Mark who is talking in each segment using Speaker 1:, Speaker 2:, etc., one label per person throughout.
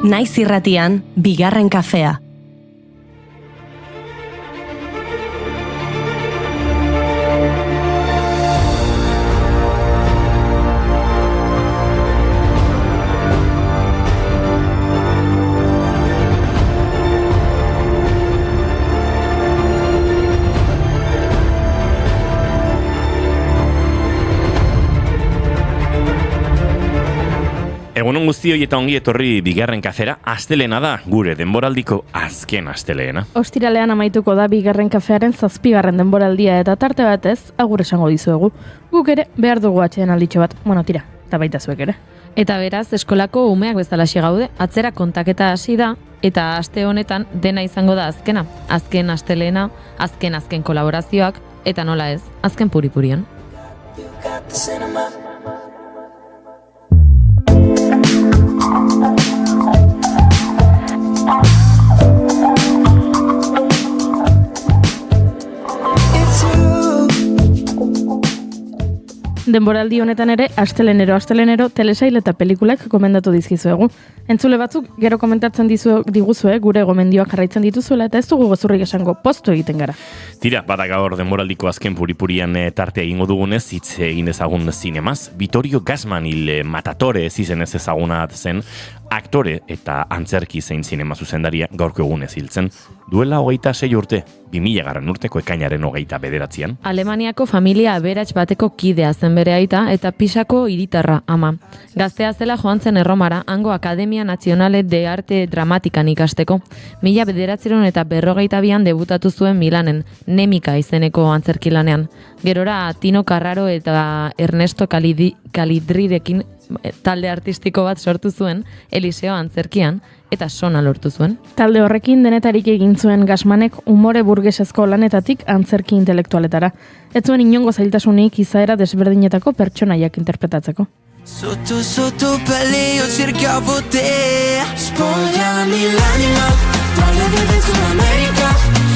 Speaker 1: Naiz irratian, bigarren kafea.
Speaker 2: Egunon guztioi eta ongi etorri bigarren kafera, astelena da, gure denboraldiko azken astelena.
Speaker 3: Ostiralean amaituko da bigarren kafearen 7. denboraldia eta tarte batez, agur esango dizuegu. Guk ere behar dugu atxeden alditxo bat, tira, eta baita zuek ere.
Speaker 4: Eta beraz, eskolako umeak bezalaxe gaude, atzera kontaketa hasi da, eta aste honetan dena izango da azkena. Azken astelena, azken kolaborazioak, eta nola ez, azken puripurian.
Speaker 3: Denboraldi honetan ere, astelenero, telesail eta pelikulak gomendatu dizkizuegu. Entzule batzuk, gero komentatzen diguzue, gure gomendioak jarraitzen dituzuela, eta ez dugu gozurrik esango postu egiten gara.
Speaker 2: Tira, bada gaur denboraldiko azken puripurian tartea egingo dugunez, hitz egin ezagun zinemaz. Vittorio Gassman Matatore izenez ezaguna zen, aktore eta antzerki zein zinema zuzendaria gaurko egunez hiltzen. Duela 26 urte, 2000 urteko ekainaren 29.
Speaker 4: Alemaniako familia aberats bateko kidea zen bere aita eta Pisako hiritarra ama. Gaztea zela joan zen Erromara, hango Akademia Nazionale de Arte Dramatikan ikasteko. 1942an debutatu zuen Milanen, Nemika izeneko antzerkilanean. Gerora Tino Carraro eta Ernesto Calidrirekin talde artistiko bat sortu zuen, Eliseo antzerkian, eta sona lortu zuen.
Speaker 3: Talde horrekin denetarik egin zuen Gassmanek umore burgesezko lanetatik antzerki intelektualetara. Ez zuen inongo zailtasunik izaera desberdinetako pertsonaiak interpretatzeko.
Speaker 5: Sotto pelle io cercavo te, spogliami l'anima, tra le vede su America,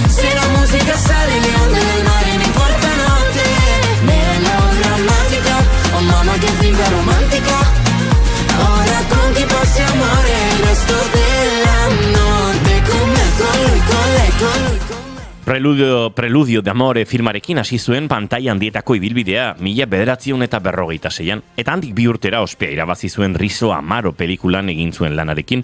Speaker 5: se la musica sale le onde del mare mi portano a te, melodrammatica, oh mamma che finta romantica, ora con chi passi amore il resto della notte, con me, con lui, con lei, con lui.
Speaker 2: Preludio de Amore filmarekin hasi zuen pantaila handietako ibilbidea 1946an, eta handik 2 urtera ospea irabazi zuen Riso Amaro pelikulan egin zuen lanarekin.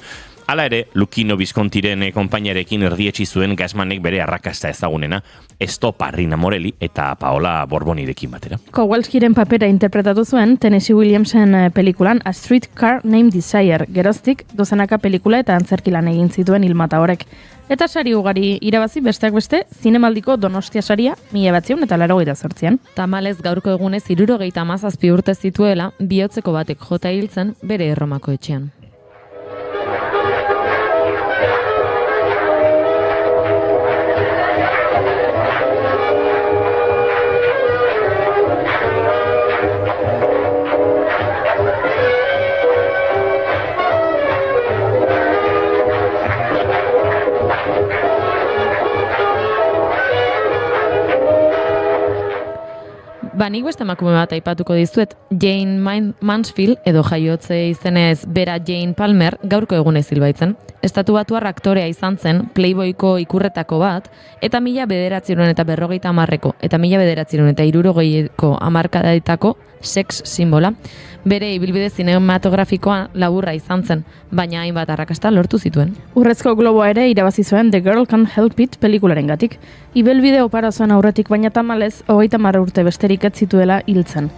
Speaker 2: Hala ere, Luchino Viscontiren konpainiarekin erdietsi zuen Gassmanek bere arrakasta ezagunena, Estopa Rina Morelli eta Paola Borbonirekin batera.
Speaker 3: Kowalskiren papera interpretatu zuen Tennessee Williamsen pelikulan A Streetcar Named Desire, geroztik dozenaka pelikula eta antzerkilan egin zituen Ilmata horrek. Eta sari ugari irabazi besteak beste, zinemaldiko Donostia saria 1988an.
Speaker 4: Tamalez gaurko egunez 77 urte zituela, bihotzeko batek jota hiltzen bere Erromako etxean. Nik beste emakume bat aipatuko dizuet, Jane Mansfield edo jaiotze izenez bera Jane Palmer gaurko egunez hil baitzen. Estatubatuar aktorea izan zen, Playboyko ikurretako bat, eta 1950ko eta 1960ko hamarkadetako sex simbola. Bere ibilbide zinematografikoa laburra izan zen, baina hainbat arrakasta lortu zituen.
Speaker 3: Urrezko Globoa ere irabazi zuen The Girl Can't Help It pelikularen-gatik. Ibelbide opara zuen aurretik, baina tamalez 30 urte besterik ez zituela hiltzen.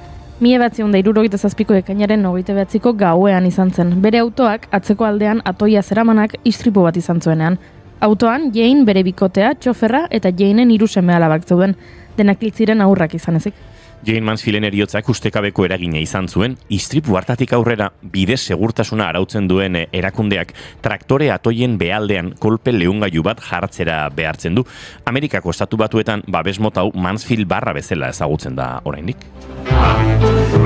Speaker 3: 1967ko ekainaren 29ko gauean izan zen. Bere autoak atzeko aldean atoia zeramanak istripu bat izan zuenean. Autoan Jane bere bikotea, txoferra eta Janeen 3 seme-alabak zeuden, denak hil ziren haurrak izan ezik.
Speaker 2: Jane Mansfielden heriotzak ustekabeko eragina izan zuen, istripu hartatik aurrera bide segurtasuna arautzen duen erakundeak traktore atoien behaldean kolpe leungailu bat jartzera behartzen du. Amerikako estatu batuetan babes mota hau Mansfield barra bezala ezagutzen da oraindik.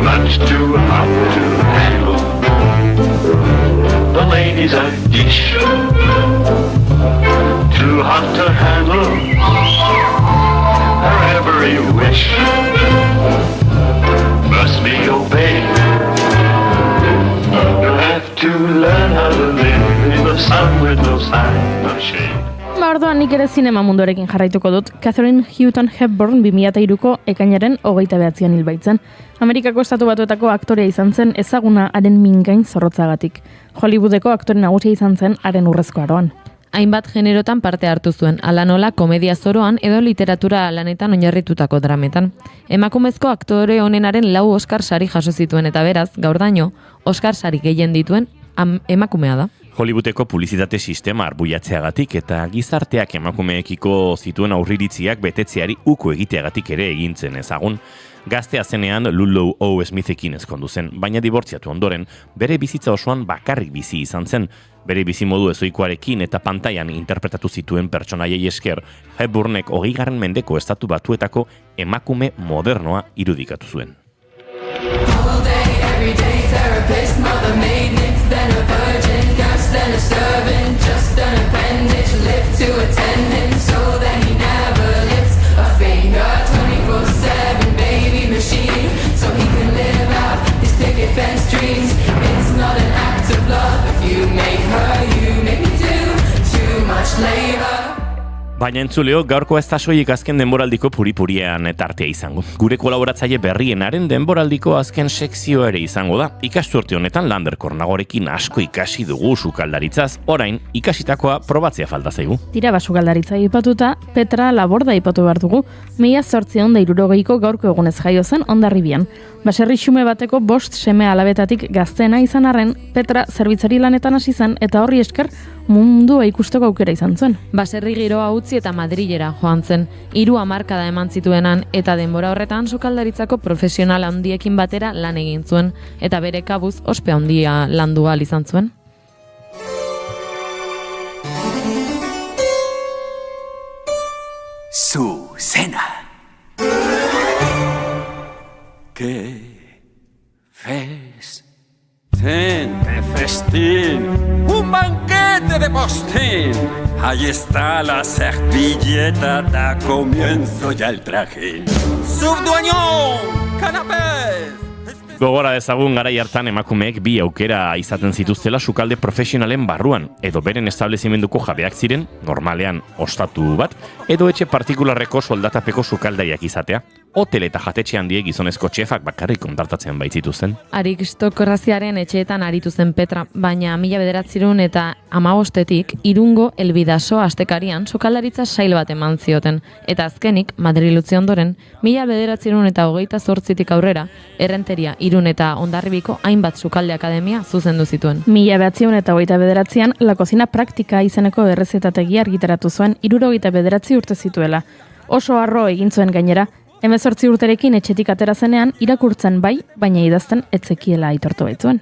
Speaker 6: Much too hot to handle. The ladies a dish. Too hot to handle. Her every wish must be obeyed. You'll have to learn how to live in the
Speaker 3: Nik ere zinema munduarekin jarraituko dut. Catherine Houghton Hepburn 2003ko ekainaren 29an hil baitzen. Amerikako estatu batuetako aktorea izan zen ezaguna haren mingain zorrotzagatik. Hollywoodeko aktore nagusia izan zen haren urrezko aroan.
Speaker 4: Hainbat generotan parte hartu zuen, hala nola komedia zoroan edo literatura lanetan oinarritutako drametan. Emakumezko aktore honenaren 4 Oscar sari jaso zituen eta beraz, gaurdaino, Oscar sari gehien dituen emakumea da.
Speaker 2: Hollywoodeko publizitate sistema arbuiatzeagatik eta gizarteak emakumeekiko zituen aurriritziak betetzeari uko egiteagatik ere egintzen ezagun. Gaztea zenean Ludlow O. Smithekin ezkondu zen, baina dibortziatu ondoren, bere bizitza osoan bakarrik bizi izan zen. Bere bizimodu ezoikoarekin eta pantailan interpretatu zituen pertsonaiei esker, Hepburnek 20. mendeko estatu batuetako emakume modernoa irudikatu zuen.
Speaker 5: All day, every day, therapist, mother, maintenance, then a virgin, nurse, then a servant, just an appendage, lift to attendant, so that he never lifts a finger, 24/7, baby machine, so he can live out his picket fence dreams. It's not an act of love if you make her, you make me do too much labor.
Speaker 2: Baina entzuleo, gaurko ez da soilik azken denboraldiko puripuriean tartea izango. Gure kolaboratzaile berrienaren denboraldiko azken sekzio ere izango da. Ikasturte honetan Lander Kornagorekin asko ikasi dugu sukaldaritzaz, orain ikasitakoa probatzea falta zaigu.
Speaker 3: Tira basukaldaritza aipatuta, Petra Laborda aipatu behar dugu. 1860ko gaurko egunez jaio zen Hondarribian. Baserri xume bateko 5 seme alabetatik gazteena izan arren, Petra zerbitzari lanetan hasi zen eta horri esker mundua ikusteko aukera izan zuen.
Speaker 4: Baserri giroa utzi eta Madrilera joan zen. 3 hamarkada eman zituenan eta denbora horretan sukaldaritzako profesional handiekin batera lan egin zuen eta bere kabuz ospe handia landu ahal izan zuen.
Speaker 7: Susena. ¡Qué festín! ¡Qué festín! ¡Un banquete de postín! Ahí está la servilleta, da comienzo ya el trajín. ¡Subdueñón! ¡Canapés!
Speaker 2: Gogora dezagun garai hartan emakumeek 2 aukera izaten zituztela sukalde profesionalen barruan, edo beren establezimenduko jabeak ziren, normalean ostatu bat, edo etxe partikularreko soldatapeko sukaldariak izatea. Hotel eta jatetxe handiek gizonezko txefak bakarrik kontratatzen baitzituzten.
Speaker 4: Aristokraziaren etxeetan aritu zen Petra, baina 1915-tik Irungo Elbidaso astekarian sukaldaritza sail bat eman zioten, eta azkenik, Madril utzi ondoren, 1928tik aurrera, Errenteria, Irun eta Hondarribiko hainbat sukalde akademia zuzendu zituen.
Speaker 3: 1929an La Cocina Praktika izeneko errezetategia argitaratu zuen 69 urte zituela. Oso harro egin zuen gainera, 18 urterekin etxetik atera zenean irakurtzen bai, baina idazten ez zekiela aitortu baitzuen.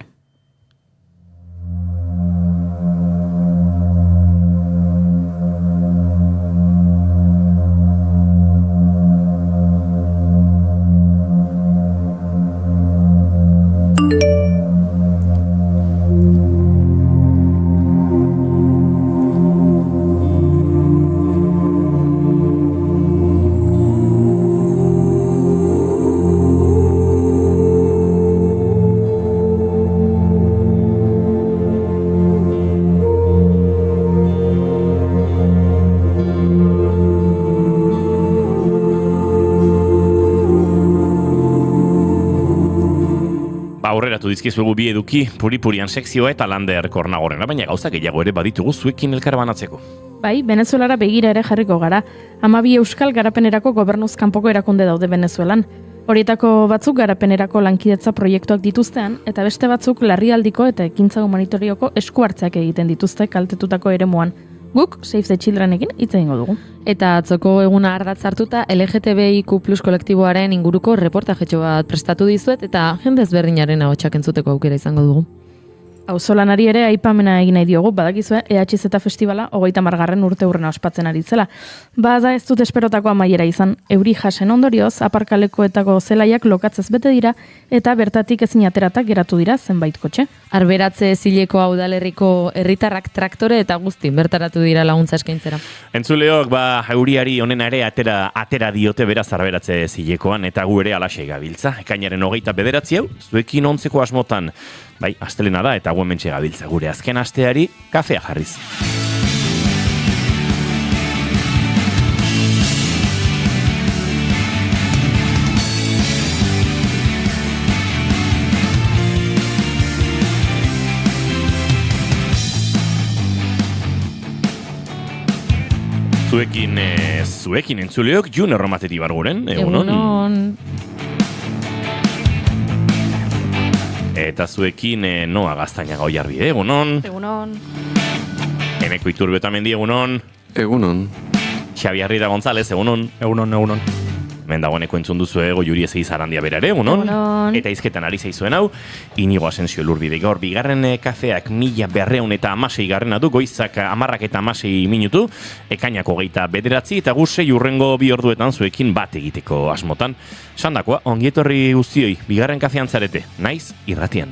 Speaker 2: Aurreratu dizkizuegu 2 eduki, puripurian sekzioa eta Lander Kornagorena, baina gauza gehiago ere baditugu zuekin elkarbanatzeko.
Speaker 3: Bai, Venezuelara begira ere jarriko gara. 12 euskal garapenerako gobernuz kanpoko erakunde daude Venezuelan. Horietako batzuk garapenerako lankidetza proiektuak dituztean, eta beste batzuk larrialdiko eta ekintza humanitorioko esku hartzeak egiten dituzte kaltetutako eremuan. Guk Save the Childrenekin hitz egingo dugu.
Speaker 4: Eta atzoko eguna ardatz hartuta LGTBIQ+ kolektiboaren inguruko reportajetxo bat prestatu dizuet eta jende ezberdinaren ahotsak entzuteko aukera izango dugu.
Speaker 3: Auzolanari ere aipamena egin nahi diogu, badakizue EHZ Festivala 30. urteurrena ospatzen ari zela. Bada ez dut esperotako amaiera izan, euri jasen ondorioz, aparkalekoetako zelaiak lokatzez bete dira eta bertatik ezin ateratak geratu dira zenbait kotxe.
Speaker 4: Arberatze Zileko udalerriko herritarrak traktore eta guzti bertaratu dira laguntza eskaintzera.
Speaker 2: Entzuleok, euriari honena ere atera diote beraz Arberatze Zilekoan eta gu ere alaxe gabiltza. Ekainaren 29 hau, zuekin ontzeko asmotan, bai, astelena da eta guen mentxe gabiltza gure azken asteari kafea jarriz. zuekin entzuleok, June Romateti barguren, egunon. Eta zuekin Noa Gaztainaga Oiarbide, egunon.
Speaker 3: Egunon.
Speaker 2: Eneko Iturbe Otamendi, egunon.
Speaker 8: Egunon.
Speaker 2: Xabi Arrieta González, egunon.
Speaker 9: Egunon.
Speaker 2: Hemen dagoeneko entzun duzu Juri Ezeiz Arandia berare, egunon. Eta izketan ari zaizuen hau, Inigo Asensio Elurbide gaur, bigarren kafeak 1216 garrena du, goizak 10:16 minutu, ekainako 29 eta gusei urrengo 2 orduetan zuekin bat egiteko asmotan. Sandakoa, ongietorri guztioi, bigarren kafean zarete, naiz irratian.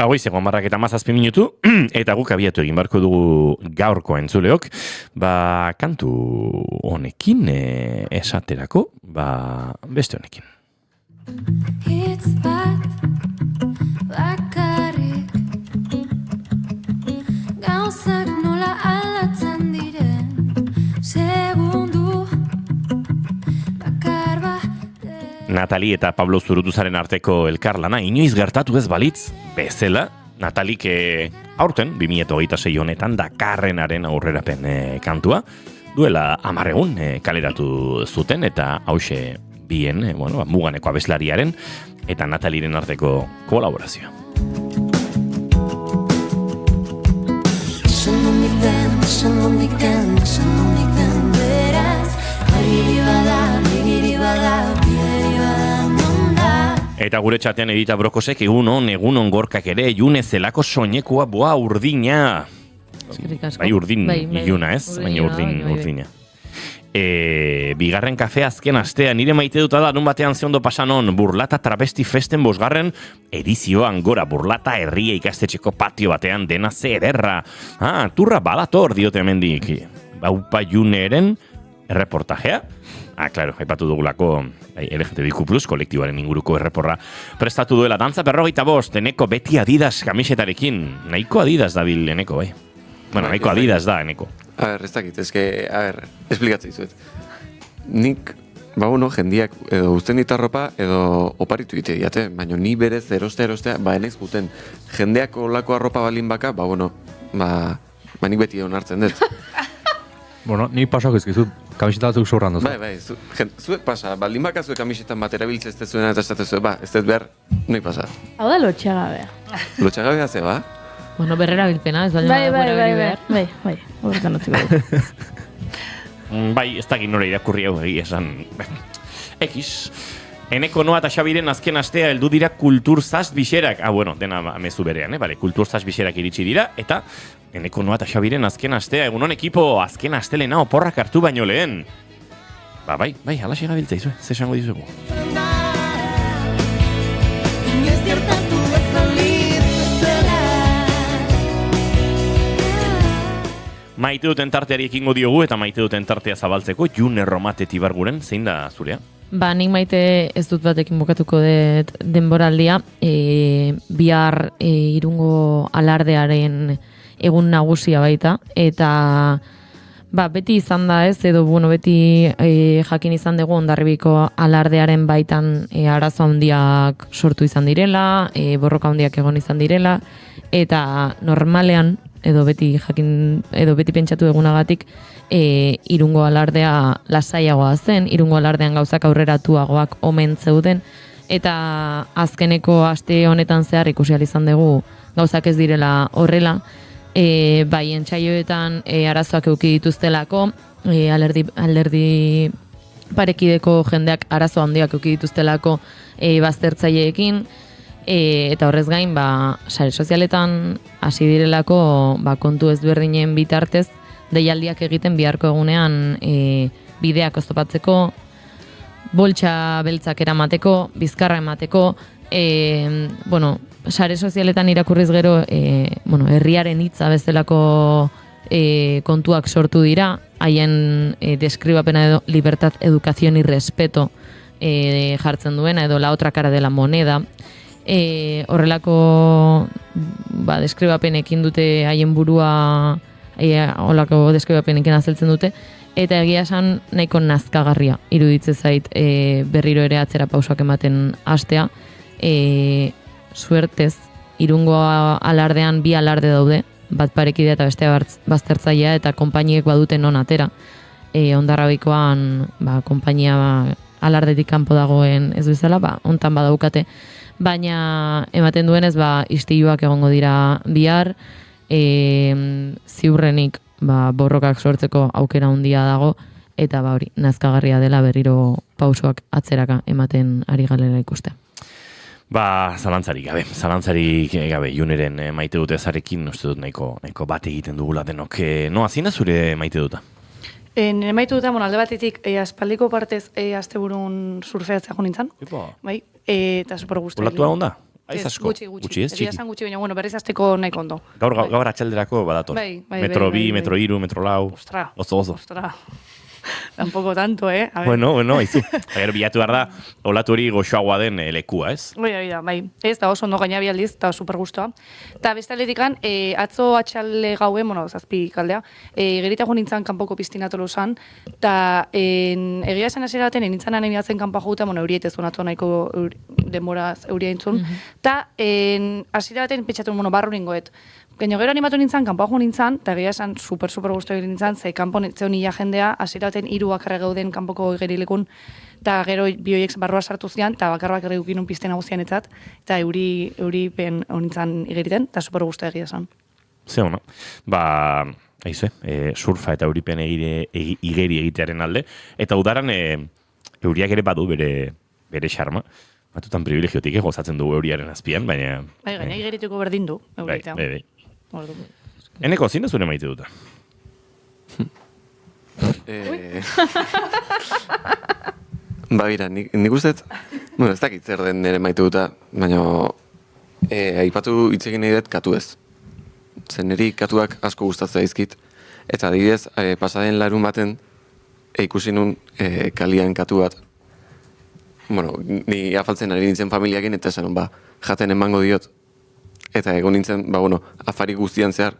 Speaker 2: Goizeko 10:17 minutu, eta guk abiatu egin barko dugu gaurko entzuleok, kantu honekin esaterako, beste honekin.
Speaker 10: Hitz bat bakarrik gauzak nola aldatzen diren segundu bakar bat.
Speaker 2: Natali eta Pablo Zurutuzaren arteko elkarlana inoiz gertatu ez balitz, bezala, Natalik aurten, 2026 honetan Dakarrenaren aurrerapen kantua, duela 10 egun kaleratu zuten, eta hause bien, muganeko abeslariaren eta Nataliren arteko kolaborazioa.
Speaker 10: Sanondik den beraz, begiri bada,
Speaker 2: Eta gure txatean Edita Brokosek egunon gorkak ere, June zelako soinekoa urdina. Bai, urdin iluna ez, baina urdina. Bigarren kafea azken astea, nire maite dut larun batean zeondo pasanon, Burlata Travesti Festen 5. edizioan gora, Burlata herria ikastetxeko patio batean dena ze ederra. Turra balator diote hemendik. Baupa Juneren erreportajea. Claro, aipatu dugulako LGTBIQ+, kolektiboaren inguruko erreporra prestatu duela. Dantza 45, Eneko beti Adidas kamisetarekin. Nahiko Adidas dabil Eneko, Bueno, nahiko Adidas da Eneko.
Speaker 8: Ez dakit, esplikatzen dizuet. Nik, jendiak edo uzten ditarropa edo oparitu dite diate, baina ni berez erostea, enaiz guten. Jendeak olako arropa balin baka, nik beti egon hartzen dut.
Speaker 9: Ni pasako ezkizut, kamiseta batzuk sorran dozu.
Speaker 8: Zuek pasa, baldin baka zuek kamisetan bat erabiltze ez tezuena eta estatezue, ez dut behar, noi pasa.
Speaker 3: Hau da lotxagabea.
Speaker 8: Lotxagabea ze, ba?
Speaker 4: Berrera bilpena, ez baldin behar.
Speaker 3: Bai, horretan utziko du.
Speaker 2: Ez dakit nora irakurri hau esan. X. Eneko Noa eta Xabiren azken astea heldu dira kulturzaz bixerak. Dena mezu berean, kulturzaz bixerak iritsi dira, eta Eneko Noa eta Xabiren azken astea, egunon ekipo, azken astelena oporrak hartu baino lehen. Bai, alaxe gabiltza izue, ze esango dizuegu. Maite duten tarteari ekingo diogu, eta maite duten tartea zabaltzeko, June Romateti barguren, zein da zurea?
Speaker 4: Nik maite ez dut batekin bukatuko dut denboraldia, bihar Irungo alardearen egun nagusia baita, eta beti izan da ez, edo beti jakin izan dugu Hondarribiko alardearen baitan arazo handiak sortu izan direla, borroka handiak egon izan direla, eta normalean, edo beti pentsatu egunagatik, Irungo alardea lasaiagoa zen, Irungo alardean gauzak aurreratuagoak omen zeuden, eta azkeneko aste honetan zehar ikusi ahal izan dugu gauzak ez direla horrela, bai entsaioetan arazoak eduki dituztelako, alderdi parekideko jendeak arazo handiak eduki dituztelako baztertzaileekin, eta horrez gain, sare sozialetan hasi direlako kontu ezberdinen bitartez, deialdiak egiten biharko egunean bideak oztopatzeko, boltsa beltzak eramateko, bizkarra emateko, sare sozialetan irakurriz gero, herriaren hitza bezalako kontuak sortu dira, haien deskribapena edo libertad, educación y respeto jartzen duena, edo la otra cara de la moneda. Horrelako deskribapenekin dute haien burua, horrelako deskribapenekin azaltzen dute, eta egia esan nahiko nazkagarria iruditze zait berriro ere atzera pausoak ematen hastea. Suertez, Irungo alardean bi alarde daude, bat parekidea eta bestea baztertzailea, eta konpainiek badute non atera. Hondarrabikoan konpainia alardetik kanpo dagoen ez bezala, hontan badaukate. Baina ematen duenez, istiluak egongo dira bihar, ziurrenik borrokak sortzeko aukera handia dago, eta hori, nazkagarria dela berriro pausoak atzeraka ematen ari galera ikuste.
Speaker 2: Zalantzarik gabe, Juneren maite dute zarekin, uste dut nahiko bat egiten dugula denok. Noa, zina zure maite duta?
Speaker 11: Nire maite duta, alde batetik, aspaldiko partez asteburun surfeatzea jo nintzen. Bai, eta super guztu.
Speaker 2: Olatua onda?
Speaker 11: Ez asko. Gutxi, ez txiki. Egia gutxi, baina berriz azteko nahiko ondo.
Speaker 2: Gaur atxalderako badator. Metro 2, metro 3, metro 4.
Speaker 11: Ostra.
Speaker 2: Oso.
Speaker 11: Tampoco tanto,
Speaker 2: Bueno, izu. Bilatu behar da, olatu hori goxoagoa den lekua, ez?
Speaker 11: Bai. Ez da oso ondo gaina bialdiz, eta super guztua. Eta beste aletikan, atzo atxalde gauen, zazpi kaldea, gerita jo nintzen kanpoko piztina Tolosan, eta egia esan hasiera baten, nintzen anemiatzen kanpa jauta, euriet ez atzo nahiko denboraz euria entzun, eta hasiera baten pentsatu barru ningoet. Gero animatu nintzen, kanpoa jo nintzen, eta egia esan super guztu egin nintzen, ze kanpo zeon ia jendea, hasiera baten 3 bakarra gauden kanpoko igerilekun, eta gero bioiek barroa sartu zian, eta bakarrak erregukinun pizten nagusian etzat, eta euri pen honintzen igeriten, eta super guztu egia esan.
Speaker 2: Ze hona, surfa eta euripen igeri egitearen alde, eta udaran euriak ere badu bere xarma, batutan privilegiotik gozatzen dugu euriaren azpian, baina...
Speaker 11: Gaina igerituko berdin du, euritea.
Speaker 2: Bai. Eneko, zine zure maite duta?
Speaker 8: Bira, nik ustez, ez dakit zer den nire maite duta, baina aipatu hitz egin nahi dut katu ez. Zen niri katuak asko gustatzen zaizkit, eta adibidez, pasaden larun baten ikusi nun kalian katu bat. Ni afaltzen ari nintzen familiakin, eta esan jaten emango diot. Eta egon nintzen, afari guztian zehar,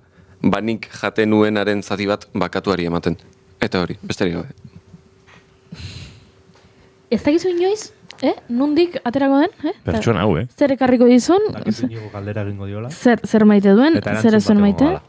Speaker 8: nik jaten nuenaren zati bat katuari ematen. Eta hori, besterik gabe.
Speaker 3: Ez dakizu inoiz? Nundik aterako den?
Speaker 2: Pertsona hau,
Speaker 3: Zer ekarriko dizun?
Speaker 9: Dakizu nigo galdera egingo diola.
Speaker 3: Zer maite duen? Zer ez zuen maite?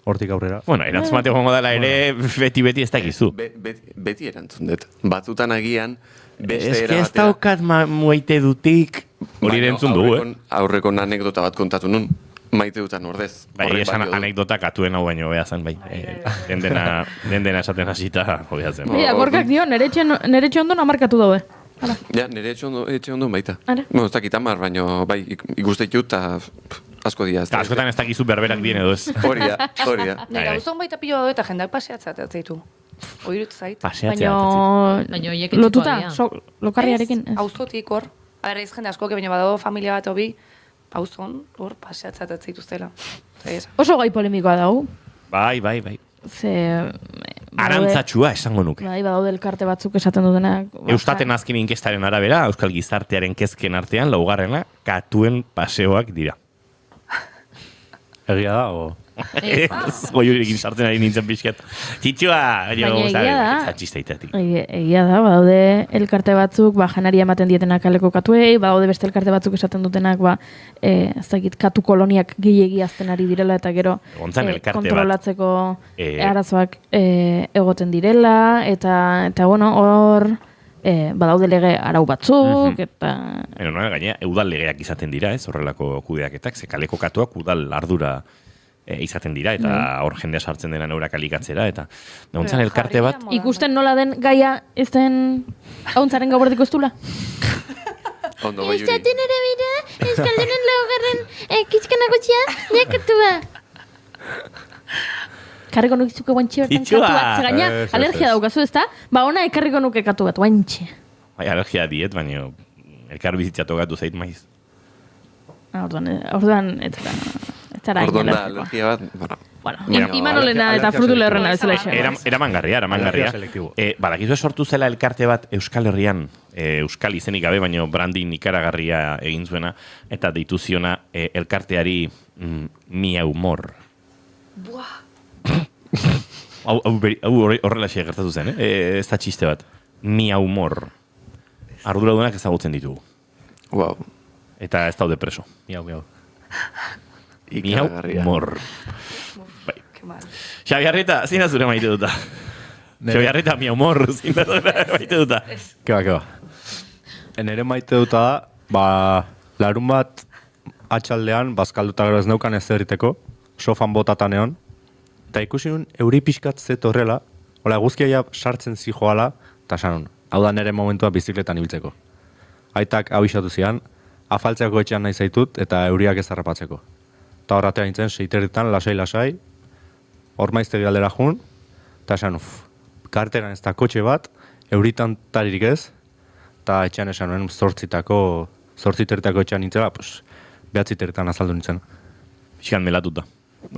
Speaker 9: Hortik aurrera.
Speaker 2: Erantzun bat egongo dela ere, beti ez dakizu.
Speaker 8: Beti erantzun dut. Batzutan agian, beste
Speaker 2: era
Speaker 8: batera.
Speaker 2: Ez daukat maite dutik, hori erantzun dugu,
Speaker 8: Aurreko anekdota bat kontatu nun, maite dutan ordez.
Speaker 2: Esan anekdotak atuen hau baino bea zen, bai. Den esaten hasita, hobea zen.
Speaker 3: Gorkak dio, nere etxe ondo namarkatu daue.
Speaker 8: Ja, nire etxe ondo baita. Ez dakit amar, baina bai, ikuste ditut, eta asko dira.
Speaker 2: Askotan ez dakizu berberak dien edo ez.
Speaker 8: Hori da.
Speaker 11: Nire gauzon baita pilo eta jendak paseatzea atzaitu. Oirut zait.
Speaker 3: Baina lotuta, lokarriarekin.
Speaker 11: Auzotik hor. Ez jende asko, baina badago familia bat hobi, pauzon, hor paseatzea atzaituztela.
Speaker 3: Oso gai polemikoa dago.
Speaker 2: Bai.
Speaker 3: Ze...
Speaker 2: Arantzatxua esango nuke.
Speaker 3: Bai, badaude elkarte batzuk esaten dutenak.
Speaker 2: Eustaten azken inkestaren arabera, Euskal Gizartearen kezken artean, laugarrena, katuen paseoak dira.
Speaker 9: Egia da, o...
Speaker 2: Goiurekin sartzen ari nintzen pixkat. Txitxua!
Speaker 3: Egia da, badaude elkarte batzuk, janari ematen dietenak kaleko katuei, badaude beste elkarte batzuk esaten dutenak, ez dakit, katu koloniak gehiegi azten ari direla, eta gero kontrolatzeko arazoak egoten direla, eta hor... badaude lege arau batzuk, eta...
Speaker 2: Gaina, udal legeak izaten dira, ez, horrelako kudeaketak, ze kaleko katuak udal ardura izaten dira, eta hor jendea sartzen dena neurak alikatzera, eta neuntzan elkarte bat,
Speaker 3: Ikusten nola den gaia ez den hauntzaren gauardiko ez dula?
Speaker 8: Ondo, bai, Juri.
Speaker 10: Esaten ere bira, Euskaldunen laugarren kitxkanagotxia, nekatu ba.
Speaker 3: Karriko nukizuke guantxe bertan katu
Speaker 2: Itxua!
Speaker 3: bat, gaina alergia daukazu ez da? Ba, ona ekarriko nuke katu bat, guantxe.
Speaker 2: bai, alergia diet, baina elkar bizitza tokatu zait maiz.
Speaker 3: Orduan, ez zara
Speaker 8: Orduan da,
Speaker 3: alergikoa.
Speaker 8: alergia bat, bueno.
Speaker 3: Bueno, Imanolena eta frutu lehorrena bezala esan.
Speaker 2: Eramangarria.
Speaker 9: Alergia selektibo.
Speaker 2: Badakizu sortu zela elkarte bat Euskal Herrian, Euskal izenik gabe, baina branding ikaragarria egin zuena, eta deitu ziona elkarteari Mia Humor. Hau horrela xe gertatu zen, ez da txiste bat. Mia Humor. Arduradunak ezagutzen ditugu.
Speaker 8: Wow.
Speaker 2: Eta ez daude preso.
Speaker 9: Miau.
Speaker 2: Mia
Speaker 8: Ikaragarria.
Speaker 2: Humor. Bai. Xabi Arrieta, zein da zure maite duta? Xabi Arrieta, Mia Humor, zein da zure maite duta?
Speaker 9: Keba. Nere maite duta da, larun bat atxaldean, bazkalduta gero ez neukan ez erriteko, sofan botatan egon, eta ikusi nun euri pixkat zet horrela, hola guzkia sartzen zijoala, eta sanun, hau da nere momentua bizikletan ibiltzeko. Aitak abisatu zian, afaltzeako etxean nahi zaitut, eta euriak ez harrapatzeko. Eta horratea nintzen, 6 lasai, hor maiztegi aldera jun, eta esan, karteran ez da kotxe bat, euritan taririk ez, eta etxean esan nuen 8 etxean nintzela, 9 azaldu nintzen.
Speaker 2: Pixkan melatuta.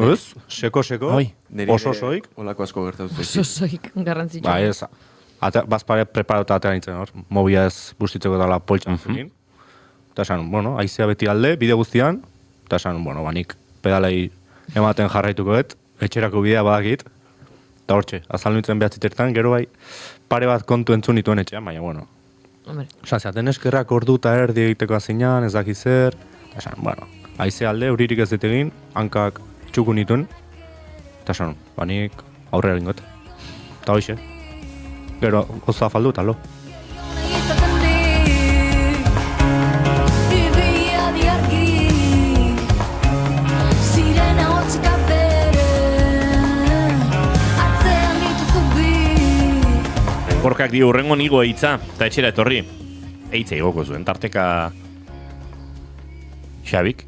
Speaker 9: Ez? Seko,
Speaker 2: Bai.
Speaker 9: oso soik.
Speaker 8: Olako asko gertatu zaiz.
Speaker 4: Sosoik garrantzitsua.
Speaker 9: Ba ez, bazpare preparatuta atera nintzen hor, mobia ez bustitzeko dala poltsan zukin. Eta esan, haizea beti alde, bide guztian, eta esan, nik pedalei ematen jarraituko et, etxerako bidea badakit, eta hortxe, azaldu nintzen 9 gero bai, pare bat kontu entzun nituen etxean, baina,
Speaker 4: Hombre.
Speaker 9: Osa, zeaten eskerrak ordu eta erdi egiteko azinan, ez dakiz zer, eta esan, haize alde, euririk ez dut egin, hankak txuku nituen, eta esan, nik aurrera ingot. Eta hoxe, gero, oso afaldu eta lo.
Speaker 2: Gorkak dio urrengo nigo eitza, eta etxera etorri. Eitza igoko zuen, tarteka Xabik.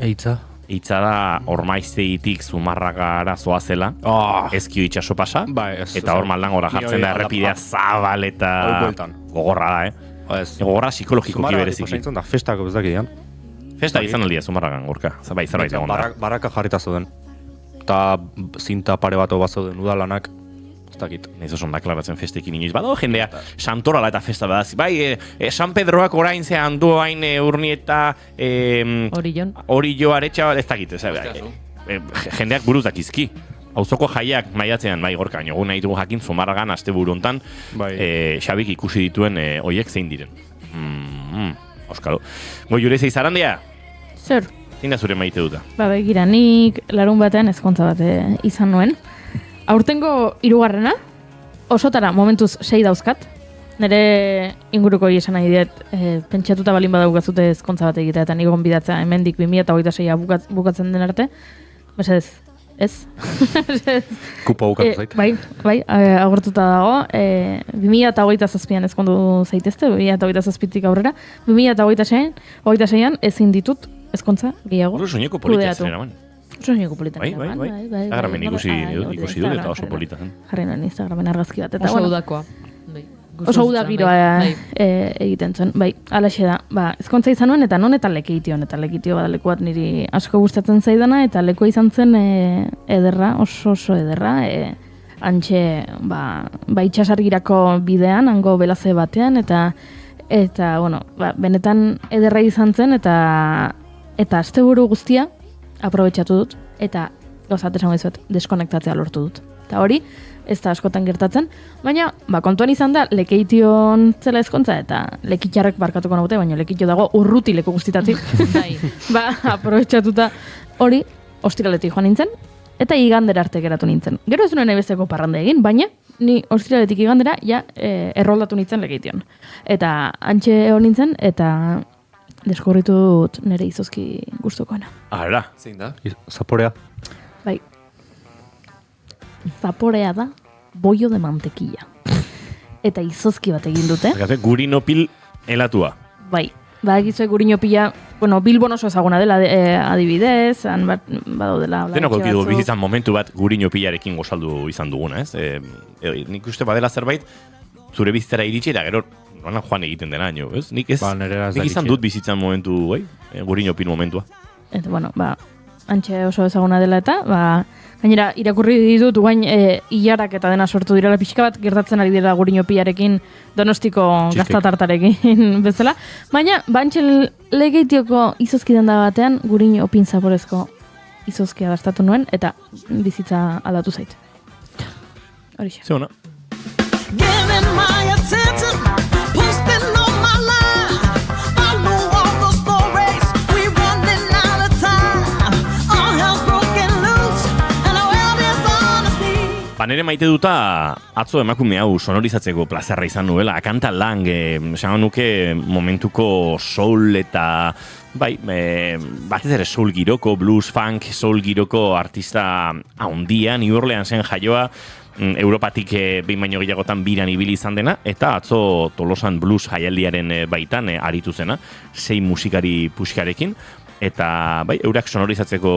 Speaker 9: Eitza.
Speaker 2: Eitza da ormaizteitik Zumarragara zoazela, ezkio itxaso pasa, eta hor maldan gora jartzen da errepidea zabal eta gogorra da, gogorra psikologikoki berezik.
Speaker 9: Zumarraga da festako bezakidean.
Speaker 2: Festa izan aldia Zumarragan gorka, bai zerbait egon da.
Speaker 9: Baraka jarrita zoden, eta zinta pare bat oba zoden udalanak, ez dakit.
Speaker 2: Ez oso ondaklaratzen festekin inoiz. Bado jendea santorala eta festa badaz. Bai, San Pedroak orain ze handu hain urni eta Orillo aretxa, ez dakit. Jendeak buruz dakizki. Auzoko jaiak maiatzean, bai gorka, egun nahi dugu jakin Zumarragan aste buruntan Xabik ikusi dituen oiek zein diren. Euskalo. Goi jure zei zarandia?
Speaker 3: Zer?
Speaker 2: Zein da zure maite duta?
Speaker 3: Begira, nik larun batean ezkontza bat izan nuen. Aurtengo 3. Osotara momentuz 6 dauzkat. Nere inguruko esan nahi diet, pentsatuta balin badaukazute ezkontza bat egitea, eta nik gonbidatzea hemendik 2026 bukatzen den arte. Mesedez, ez?
Speaker 9: Kupa bukatu zait.
Speaker 3: Bai, agortuta dago. 2027an ezkondu zaitezte, 2027tik aurrera. 2026an ezin ditut ezkontza gehiago.
Speaker 2: Hori soineko politatzen eraman.
Speaker 3: Soineko politan.
Speaker 2: Bai. Instagramen ikusi dut eta oso polita zen.
Speaker 3: Jarri nuen Instagramen argazki bat.
Speaker 4: Oso udakoa.
Speaker 3: Oso uda giroa egiten zuen. Bai, alaxe da. Ezkontza izan nuen eta non eta lekeitio. Eta lekeitio badaleku bat niri asko gustatzen zaidana eta lekoa izan zen ederra, oso ederra. Antxe, itxasargirako bidean, hango belaze batean, eta benetan ederra izan zen, eta asteburu guztia aprobetxatu dut, eta gauzat esango dizuet, deskonektatzea lortu dut. Eta hori, ez da askotan gertatzen, baina kontuan izan da, lekeition zela ezkontza, eta lekitxarrek barkatuko naute, baina lekitio dago urruti leku guztitatik. Aprobetxatuta hori, ostiraletik joan nintzen, eta igandera arte geratu nintzen. Gero ez nuen ebesteko parranda egin, baina ni ostiraletik igandera erroldatu nintzen lekeition. Eta antxe hon nintzen, eta deskubritu dut nire izozki gustukoena.
Speaker 2: Ara.
Speaker 8: Zein da?
Speaker 9: Zaporea.
Speaker 3: zaporea da bollo de mantequilla. Eta izozki bat egin dute.
Speaker 2: Gurinopil helatua.
Speaker 3: Bai, badakizue gurinopila, bueno, Bilbon oso ezaguna dela adibidez, han badaudela.
Speaker 2: Denok aukidu bizitzan momentu bat gurinopilarekin gozaldu izan duguna, ez? Nik uste badela zerbait, zure bizitzara iritsi eta gero nola joan egiten dena, ez? Nik izan dut bizitzan momentu, gurinopil momentua.
Speaker 3: Eta, bueno, antxe oso ezaguna dela eta, gainera, irakurri ditut guain hilarak eta dena sortu direla pixka bat, gertatzen ari dira gurinopilarekin Donostiko gaztatartarekin bezala. Baina, bantxe legeitioko izozkidan da batean, gurinopin zaporezko izozkia gastatu nuen, eta bizitza aldatu zait. Horixe.
Speaker 2: Zeuna. Nere maite duta atzo emakume hau sonorizatzeko plazerra izan nuela, akanta lang, esan nuke momentuko soul eta batez ere soul giroko, blues, funk, soul giroko artista haundia, New Orleansen jaioa, Europatik behin baino gehiagotan biran ibili izan dena, eta atzo Tolosan blues jaialdiaren baitan aritu zena, 6 musikari puxkarekin, eta eurak sonorizatzeko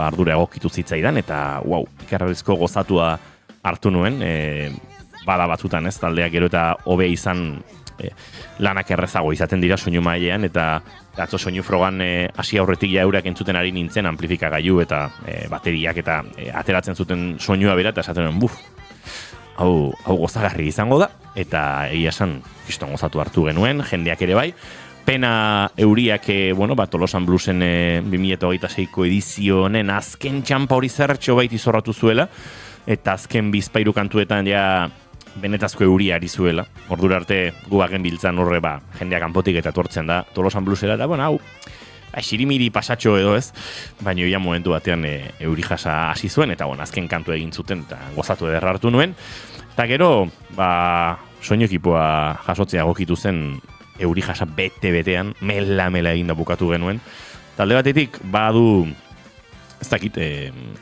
Speaker 2: ardura egokitu zitzaidan, eta ikarrezko gozatua hartu nuen, bada batzutan ez, taldeak gero eta hobe izan lanak errezago izaten dira soinu mailean, eta atzo soinu frogan hasi aurretik ja eurak entzuten ari nintzen amplifikagailu eta bateriak eta ateratzen zuten soinua bera, eta esaten nuen, hau gozagarri izango da, eta egia esan kriston gozatu hartu genuen, jendeak ere bai. Pena euriak, Tolosan Bluesen 2026ko edizio honen azken txampa hori zertxo baiti zorratu zuela, eta azken bizpairu kantuetan ja benetazko euria ari zuela. Ordura arte gu bagen biltzan horre jendeak kanpotik eta tortzen da Tolosan Bluesera, eta hau, xirimiri pasatxo edo ez, baina ia momentu batean euri jasa hasi zuen, eta azken kantu egin zuten, eta gozatu ederra hartu nuen. Eta gero, soinu ekipoa jasotzea egokitu zen, euri jasa bete-betean, mela eginda bukatu genuen. Talde batetik, badu, ez dakit,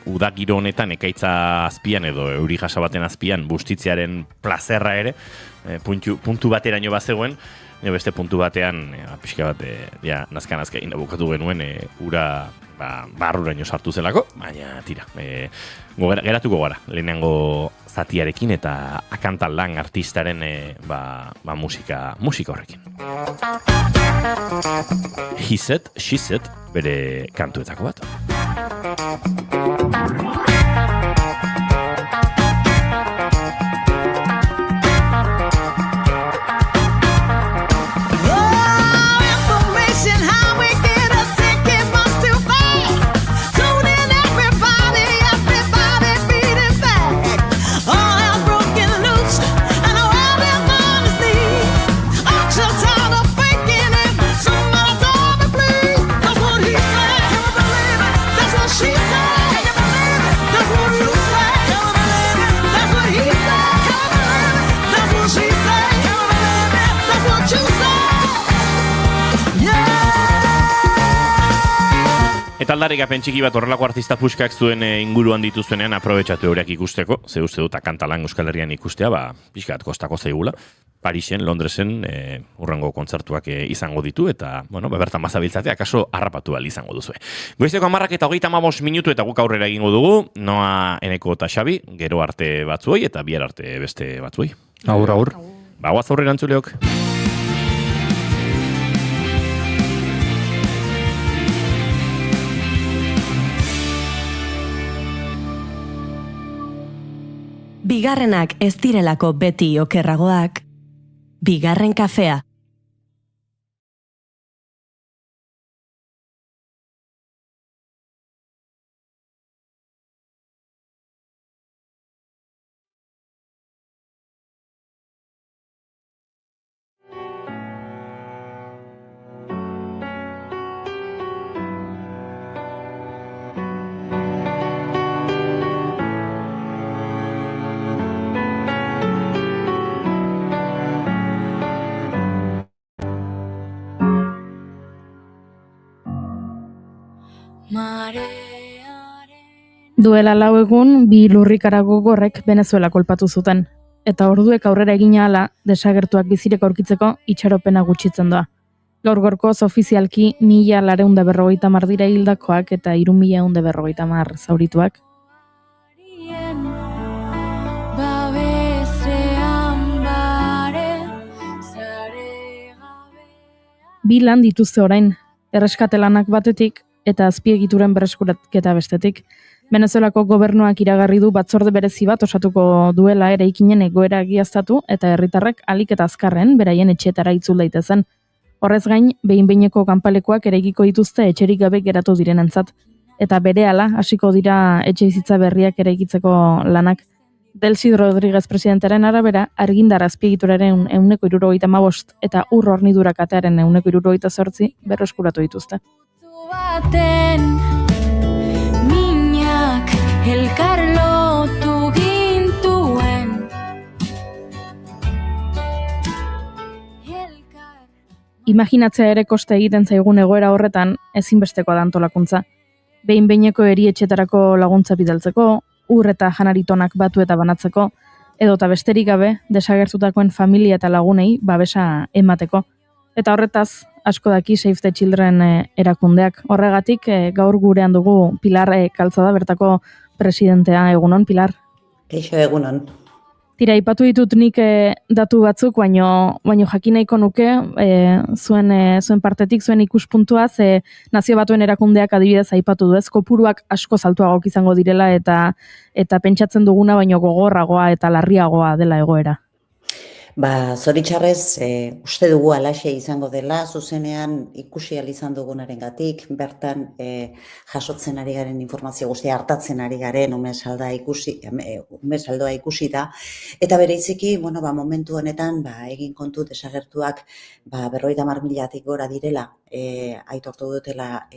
Speaker 2: udagiro honetan ekaitza azpian edo euri jasa baten azpian bustitzearen plazerra ere, puntu bateraino bazegoen, beste puntu batean, pixka bat, nazka eginda bukatu genuen, ura barruraino sartu zelako, baina tira, geratuko gara, lehenengo zatiarekin eta akantan lang artistaren musika horrekin. He said, she said, bere kantuetako bat. Eta aldarrikapen txiki bat horrelako artista puskak zuen inguruan dituzuenean aprobetxatu eurak ikusteko, ze uste dut akantalan Euskal Herrian ikustea, pixkat kostako zaigula, Parisen, Londresen urrengo kontzertuak izango ditu, eta, bertan bazabiltzatea, akaso harrapatu ahal izango duzue. Goizeko 10:35 minutu eta guk aurrera egingo dugu, Noa, Eneko eta Xabi, gero arte batzuei eta bihar arte beste batzuei.
Speaker 9: Agur.
Speaker 2: Guaz aurrera antzuleok.
Speaker 1: Bigarrenak ez direlako beti okerragoak, bigarren kafea.
Speaker 3: Duela 4 egun, 2 lurrikara gogorrek Venezuela kolpatu zuten. Eta orduek aurrera egina hala, desagertuak bizirek aurkitzeko itxaropena gutxitzen doa. Gaur gorkoz ofizialki 1.450 dira hildakoak eta 3.150 zaurituak. Bi lan dituzte orain, erreskate lanak batetik eta azpiegituren berreskuratketa bestetik. Venezuelako gobernuak iragarri du batzorde berezi bat osatuko duela eraikinen egoera egiaztatu eta herritarrek ahalik eta azkarren beraien etxeetara itzul daitezen. Horrez gain, behin-behineko kanpalekuak eraikiko dituzte etxerik gabe geratu direnentzat. Eta berehala hasiko dira etxebizitza berriak eraikitzeko lanak. Delcy Rodriguez presidentaren arabera, argindar azpiegituraren 175 eta ur hornidura katearen 178 berreskuratu dituzte.
Speaker 5: Elkar lotu gintuen.
Speaker 3: Imaginatzea ere koste egiten zaigun egoera horretan ezinbestekoa da antolakuntza. Behin-behineko erietxetarako laguntza bidaltzeko, ur eta janaritonak batu eta banatzeko, edota besterik gabe desagertutakoen familia eta lagunei babesa emateko. Eta horretaz, asko daki Save the Children erakundeak. Horregatik, gaur gurean dugu Pilar Calzada, bertako presidentea. Egunon, Pilar?
Speaker 12: Keixo, egunon.
Speaker 3: Tira, ipatu ditut nik datu batzuk, baino jakin nahiko nuke, zuen partetik, zuen ikuspuntuaz, Nazio Batuen erakundeak adibidez aipatu du ez, kopuruak asko saltuagok izango direla eta pentsatzen duguna baino gogorragoa eta larriagoa dela egoera.
Speaker 12: Zoritxarrez, uste dugu alaxe izango dela, zuzenean ikusi izan dugunarengatik, bertan jasotzen ari garen informazio guztia hartatzen ari garen, umesaldoa ikusi da, eta bereiziki, momentu honetan, egin kontu desagertuak 50.000 gora direla, aitortu dutela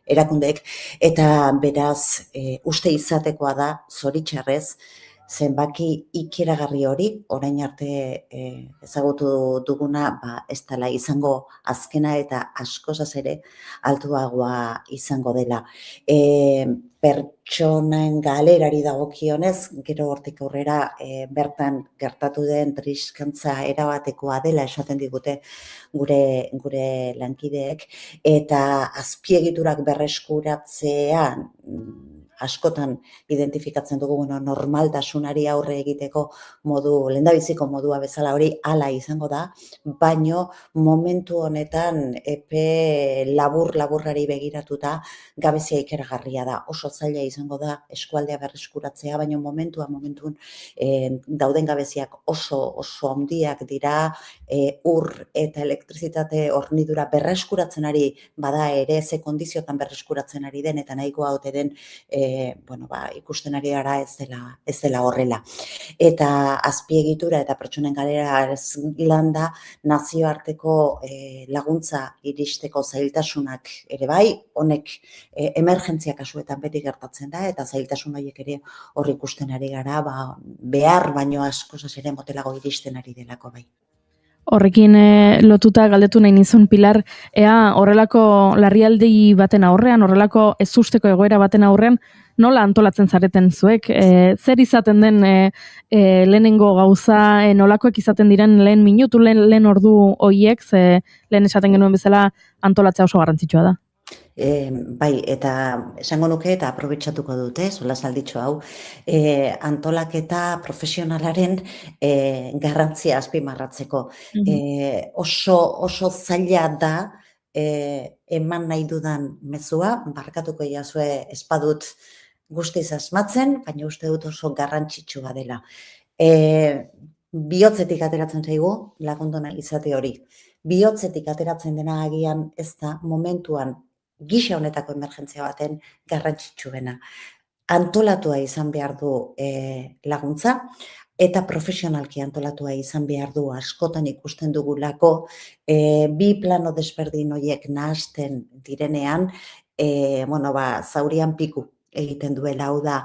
Speaker 12: erakundeek, eta beraz, uste izatekoa da, zoritxarrez, zenbaki ikeragarri hori, orain arte ezagutu duguna, ez dela izango azkena eta askozaz ere altuagoa izango dela. Pertsonen galerari dagokionez, gero hortik aurrera bertan gertatu den triskantza erabatekoa dela esaten digute gure lankideek, eta azpiegiturak berreskuratzean askotan identifikatzen dugu normaltasunari aurre egiteko lehendabiziko modua bezala hori hala izango da, baino momentu honetan epe laburrari begiratuta gabezia ikeragarria da. Oso zaila izango da eskualdea berreskuratzea, baino momentun dauden gabeziak oso handiak dira, ur eta elektrizitate hornidura berreskuratzen ari bada ere, ze kondiziotan berreskuratzen ari den eta nahikoa ote den ikusten ari gara ez dela horrela. Eta azpiegitura eta pertsonen galera landa nazioarteko laguntza iristeko zailtasunak ere bai, honek emergentzia kasuetan beti gertatzen da, eta zailtasun horiek ere hor ikusten ari gara, behar baino askozaz ere motelago iristen ari delako bai.
Speaker 3: Horrekin lotuta galdetu nahi nizun, Pilar, ea horrelako larrialdi baten aurrean, horrelako ezusteko egoera baten aurrean, nola antolatzen zareten zuek? Zer izaten den lehenengo gauza, nolakoek izaten diren lehen minutu, lehen ordu hoiek, lehen esaten genuen bezala antolatzea oso garrantzitsua da?
Speaker 12: Bai, eta esango nuke eta aprobetxatuko dute, sola salditxo hau, antolaketa profesionalaren garrantzia azpimarratzeko. Oso zaila da eman nahi dudan mezua, barkatuko iazue espadut guztiz asmatzen, baina uste dut oso garrantzitsua dela. Bihotzetik ateratzen zaigu lagundona izate hori. Bihotzetik ateratzen dena agian ez da momentuan gisa honetako emergentzia baten garrantzitsuena. Antolatua izan behar du laguntza, eta profesionalki antolatua izan behar du askotan ikusten dugulako, bi plano desberdin horiek nahasten direnean, zaurian piku egiten duela, hau da,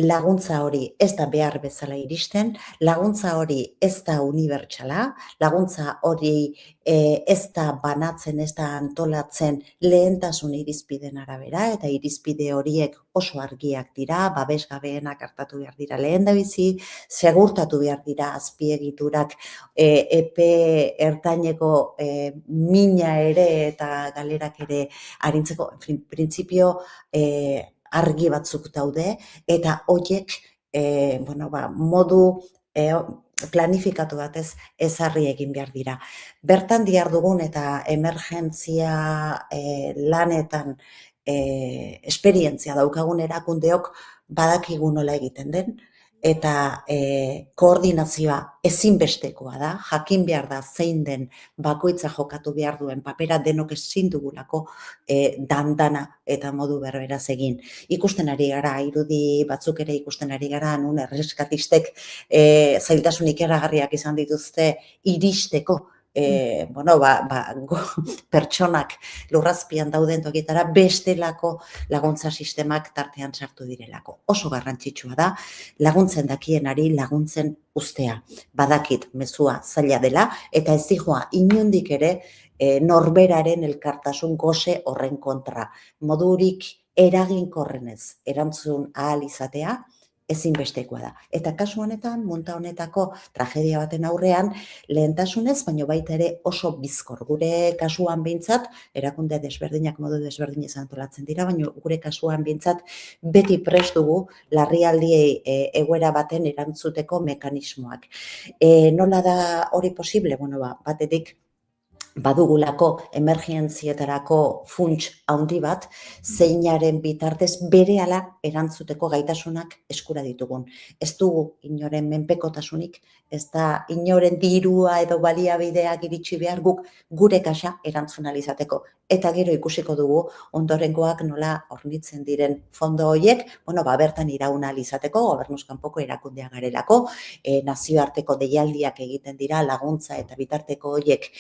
Speaker 12: laguntza hori ez da behar bezala iristen, laguntza hori ez da unibertsala, laguntza hori ez da banatzen, ez da antolatzen lehentasun irizpideen arabera, eta irizpide horiek oso argiak dira, babesgabeenak hartatu behar dira lehendabizi, segurtatu behar dira azpiegiturak epe ertaineko mina ere eta galerak ere arintzeko, printzipio argi batzuk daude, eta horiek modu planifikatu batez ezarri egin behar dira. Bertan dihardugun eta emergentzia lanetan esperientzia daukagun erakundeok badakigu nola egiten den, eta koordinazioa ezinbestekoa da, jakin behar da zein den bakoitza jokatu behar duen papera denok ezin dugulako dandana eta modu berberaz egin. Ikusten ari gara, irudi batzuk ere ikusten ari gara, nun erreskatistek zailtasunik eragarriak izan dituzte iristeko, pertsonak lurrazpian dauden tokietara bestelako laguntza sistemak tartean sartu direlako. Oso garrantzitsua da, laguntzen dakienari laguntzen ustea. Badakit mezua zaila dela, eta ez dijoa inondik ere norberaren elkartasun goze horren kontra. Modurik eraginkorrenez erantzun ahal izatea, ezinbestekoa da. Eta kasu honetan, munta honetako tragedia baten aurrean, lehentasunez, baino baita ere oso bizkor. Gure kasuan behintzat, erakunde desberdinak modu desberdinez antolatzen dira, baino gure kasuan behintzat beti prest dugu larrialdiei egoera baten erantzuteko mekanismoak. Nola da hori posible? Batetik, badugulako emergentzietarako funts handi bat, zeinaren bitartez berehala erantzuteko gaitasunak eskura ditugun. Ez dugu inoren menpekotasunik, ez da inoren dirua edo baliabideak iritsi behar guk gure kasa erantzun izateko. Eta gero ikusiko dugu ondorengoak nola hornitzen diren fondo horiek, bertan iraun ahal izateko, gobernuz kanpoko erakundea garelako, nazioarteko deialdiak egiten dira laguntza eta bitarteko horiek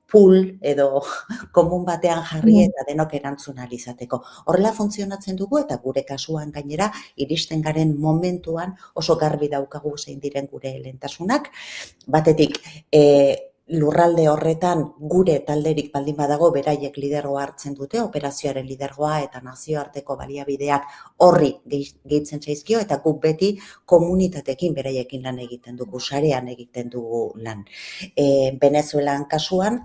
Speaker 12: pool edo komun batean jarri eta denok erantzun ahal izateko. Horrela funtzionatzen dugu eta gure kasuan gainera iristen garen momentuan oso garbi daukagu zein diren gure lehentasunak. Batetik, lurralde horretan gure talderik baldin badago beraiek lidergoa hartzen dute, operazioaren lidergoa eta nazioarteko baliabideak horri gehitzen zaizkio, eta guk beti komunitatekin beraiekin lan egiten dugu, sarean egiten dugu lan. Venezuelan kasuan,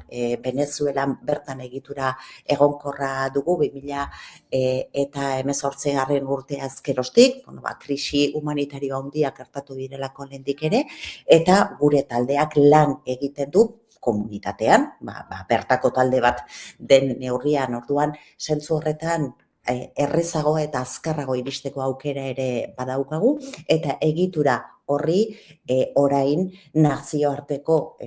Speaker 12: Venezuelan bertan egitura egonkorra dugu 2018 urtea azkerostik, krisi humanitario handiak gertatu direlako lehendik ere, eta gure taldeak lan egiten du komunitatean, bertako talde bat den neurrian, orduan, zentzu horretan errezago eta azkarrago iristeko aukera ere badaukagu, eta egitura horri orain nazioarteko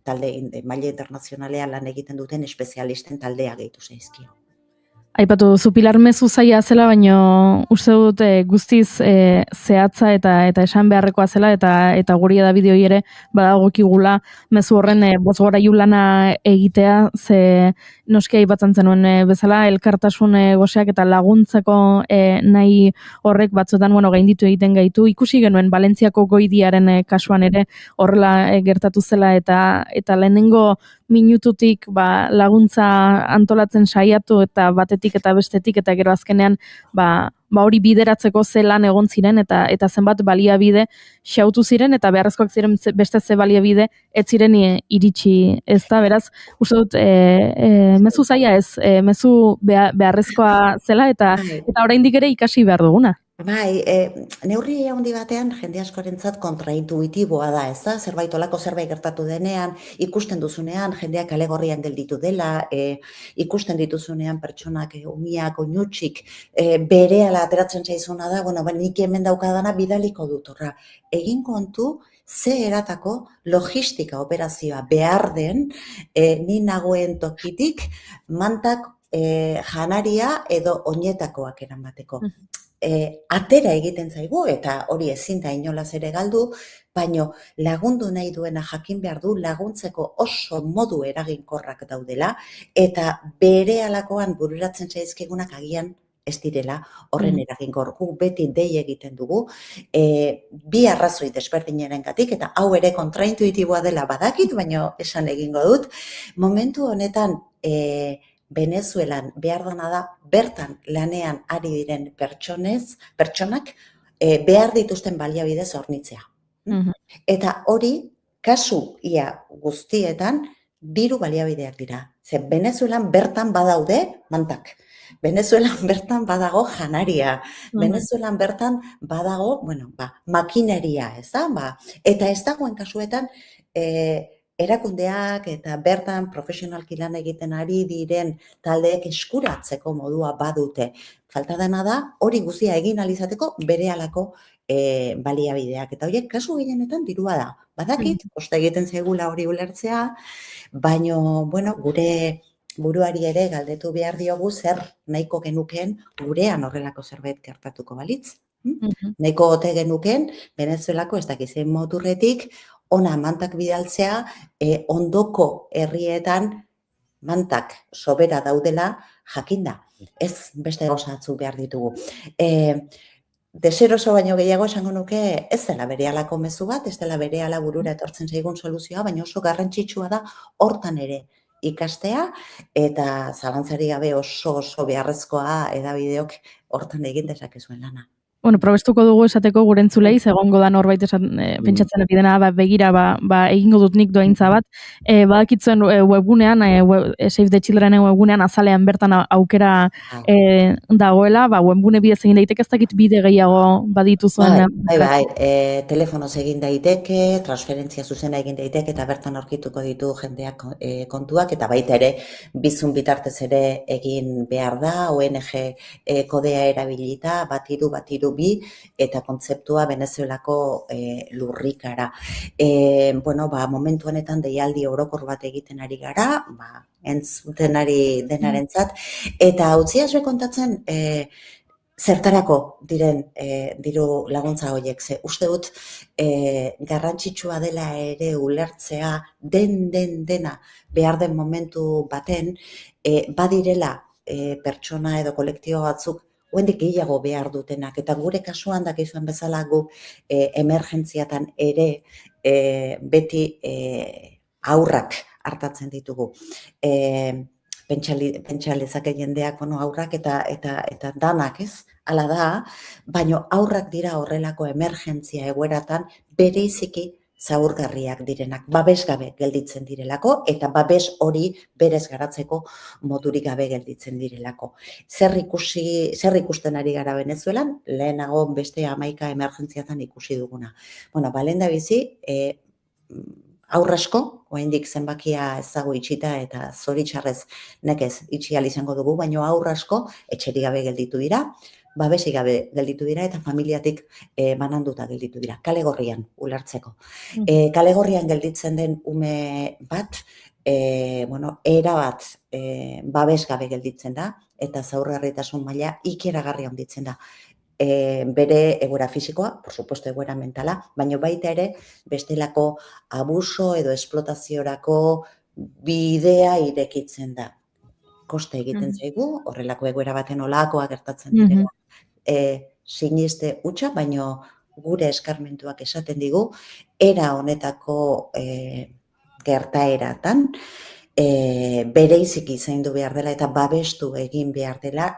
Speaker 12: talde maila internazionalean lan egiten duten espezialisten taldea gehitu zaizkio.
Speaker 3: Aipatu duzu Pilar mezu zaila zela, baina uste dut guztiz zehatza eta esan beharrekoa zela, eta guri edabideo ere badagokigula mezu horren bozgorailu lana egitea, ze noski aipatzen zenuen bezala elkartasun goseak eta laguntzeko nahi horrek batzuetan gainditu egiten gaitu. Ikusi genuen Valentziako goidiaren kasuan ere horrela gertatu zela, eta lehenengo minututik laguntza antolatzen saiatu eta batetik eta bestetik, eta gero azkenean hori bideratzeko ze lan egon ziren eta zenbat baliabide xautu ziren, eta beharrezkoak ziren beste ze baliabide ez ziren iritsi, ez da, beraz, uste dut mezu zaila ez, mezu beharrezkoa zela, eta oraindik ere ikasi behar duguna.
Speaker 12: Neurri handi batean jende askorentzat kontraintuitiboa da, ez da? Zerbait gertatu denean, ikusten duzunean jendeak alegorrian gelditu dela, ikusten dituzunean pertsonak umiak, oinutsik, berehala ateratzen zaizuna da, nik hemen daukadana bidaliko dut, egin kontu, ze eratako logistika operazioa behar den, ni nagoen tokitik, mantak janaria edo oinetakoak eramateko. Atera egiten zaigu, eta hori ezin da inolaz ere galdu, baino lagundu nahi duena jakin behar du laguntzeko oso modu eraginkorrak daudela, eta bere alakoan bururatzen zaizkigunak agian ez direla horren eraginkor. Guk beti dei egiten dugu, bi arrazoi desberdinerengatik, eta hau ere kontraintuitiboa dela badakit, baina esan egingo dut. Momentu honetan Venezuelan behar dana da, bertan lanean ari diren pertsonak behar dituzten baliabidez hornitzea. Eta hori, kasu ia guztietan, diru baliabideak dira. Ze Venezuelan bertan badaude mantak. Venezuelan bertan badago janaria. Venezuelan bertan badago, makineria, ez da? Eta ez dagoen kasuetan, erakundeak eta bertan profesionalki lan egiten ari diren taldeek eskuratzeko modua badute. Falta dena da, hori guztia egin alizateko berehalako baliabideak. Eta horiek kasu gehienetan dirua da. Badakit, kosta egiten zaigula hori ulertzea, baina, gure buruari ere galdetu behar diogu zer nahiko genukeen gurean horrelako zerbait gertatuko balitz. Nahiko ote genukeen, Venezuelako ez dakizen moturretik, ona mantak bidaltzea, ondoko herrietan mantak sobera daudela jakinda. Ez beste gauzatzu behar ditugu. Deseroso baino gehiago esango nuke ez dela berehalako mezu bat, ez dela berehala burura etortzen zaigun soluzioa, baina oso garrantzitsua da hortan ere ikastea, eta zalantzari gabe oso beharrezkoa edabideok hortan egin dezakezuen lana.
Speaker 3: Probestuko dugu esateko gure entzulei, egongo da norbait pentsatzen epidena, begira, egingo dut nik doaintza bat, badakitzuen webgunean, Save the Childrenen webgunean azalean bertan aukera dagoela, webgune bidez egin daiteke, ez dakit bide gehiago baditu zuen.
Speaker 12: Telefonoz egin daiteke, transferentzia zuzena egin daiteke, eta bertan aurkituko ditu jendeak kontuak, eta baita ere, bizun bitartez ere egin behar da, ONG kodea erabilita, batiru bi, eta kontzeptua Venezuelako lurrikara. Momentu honetan deialdi orokor bat egiten ari gara, entzuten ari denarentzat, eta utziazue kontatzen zertarako diren diru laguntza horiek. Uste dut garrantzitsua dela ere ulertzea dena behar den momentu baten, badirela pertsona edo kolektio batzuk huendik gehiago behar dutenak, eta gure kasuan dakizuen bezala guk emergentziatan ere beti aurrak hartatzen ditugu. Pentsa lezake jendeak aurrak eta danak, ez? Hala da, baina aurrak dira horrelako emergentzia egoeratan bereiziki zaurgarriak direnak, babesgabe gelditzen direlako, eta babes hori berez garatzeko modurik gabe gelditzen direlako. Zer ikusten ari gara Venezuelan, lehenago beste 11 emergentziatan ikusi duguna. Lehen da bizi, aurrasko, oraindik zenbakia ez dago itxita eta zoritxarrez nekez itxi ahal izango dugu, baina aurrasko etxerik gabe gelditu dira, babesik gabe gelditu dira eta familiatik bananduta gelditu dira, kale gorrian ulertzeko. Kale gorrian gelditzen den ume bat, erabat babes gabe gelditzen da, eta zaurgarritasun maila ikeragarri handitzen da. Bere egoera fisikoa, por supuesto egoera mentala, baina baita ere bestelako abuso edo esplotaziorako bidea irekitzen da. Koste egiten zaigu, horrelako egoera baten olakoa gertatzen direla. Siniste hutsa, baina gure eskarmentuak esaten digu, era honetako gertaeratan bereiziki zaindu behar dela eta babestu egin behar dela,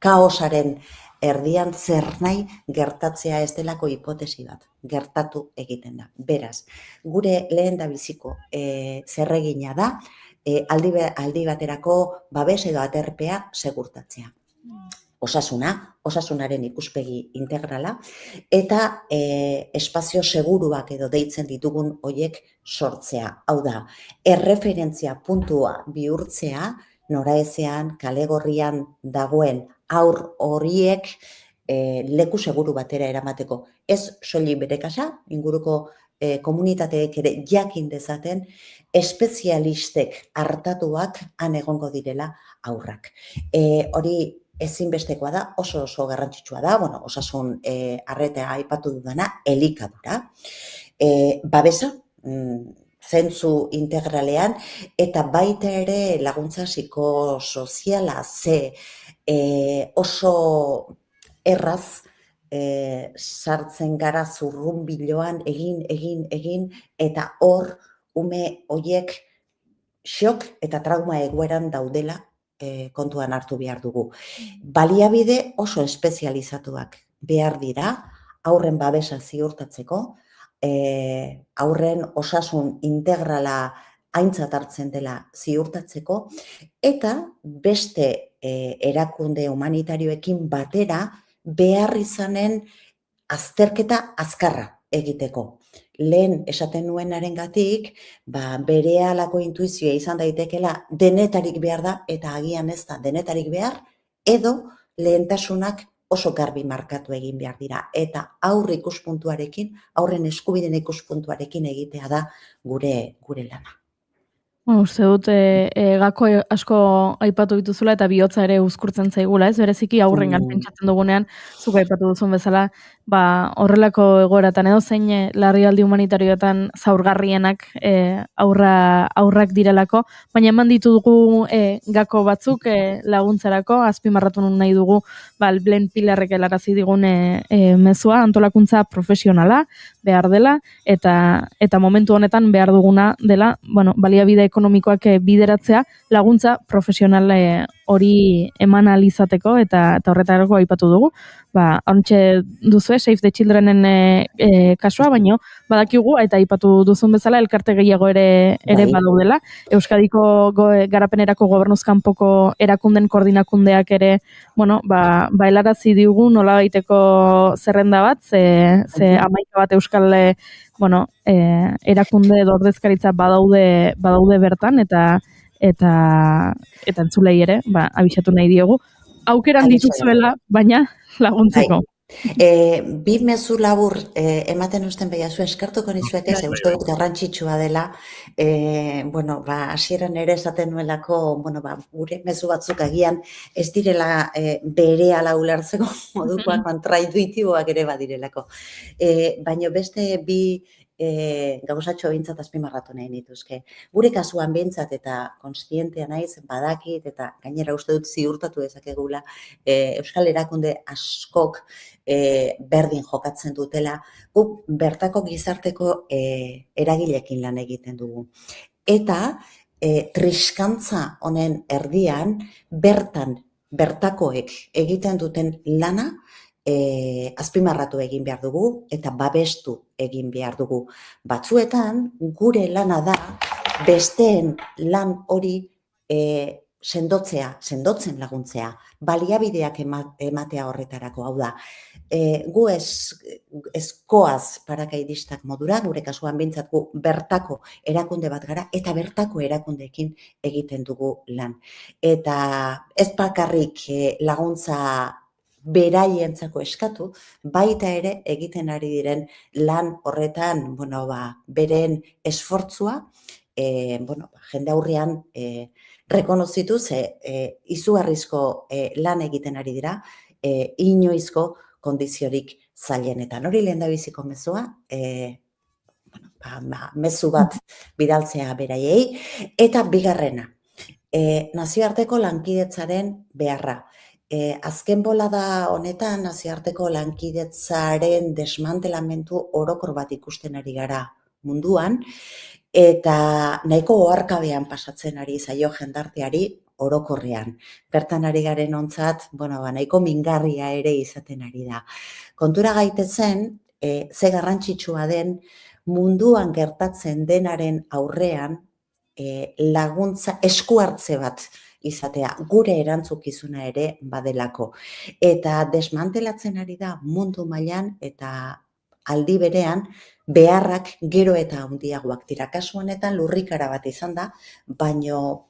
Speaker 12: kaosaren erdian zer nahi gertatzea ez delako hipotesi bat, gertatu egiten da. Beraz, gure lehen da biziko zerregina da, aldi baterako babes edo aterpea segurtatzea. Osasunaren ikuspegi integrala, eta espazio seguruak edo deitzen ditugun hoiek sortzea. Hau da, erreferentzia puntua bihurtzea, noraezean, kale gorrian dagoen aur horiek leku seguru batera eramateko. Ez soilik bere kasa, inguruko komunitateek ere jakin dezaten, espezialistek hartatuak han egongo direla aurrak. Hori ezinbestekoa da, oso garrantzitsua da, osasun arreta aipatu dudana, elikadura. Babesa, zentzu integralean, eta baita ere laguntza psikosoziala oso erraz sartzen gara zurrunbiloan egin, eta hor ume hoiek xok eta trauma egoeran daudela kontuan hartu behar dugu. Baliabide oso espezializatuak behar dira, haurren babesa ziurtatzeko, haurren osasun integrala aintzat hartzen dela ziurtatzeko, eta beste erakunde humanitarioekin batera behar izanen azterketa azkarra egiteko. Lehen esaten nuenarengatik, berehalako intuizioa izan daitekela denetarik behar da, eta agian ez da denetarik behar, edo lehentasunak oso garbi markatu egin behar dira. Eta aurren eskubideen ikuspuntuarekin egitea da gure lana.
Speaker 3: Uste dut, gako asko aipatu dituzula eta bihotza ere uzkurtzen zaigula, ez? Bereziki aurrengan pentsatzen dugunean, zuk aipatu duzun bezala, horrelako egoeratan edo zein larrialdi humanitarioetan zaurgarrienak aurrak direlako, baina eman ditugu gako batzuk laguntzarako, azpimarratu nahi dugu, Blen Pilarrek helarazi digun mezua, antolakuntza profesionala behar dela, eta momentu honetan behar duguna dela, baliabide ekonomikoak bideratzea, laguntza profesional hori eman alizateko, eta horretarako aipatu dugu. Hauntxe duzu, Save the Childrenen kasua, baino badakigu, eta aipatu duzun bezala, elkarte gehiago ere badaudela. Euskadiko garapenerako gobernuzkanpoko erakunden koordinakundeak ere, helarazi digu nolabaiteko zerrenda bat, ze 11 bat euskal erakunde edo ordezkaritza badaude bertan, eta entzulei ere, abisatu nahi diogu. Aukeran dituzuela, baina laguntzeko.
Speaker 12: Bi mezu labur ematen usten behiazu, eskartuko nizuek ez, uste dut garrantzitsua dela, hasieran ere esaten nuelako, gure mezu batzuk agian ez direla berehala ulertzeko modukoak, kontraintuitiboak ere badirelako. Baina beste bi gauzatxo bintzat azpimarratu nahi nituzke. Gure kasuan bintzat eta konstientea naiz, badakit eta gainera uste dut ziurtatu dezakegula euskal erakunde askok berdin jokatzen dutela, guk bertako gizarteko eragilekin lan egiten dugu. Eta triskantza honen erdian bertakoek egiten duten lana azpimarratu egin behar dugu eta babestu egin behar dugu. Batzuetan, gure lana da besteen lan hori sendotzen laguntzea, baliabideak ematea horretarako, hau da. Gu ezkoaz parakaidistak modura, gure kasuan bintzat gu bertako erakunde bat gara, eta bertako erakundeekin egiten dugu lan. Eta ez bakarrik laguntza beraientzako eskatu, baita ere egiten ari diren lan horretan, beren esfortzua, jende aurrean rekonozitu, izugarrizko lan egiten ari dira, inoizko kondiziorik zailenetan. Hori lehendabiziko mezua, mezu bat bidaltzea beraiei, eta bigarrena, nazioarteko lankidetzaren beharra. Azken bolada honetan, nazioarteko lankidetzaren desmantelamendu orokor bat ikusten ari gara munduan, eta nahiko oharkabean pasatzen ari zaio jendarteari orokorrean. Bertan ari garen ontzat, nahiko mingarria ere izaten ari da. Kontura gaitezen, ze garrantzitsua den munduan gertatzen denaren aurrean laguntza esku hartze bat izatea, gure erantzukizuna ere badelako. Eta desmantelatzen ari da mundu mailan eta aldi berean beharrak gero eta handiagoak dira. Kasu honetan lurrikara bat izan da, baino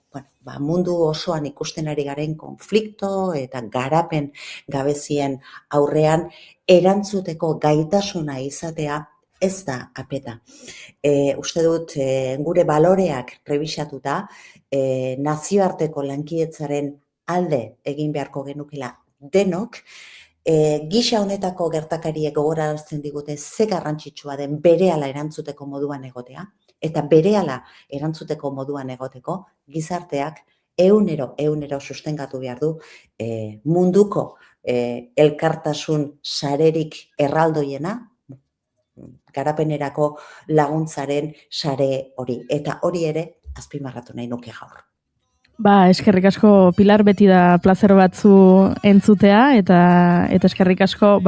Speaker 12: mundu osoan ikusten ari garen konflikto eta garapen gabezien aurrean erantzuteko gaitasuna izatea ez da apeta. Uste dut gure baloreak rebisatuta, nazioarteko lankidetzaren alde egin beharko genukela denok, gisa honetako gertakariek gogorarazten digute ze garrantzitsua den berehala erantzuteko moduan egotea, eta berehala erantzuteko moduan egoteko, gizarteak eunero sustengatu behar du munduko elkartasun sarerik erraldoiena, garapenerako laguntzaren sare hori. Eta hori ere azpimarratu nahi nuke gaur.
Speaker 3: Eskerrik asko, Pilar, beti da plazer batzu entzutea, eta eskerrik asko,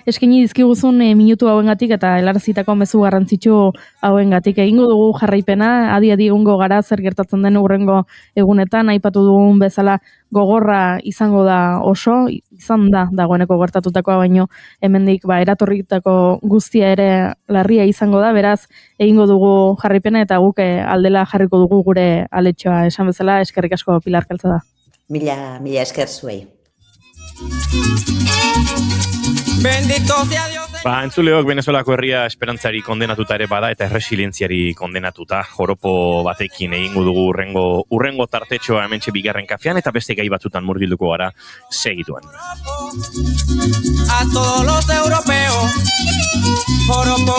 Speaker 3: eskaini dizkiguzun minutu hauengatik eta helarazitako mezu garrantzitsu hauengatik. Egingo dugu jarraipena, adi egongo gara zer gertatzen den hurrengo egunetan, aipatu dugun bezala gogorra izango da oso, izan da dagoeneko gertatutakoa, baino hemendik eratorritako guztia ere larria izango da, beraz egingo dugu jarraipena eta guk aldela jarriko dugu gure aletxoa, esan bezala. Eskerrik asko, Pilar Calzada.
Speaker 12: Mila esker zuei.
Speaker 2: Entzuleok Venezuelako herria esperantzari kondenatuta ere bada eta erresilientziari kondenatuta. Joropo batekin egingo dugu urrengo tartetxoa hementxe bigarren kafean eta beste gai batzutan murgilduko gara segituan.
Speaker 5: A todos los europeos, joropo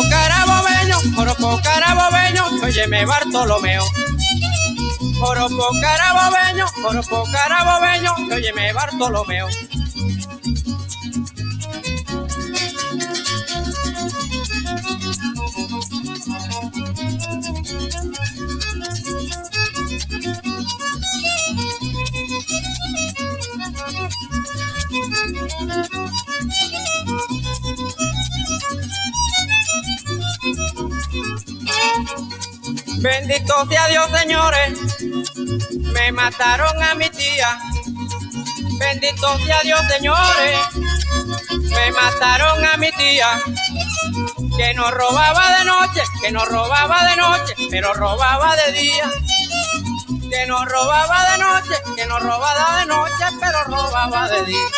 Speaker 5: carabobeño, óyeme Bartolomeo. Joropo carabobeño, óyeme Bartolomeo. Bendito sea Dios, señores, me mataron a mi tía. Bendito sea Dios, señores, me mataron a mi tía. Que no robaba de noche, pero robaba de día. Que no robaba de noche, pero robaba de día.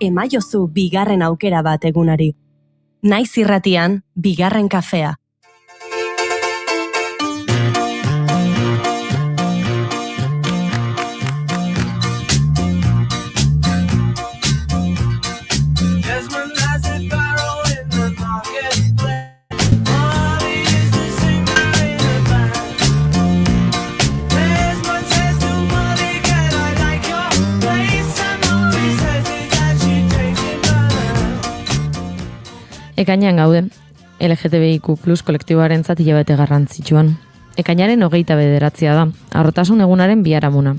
Speaker 1: Emaiozu bigarren aukera bat egunari. Naiz irratian, bigarren kafea.
Speaker 4: Ekainean gaude, LGTBIQ+ kolektiboaren zati hilabete garrantzitsuan. Ekainaren 29 da, harrotasun egunaren biharamuna.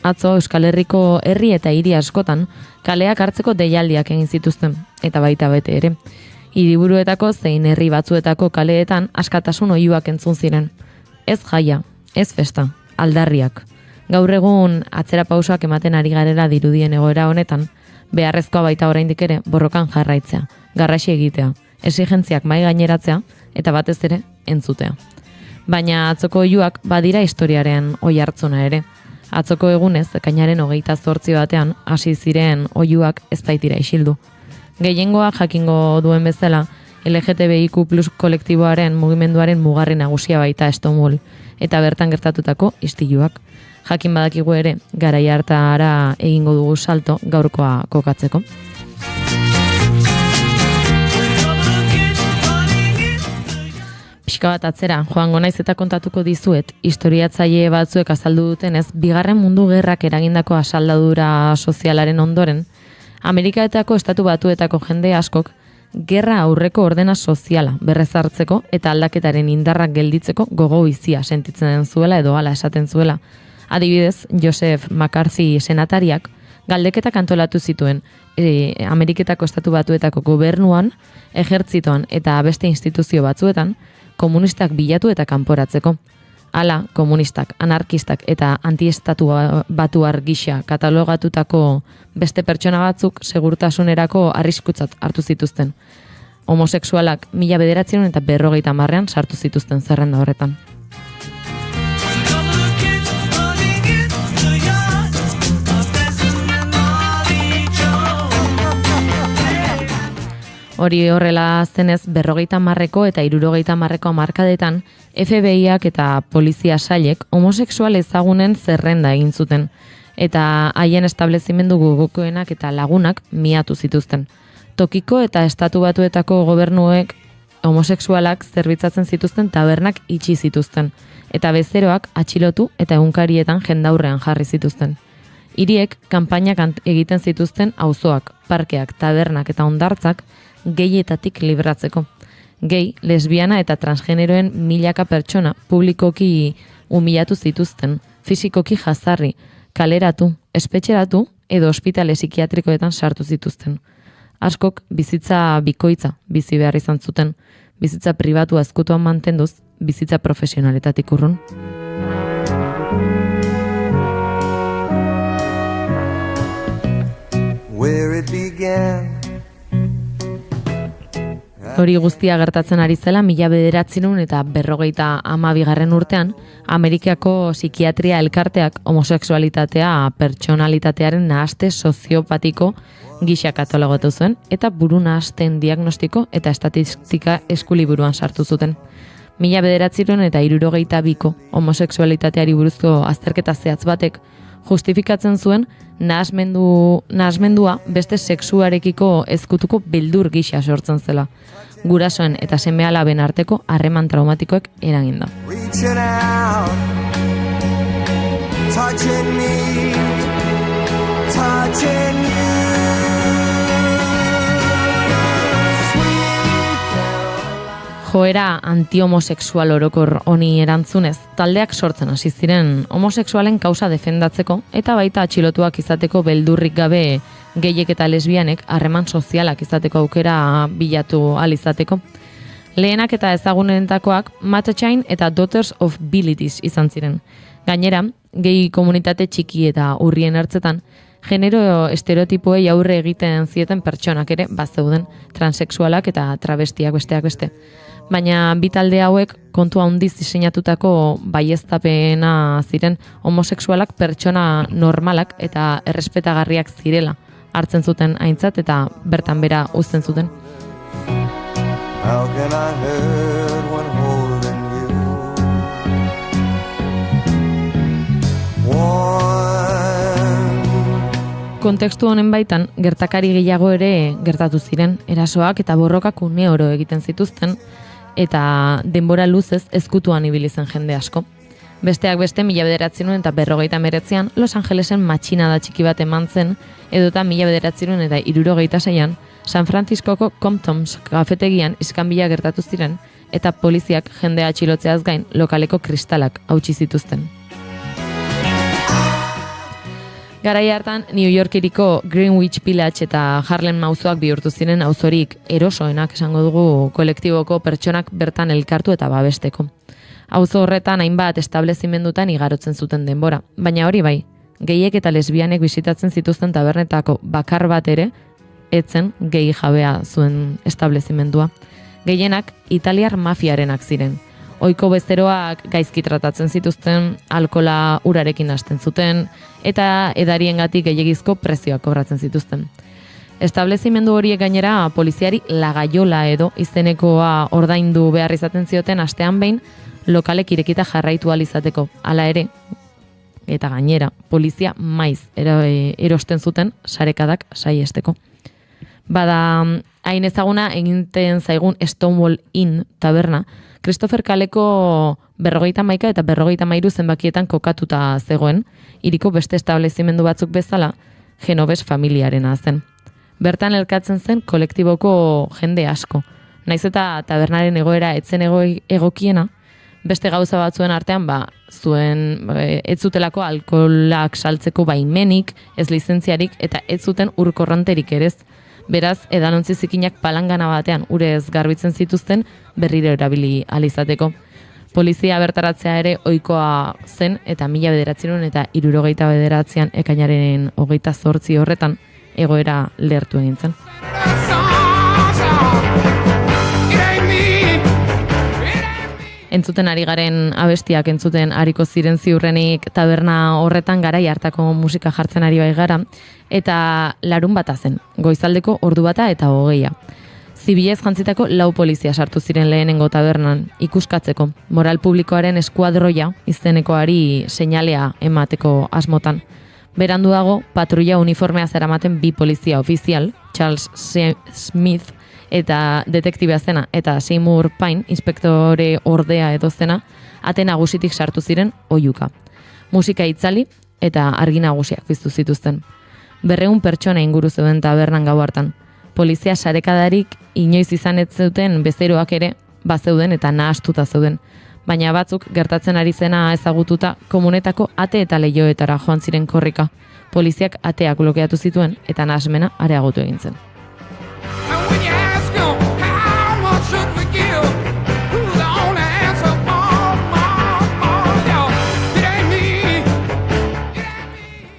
Speaker 4: Atzo Euskal Herriko herri eta hiri askotan kaleak hartzeko deialdiak egin zituzten, eta baita bete ere. Hiriburuetako zein herri batzuetako kaleetan askatasun oihuak entzun ziren. Ez jaia, ez festa, aldarriak. Gaur egun atzera pausoak ematen ari garela dirudien egoera honetan, beharrezkoa baita oraindik ere borrokan jarraitzea, garrasi egitea, esigentziak mai gaineratzea eta batez ere entzutea. Baina atzoko oihuak badira historiaren oihartzuna ere. Atzoko egunez, ekainaren 28 batean hasi ziren oihuak ez baitira isildu. Gehiengoa jakingo duen bezala, LGTBIQ+ kolektiboaren mugimenduaren mugarri nagusia baita Stonewall eta bertan gertatutako istiluak. Jakin badakigu ere, garai hartara egingo dugu salto gaurkoa kokatzeko. Pixka bat atzera, joango naiz eta kontatuko dizuet, historiatzaile batzuek azaldu dutenez, Bigarren Mundu Gerrak eragindako asaldadura sozialaren ondoren, Amerikaetako estatu batuetako jende askok, gerra aurreko ordena soziala berrezartzeko eta aldaketaren indarrak gelditzeko gogo bizia sentitzen zuela edo hala esaten zuela. Adibidez, Joseph McCarthy senatariak galdeketak antolatu zituen Ameriketako estatu batuetako gobernuan, ejertzitoan eta beste instituzio batzuetan, komunistak bilatu eta kanporatzeko. Hala, komunistak, anarkistak eta antiestatu batuar gisa katalogatutako beste pertsona batzuk segurtasunerako arriskutzat hartu zituzten. homosexualak 1950ean sartu zituzten zerrenda horretan. Hori horrela zenez 50ko eta 60ko hamarkadetan FBIak eta polizia sailek homosexual ezagunen zerrenda egin zuten eta haien establezimendu gogokoenak eta lagunak miatu zituzten. Tokiko eta estatu batuetako gobernuek homosexualak zerbitzatzen zituzten tabernak itxi zituzten eta bezeroak atxilotu eta egunkarietan jendaurrean jarri zituzten. Hiriek kanpainak egiten zituzten auzoak, parkeak, tabernak eta hondartzak geietatik libratzeko. Gei, lesbiana eta transgeneroen milaka pertsona publikoki humilatu zituzten, fisikoki jazarri, kaleratu, espetxeratu edo ospitale psikiatrikoetan sartu zituzten. Askok bizitza bikoitza bizi behar izan zuten, bizitza pribatua ezkutuan mantenduz, bizitza profesionaletatik urrun.
Speaker 5: Where it began.
Speaker 4: Hori guztia gertatzen ari zela 1952 urtean, Amerikako psikiatria elkarteak homosexualitatea pertsonalitatearen nahaste soziopatiko gisa katalogatu zuen eta buru nahasten diagnostiko eta estatistika eskuliburuan sartu zuten. 1962ko homosexualitateari buruzko azterketa zehatz batek justifikatzen zuen nahasmendua beste sexuarekiko ezkutuko beldur gisa sortzen zela. Gurasoen eta seme-alaben arteko harreman traumatikoek eraginda.
Speaker 5: Reaching out, touching me, touching you.
Speaker 4: Joera antihomosexual orokor honi erantzunez, taldeak sortzen hasi ziren homosexualen kausa defendatzeko eta baita atxilotuak izateko beldurrik gabe geiek eta lesbianek harreman sozialak izateko aukera bilatu ahal izateko. Lehenak eta ezagunenetakoak Matchain eta Daughters of Bilitis izan ziren. Gainera, gei komunitate txiki eta urrien ertzetan, genero estereotipoei aurre egiten zieten pertsonak ere bazeuden, transexualak eta travestiak besteak beste. Baina bi talde hauek kontu handiz diseinatutako baieztapena ziren homosexualak pertsona normalak eta errespetagarriak zirela hartzen zuten aintzat eta bertan bera uzten zuten.
Speaker 5: How can I hurt when holding you?
Speaker 4: Kontekstu honen baitan, gertakari gehiago ere gertatu ziren, erasoak eta borrokak une oro egiten zituzten, eta denbora luzez ezkutuan ibili zen jende asko. Besteak beste 1959an Los Angelesen matxinada txiki bat eman zen, edota 1976an San Franciscoko Compton's kafetegian iskanbila gertatu ziren, eta poliziak jendea atxilotzeaz gain lokaleko kristalak hautsi zituzten. Garai hartan, New Yorkeriko Greenwich Village eta Harlem auzoak bihurtu ziren auzorik erosoenak esango dugu kolektiboko pertsonak bertan elkartu eta babesteko. Auzo horretan hainbat establezimendutan igarotzen zuten denbora, baina hori bai, geiek eta lesbianek bisitatzen zituzten tabernetako bakar bat ere, etzen gehi jabea zuen establezimendua. Gehienak italiar mafiarenak ziren. Ohiko bezeroak gaizki tratatzen zituzten, alkola urarekin hasten zuten, eta edariengatik gehiegizko prezioak kobratzen zituzten. Establezimendu horiek gainera poliziari lagaiola edo izenekoa ordaindu behar izaten zioten astean behin lokalek irekita jarraitu ahal izateko. Hala ere, eta gainera, polizia maiz erosten zuten sarekadak saiesteko. Bada, hain ezaguna egiten zaigun Stonewall Inn taberna, Christopher Kaleko 51 eta 53 zenbakietan kokatuta zegoen, hiriko beste establezimendu batzuk bezala, Genovez familiarena zen. Bertan elkatzen zen kolektiboko jende asko. Naiz eta tabernaren egoera etzen egokiena, beste gauza batzuen artean, ez zutelako alkoholak saltzeko baimenik, ez lizentziarik eta ez zuten urkorronterik ere ez. Beraz, edalontzi zikinak palangana batean urez garbitzen zituzten berriro erabili ahal izateko. Polizia bertaratzea ere ohikoa zen eta 1969an ekainaren 28 horretan egoera lehertu egin zen. entzuten ari garen abestiak entzuten ariko ziren ziurrenik taberna horretan garai hartako musika jartzen ari bai gara, eta larun bata zen, goizaldeko ordu bata eta 20. Zibilez jantzitako 4 polizia sartu ziren lehenengo tabernan, ikuskatzeko, moral publikoaren eskuadroia izenekoari seinalea emateko asmotan. Beranduago, patrulla uniformea zeramaten 2 polizia ofizial, Charles Smith eta detektibea zena, eta Seymour Pine, inspektore ordea edo zena, ate nagusitik sartu ziren oihuka. Musika itzali eta argi nagusiak piztu zituzten. 200 pertsona inguru zeuden tabernan gau hartan. Polizia sarekadarik inoiz izan ez zuten bezeroak ere bazeuden eta nahastuta zeuden. Baina batzuk gertatzen ari zena ezagututa komunetako ate eta leihoetara joan ziren korrika. Poliziak ateak blokeatu zituen eta nahasmena areagotu egin zen.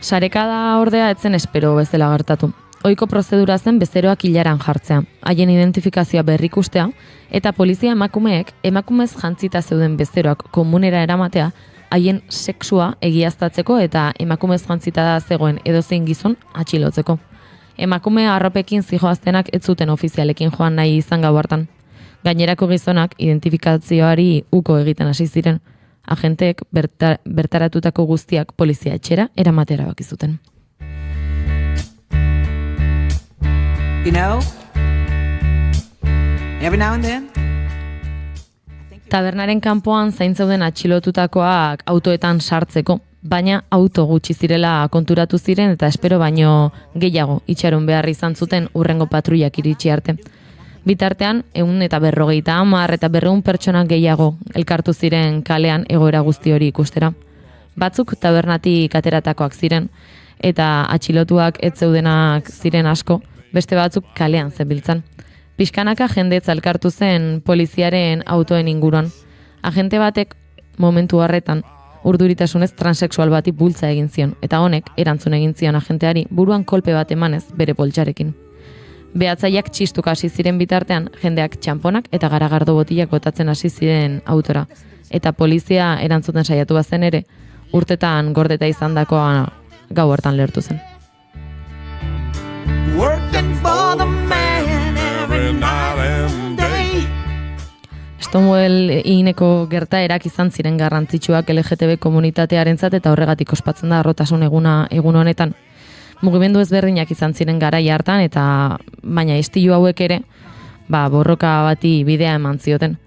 Speaker 4: Sarekada ordea etzen espero bezala gertatu. Ohiko prozedura zen bezeroak ilaran jartzea, haien identifikazioa berrikustea, eta polizia emakumeek emakumez jantzita zeuden bezeroak komunera eramatea, haien sexua egiaztatzeko eta emakumez jantzita zegoen edozein gizon atxilotzeko. Emakume arropekin zijoaztenak ez zuten ofizialekin joan nahi izan gau hartan. Gainerako gizonak identifikazioari uko egiten hasi ziren. Agenteek bertaratutako guztiak polizia etxera eramatera erabaki zuten.
Speaker 13: You know, every now and then.
Speaker 4: Tabernaren kanpoan zaintzeuden atxilotutakoak autoetan sartzeko, baina auto gutxi zirela konturatu ziren eta espero baino gehiago itxaron behar izan zuten urrengo patruiak iritsi arte. Bitartean, 150 eta 200 pertsona gehiago elkartu ziren kalean egoera guzti hori ikustera. Batzuk tabernatik ateratakoak ziren, eta atxilotuak ez zeudenak ziren asko, beste batzuk kalean zebiltzan. Pixkanaka jendetza elkartu zen poliziaren autoen inguruan. Agente batek momentu horretan urduritasunez transexual bati bultza egin zion, eta honek erantzun egin zion agenteari buruan kolpe bat emanez bere poltsarekin. Behatzaileak txistuka hasi ziren bitartean, jendeak txamponak eta garagardo botilak botatzen hasi ziren autora. Eta polizia erantzuten saiatu bazen ere, urtetan gordeta izandakoa gau hartan lehertu zen. Stonewall Inneko gertaerak izan ziren garrantzitsuak LGTB komunitatearentzat eta horregatik ospatzen da harrotasun egun honetan. Mugimendu ezberdinak izan ziren garai hartan eta baina istilu hauek ere borroka bati bidea eman zioten.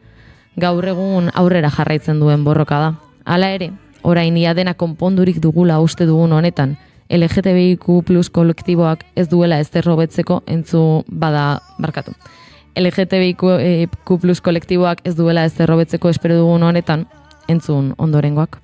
Speaker 4: Gaur egun aurrera jarraitzen duen borroka da. Hala ere, orain ia dena konpondurik dugula uste dugun honetan, LGTBIQ+ kolektiboak ez duela ezer hobetzeko LGTBIQ+ kolektiboak ez duela ezer hobetzeko espero dugun honetan entzun ondorengoak.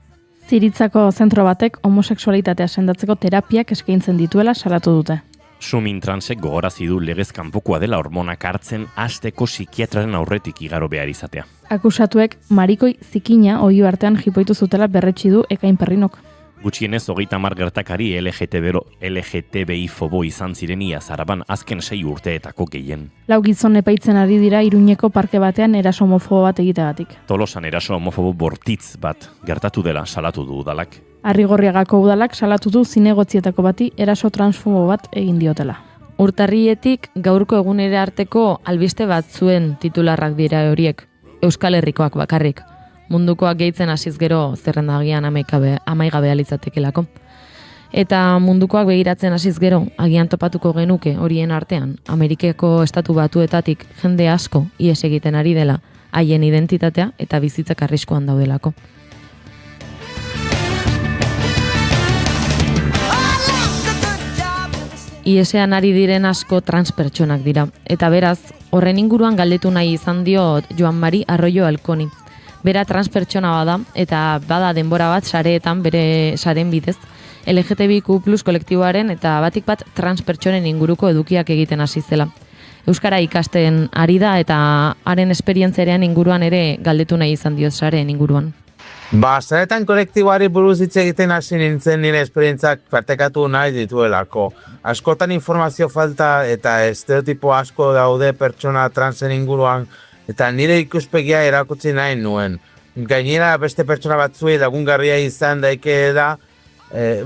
Speaker 3: Ziritzako zentro batek homosexualitatea sendatzeko terapiak eskaintzen dituela salatu dute.
Speaker 2: Sumin transek gogorazi du legez kanpokoa dela hormonak hartzen hasteko psikiatraren aurretik igaro behar izatea.
Speaker 3: Akusatuek marikoi zikina oihu artean jipoitu zutela berretsi du Ekain Perrinok.
Speaker 2: Gutxienez 30 gertakari LGTBI-fobo izan ziren ia Zaraban azken 6 urteetako gehien.
Speaker 3: 4 gizon epaitzen ari dira Iruñeko parke batean eraso homofobo bat egiteagatik.
Speaker 2: Tolosan eraso homofobo bortitz bat gertatu dela salatu du udalak.
Speaker 3: Arrigorriagako udalak salatu du zinegotzietako bati eraso transfobo bat egin diotela.
Speaker 4: Urtarrietik gaurko egunera arteko albiste batzuen titularrak dira horiek, Euskal Herrikoak bakarrik. Mundukoak gehitzen hasiz gero zerrendagian amaigabea litzatekelako. Eta mundukoak begiratzen hasiz gero, agian topatuko genuke horien artean, Amerikeko estatu batuetatik jende asko ihes egiten ari dela, haien identitatea eta bizitzak arriskuan daudelako. Iesean ari diren asko transpertsonak dira, eta beraz, horren inguruan galdetu nahi izan diot Joan Mari Arroyo Alkoni. Bera transpertsona bada, eta bada denbora bat sareetan bere saren bidez, LGTBIQ+ kolektiboaren eta batik bat transpertsonen inguruko edukiak egiten hasi zela. Euskara ikasten ari da eta haren esperientziaren inguruan ere galdetu nahi izan diot sareen inguruan.
Speaker 14: Saretan kolektiboari buruz hitz egiten hasi nintzen nire esperientzak partekatu nahi dituelako. Askotan informazio falta eta estereotipo asko daude pertsona transen inguruan, eta nire ikuspegia erakutsi nahi nuen. gainera beste pertsona batzuei lagungarria izan daike da,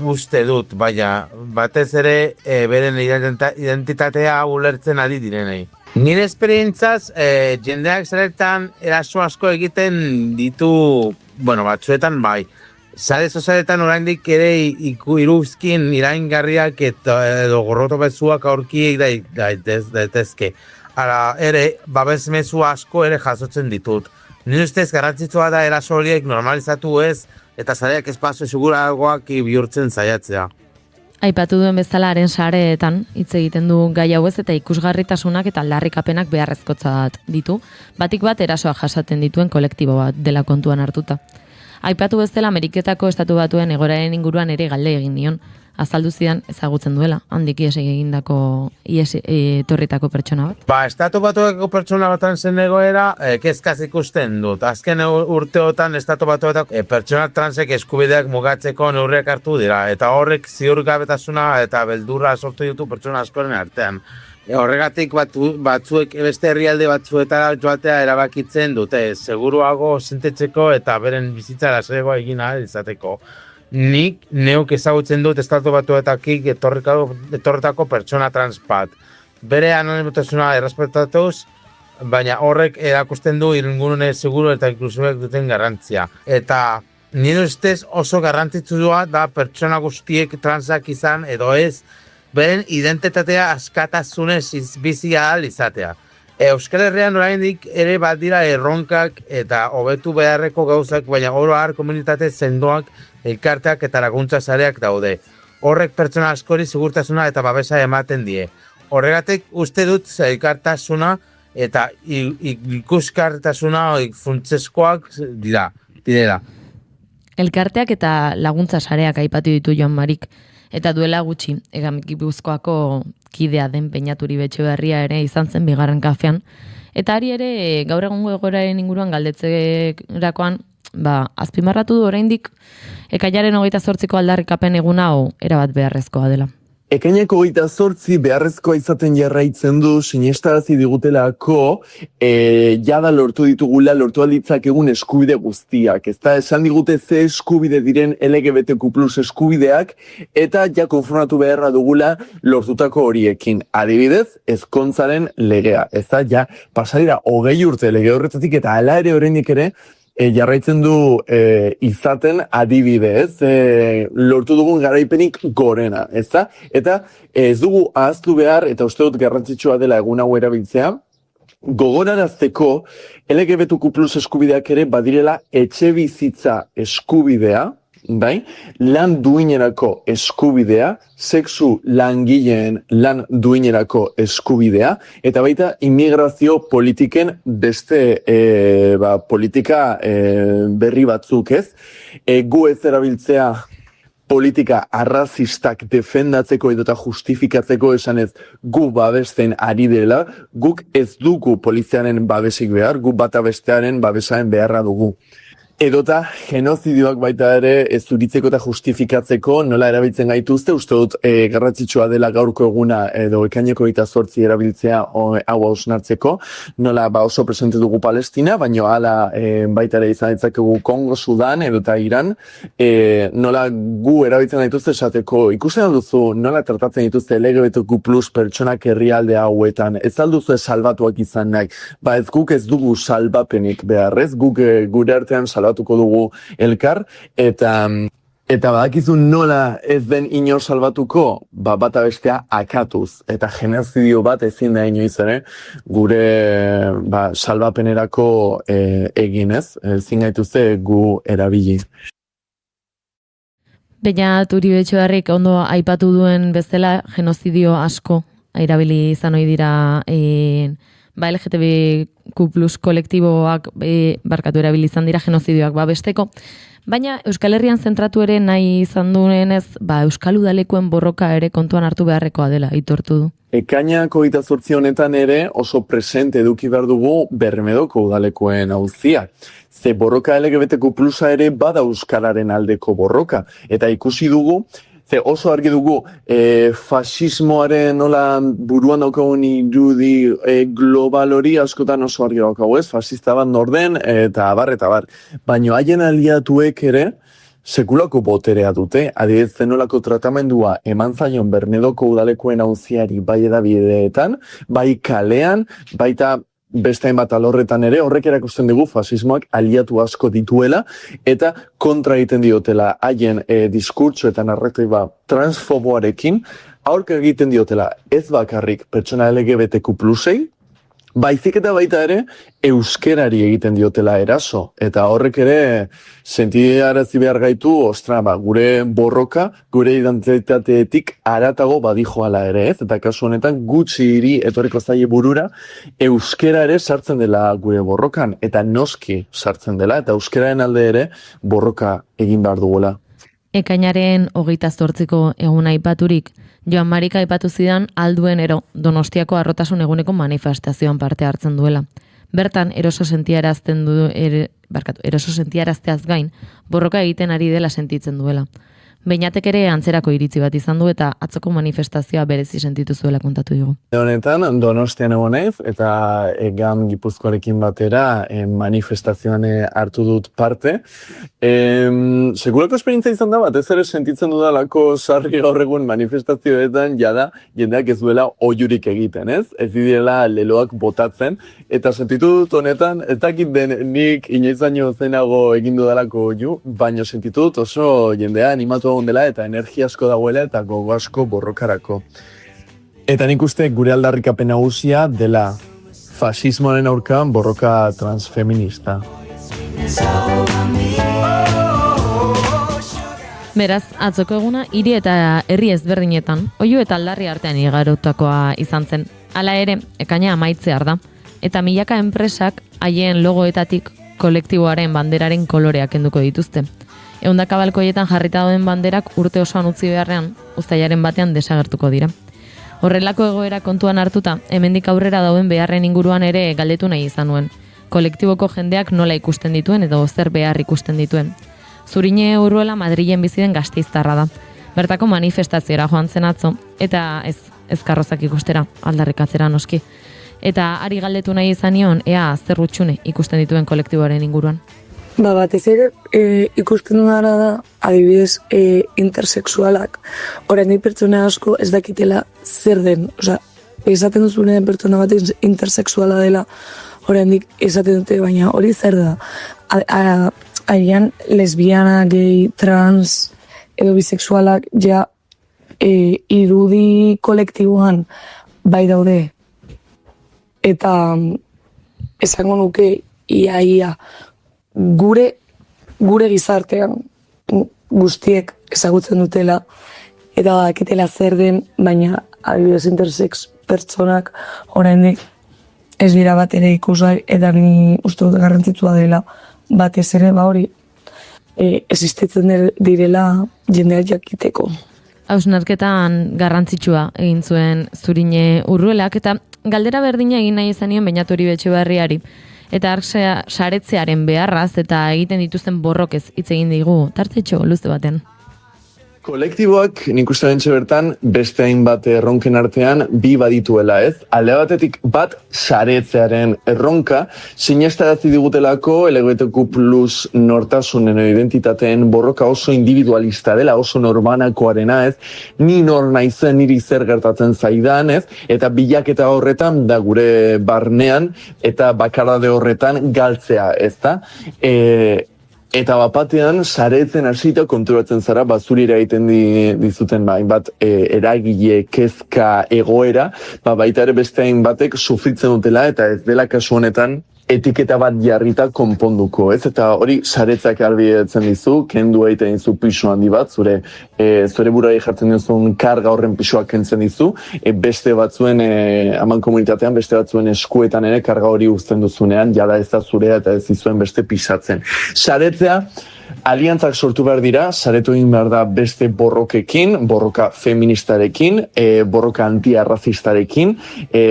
Speaker 14: uste dut, baina batez ere beren identitatea ulertzen ari direnei. Nire esperientzaz, jendeak zaretan eraso asko egiten ditu, batzuetan bai. Sare sozialetan oraindik ere iruzkin iraingarriak edo gorroto bezuak aurki daitezke. Hala ere, babes mezu asko ere jasotzen ditut. Nire ustez garrantzitsua da eraso horiek normalizatu ez, eta sareak espazio seguragoak bihurtzen saiatzea.
Speaker 4: Aipatu duen bezala haren sareetan hitz egiten du gai hauez eta ikusgarritasunak eta aldarrikapenak beharrezkotzat ditu, batik bat erasoak jasaten dituen kolektibo bat dela kontuan hartuta. Aipatu bezala Ameriketako Estatu Batuen egoeraren inguruan ere galde egin nion, azaldu zidan ezagutzen duela, handik ies etorritako pertsona bat.
Speaker 14: Estatu Batuetako pertsona batan zen egoera, kezkaz ikusten dut. Azken urteotan Estatu Batuetako pertsona transek eskubideak mugatzeko neurriak hartu dira, eta horrek ziurgabetasuna eta beldurra sortu ditu pertsona askoren artean. Horregatik batzuek beste herrialde batzuetara joatea erabakitzen dute, seguruago sentitzeko eta beren bizitza lasaiagoa egin ahal izateko. Nik neuk ezagutzen dut Estatu Batuetatik etorretako pertsona trans bat. Bere anonimotasuna errespetatuz, baina horrek erakusten du ingurune seguru eta inklusiboek duten garrantzia. Eta nire ustez oso garrantzitsua da pertsona guztiek transak izan edo ez, beren identitatea askatasunez bizi ahal izatea. Euskal Herrian oraindik ere badira erronkak eta hobetu beharreko gauzak, baina oro har komunitate sendoak, elkarteak eta laguntza sareak daude. Horrek pertsona askori segurtasuna eta babesa ematen die. Horregatik uste dut elkartasuna eta ikuskartasuna funtsezkoak direla.
Speaker 4: Elkarteak eta laguntza sareak aipatu ditu Joan Marik. Eta duela gutxi, Gipuzkoako kidea den Peñaturi Etxeberria ere izan zen bigarren kafean. Eta ari ere gaur egungo egoeraren inguruan galdetzerakoan, azpimarratu du oraindik ekainaren 28ko aldarrikapen egun hau erabat beharrezkoa dela.
Speaker 15: Ekaineko 28 beharrezkoa izaten jarraitzen du sinestarazi digutelako jada lortu alditzak egun eskubide guztiak. Ezta esan digute ze eskubide diren LGBTQ+ eskubideak eta ja konfrontatu beharra dugula lortutako horiekin. Adibidez, ezkontzaren legea. Ezta ja pasadira 20 urte lege horretatik eta hala ere oraindik ere jarraitzen du izaten adibidez, lortu dugun garaipenik gorena, ezta? Eta ez dugu ahaztu behar, eta uste dut garrantzitsua dela egun hau erabiltzea, gogorarazteko LGBTQ+ eskubideak ere badirela etxe bizitza eskubidea, bai? Lan duinerako eskubidea, sexu langileen lan duinerako eskubidea, eta baita immigrazio politiken beste politika berri batzuk ez. Gu ez erabiltzea politika arrazistak defendatzeko edota justifikatzeko esanez gu babesten ari dela, guk ez dugu poliziaren babesik behar, gu bata bestearen babesaren beharra dugu. Edota genozidioak baita ere ez zuritzeko eta justifikatzeko nola erabiltzen gaituzte, uste dut garrantzitsua dela gaurko eguna edo ekaineko 28 erabiltzea hau hausnartzeko, nola oso presente dugu Palestina, baina hala baita ere izan ditzakegu Kongo, Sudan edota Iran, nola gu erabiltzen gaituzte esateko, ikusten duzu nola tratatzen dituzte LGBTQ+ pertsonak herrialde hauetan, ez alduzu salbatuak izan nahi, ez guk ez dugu salbapenik beharrez, guk gure artean salbatuko dugu elkar, eta badakizu nola ez den inor salbatuko, bata bestea akatuz, eta genozidio bat ezin da inoiz ere, gure salbapenerako eginez, ezin gaituzte gu erabili.
Speaker 4: Beñat Uribe Etxebarrik ondo aipatu duen bezala genozidio asko erabili izan ohi dira LGTBQ+ kolektiboak erabili izan dira genozidioak babesteko, baina Euskal Herrian zentratu ere nahi izan duenez, Euskal Udalekuen borroka ere kontuan hartu beharrekoa dela, aitortu du.
Speaker 15: Ekainako 28 honetan ere oso presente eduki behar dugu Bermedoko Udalekuen auzia. Ze borroka LGBTQ+ ere bada euskararen aldeko borroka, eta ikusi dugu Ze oso argi dugu fasismoaren nola buruan daukagun irudi global hori askotan oso argi daukagu, ez? Fasista bat norden eta abar. Baina haien aliatuek ere sekulako boterea dute, adibidez zenolako tratamendua eman zaion Bernedoko udalekoen auziari bai edabideetan, bai kalean, baita beste hainbat alorretan ere, horrek erakusten dugu fasismoak aliatu asko dituela, eta kontra egiten diotela haien diskurtso eta narratiba transfoboarekin, aurka egiten diotela ez bakarrik pertsona LGBTQ+ei, baizik eta baita ere euskerari egiten diotela eraso. Eta horrek ere sentiarazi behar gaitu, gure borroka, gure identitateetik haratago badijoala ere, ez? Eta kasu honetan gutxi hiri etorriko zaie burura euskera ere sartzen dela gure borrokan, eta noski sartzen dela, eta euskeraren alde ere borroka egin behar dugula.
Speaker 4: Ekainaren 28ko eguna aipaturik, Joan Marika aipatu zidan alduen ero Donostiako Harrotasun eguneko manifestazioan parte hartzen duela. Bertan eroso sentiarazteaz gain, borroka egiten ari dela sentitzen duela. Beinatek ere antzerako iritzi bat izan du eta atzoko manifestazioa berezi sentitu zuela kontatu digu.
Speaker 15: Honetan, Donostian egon naiz eta Gam Gipuzkoarekin batera manifestazioan hartu dut parte. Sekulako esperientzia izan da bat, ez ere sentitzen dudalako sarri gaur egun manifestazioetan jada jendeak ez duela oiurik egiten, ez? Ez direla leloak botatzen, eta sentitu dut honetan, ez dakit den nik inoizaino zenago egin dudalako oiu, baina sentitu dut oso jendea animatu dela eta energia asko dagoela eta gogo asko borrokarako. Eta nik uste gure aldarrikapen nagusia dela fasismoaren aurkan borroka transfeminista.
Speaker 4: Beraz, atzoko eguna hiri eta herri ezberdinetan, oihu eta aldarri artean igarotutakoa izan zen. Hala ere, ekaina amaitzear da, eta milaka enpresak haien logoetatik kolektiboaren banderaren koloreak kenduko dituzte. Ehundaka balkoietan jarrita dauden banderak urte osoan utzi beharrean, uztailaren batean desagertuko dira. Horrelako egoera kontuan hartuta, hemendik aurrera dauden beharren inguruan ere galdetu nahi izan nuen. Kolektiboko jendeak nola ikusten dituen edo zer behar ikusten dituen. Zurine Uruela Madrilen bizi den gasteiztarra da. Bertako manifestazioa joan zen atzo, eta ez karrozak ikustera, aldarrikatzera noski. Eta ari galdetu nahi izan nion, ea zer gutxune ikusten dituen kolektiboaren inguruan.
Speaker 16: Batez ere ikusten dudana da, adibidez, intersexualak, oraindik pertsona asko ez dakitela zer den. Osea, esaten duzunean pertsona bat intersexuala dela, oraindik esaten dute, baina hori zer da. Agian lesbiana, gay, trans edo bisexualak ja irudi kolektiboan bai daude. Eta esango nuke ia gure gizartean guztiek ezagutzen dutela eta dakitela zer den, baina adibidez intersex pertsonak oraindik ez dira bat ere ikusgai, eta ni uste dut garrantzitsua dela batez ere hori existitzen direla jendeak jakiteko.
Speaker 4: Hausnarketan garrantzitsua egin zuen Zurine Uruelak, eta galdera berdina egin nahi izan nion Beñat Uribe-Etxebarriari. Eta saretzearen beharraz eta egiten dituzten borrokez hitz egin digu, tartetxo luze baten.
Speaker 15: Kolektiboak, nik uste bentsa bertan, beste hainbat erronken artean bi badituela, ez? Alde batetik bat saretzearen erronka, sinestarazi digutelako LGBTQ+ nortasunen identitateen borroka oso individualista dela, oso norbanakoarena, ez? Ni nor naizen, niri zer gertatzen zaidan, ez? Eta bilaketa horretan, da gure barnean, eta bakardade horretan galtzea, ez da? Eta bapatean, saretzen hasita konturatzen zara, zurira egiten dizuten hainbat eragile, kezka, egoera, baita ere beste hainbatek sufritzen dutela, eta ez dela kasu honetan etiketa bat jarrita konponduko, ez? Eta hori saretzak ahalbidetzen dizu, kendu egiten dizu pisu handi bat, zure buruari jartzen dizun karga horren pisua kentzen dizu, beste batzuen aman komunitatean, beste batzuen eskuetan ere karga hori uzten duzunean, jada ez da zurea eta ez dizuen beste pisatzen. Saretzea, aliantzak sortu behar dira, saretu egin behar da beste borrokekin, borroka feministarekin, borroka antiarrazistarekin,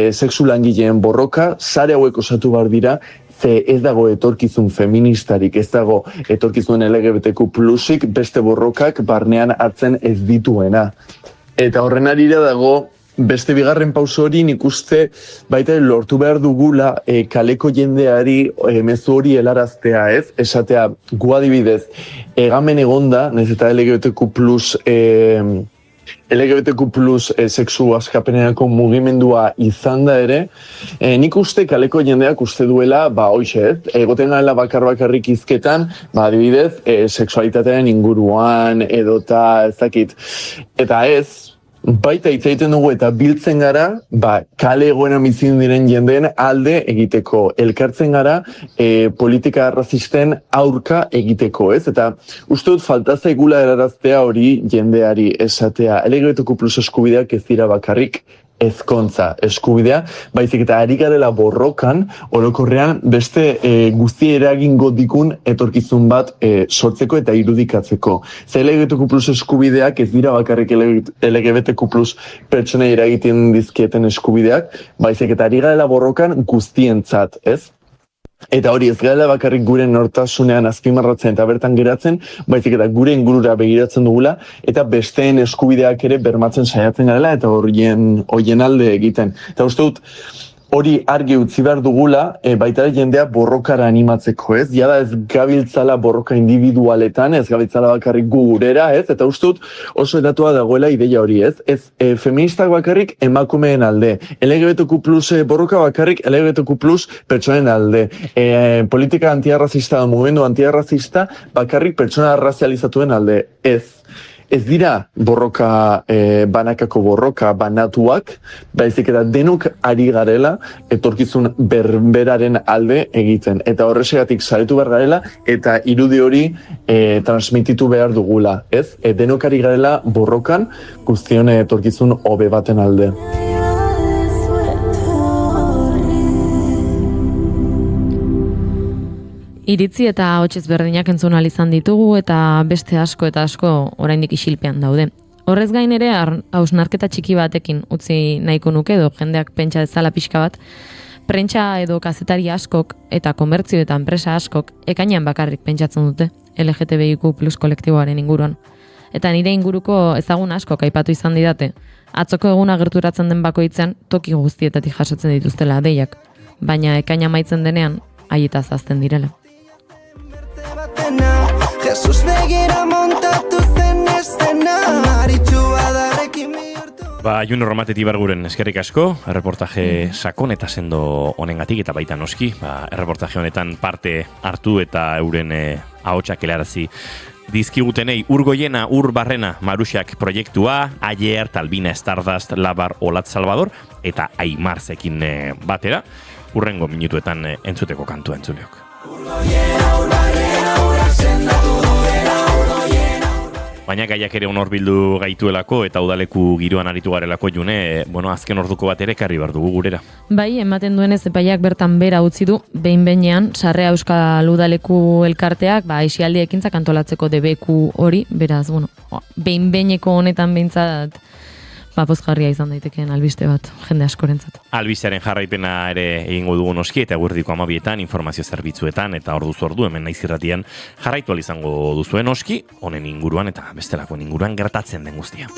Speaker 15: sexu langileen borroka, sare hauek osatu behar dira ze ez dago etorkizun feministarik, ez dago etorkizun LGBTQ plusik beste borrokak barnean hartzen ez dituena. Eta horren arira dago, beste bigarren pauso hori nik uste baita lortu behar dugula kaleko jendeari mezu hori helaraztea, ez? Esatea, gu adibidez, egamen egonda, nahiz eta LGBTQ plus sexu askapenerako mugimendua izan da ere, nik uste kaleko jendeak uste duela, hoxe, egoten gala bakarrik hizketan, adibidez, sexualitatearen inguruan, edota, ez dakit. Eta ez, baita hitz egiten dugu eta biltzen gara, kale egoeran bizin diren jendeen alde egiteko, elkartzen gara politika razisten aurka egiteko, ez? Eta uste dut falta zaigula eraraztea hori jendeari esatea, LGBTQ plus eskubideak ez dira bakarrik ezkontza eskubidea, baizik eta ari garela borrokan, orokorrean beste guzti eragingo dikun etorkizun bat sortzeko eta irudikatzeko. Ze LGBTQ plus eskubideak ez dira bakarrik LGBTQ plus pertsonei eragiten dizkieten eskubideak, baizik eta ari garela borrokan guztientzat, ez? Eta hori ez gara bakarrik gure nortasunean azpimarratzen eta bertan geratzen, baizik eta gure ingurura begiratzen dugula, eta besteen eskubideak ere bermatzen saiatzen garela eta horien alde egiten. Eta uste dut, hori argi utzi behar dugula, baita jendea borrokara animatzeko, ez? Jada ez gabiltzala borroka individualetan, ez gabiltzala bakarrik gurera, ez? Eta uste dut oso eratua dagoela ideia hori, ez? Ez feministak bakarrik emakumeen alde, LGBTQ plus borroka bakarrik LGBTQ plus pertsonen alde, politika antiarrazista, mugimendu antiarrazista bakarrik pertsona razializatuen alde, ez. Ez dira borroka, banakako borroka, banatuak, baizik eta denok ari garela etorkizun berberaren alde egiten. Eta horresegatik saretu behar garela eta irudi hori transmititu behar dugula, ez? Denok ari garela borrokan guztion etorkizun hobe baten alde.
Speaker 4: Iritzi eta ahots ezberdinak entzun ahal izan ditugu eta beste asko eta asko oraindik isilpean daude. Horrez gain ere hausnarketa txiki batekin utzi nahiko nuke edo jendeak pentsa dezala pixka bat, prentsa edo kazetari askok eta komertzio eta enpresa askok ekainean bakarrik pentsatzen dute LGTBIQ plus kolektiboaren inguruan. Eta nire inguruko ezagun askok aipatu izan didate, atzoko eguna gerturatzen den bakoitzean toki guztietatik jasotzen dituztela deiak, baina ekaina amaitzen denean haietaz hazten direla.
Speaker 5: Jesus begira montatu zen eszena, aritxua darekin bihurtu.
Speaker 2: Juno Romateti Barguren eskerrik asko, erreportaje sakon eta sendo honengatik eta baita noski, erreportaje honetan parte hartu eta euren ahotsak helarazi dizkigutenei. Urgoiena, Urbarrena, Maruxak proiektua, Aier, Talbina, Stardust, Labar, Olat Salvador eta Aimarzekin batera, urrengo minutuetan entzuteko kantua entzuleok. Baina gaiak ere honor bildu gaituelako eta udaleku giroan aritu garelako June, azken orduko bat ere karri behar dugu gurera.
Speaker 4: Bai, ematen duenez epaiak bertan bera utzi du, behin-behinean, Sarrea Euskal Udaleku elkarteak, aisialdi ekintzak antolatzeko debeku hori, beraz, behin-behineko honetan behintzat, pozgarria izan daitekeen albiste bat, jende askorentzat.
Speaker 2: Albistearen jarraipena ere egingo dugu noski eta eguerdiko 12etan informazio zerbitzuetan eta orduz ordu hemen Naiz Irratian jarraitu izango duzuen noski, honen inguruan eta bestelakoen inguruan gertatzen den guztia.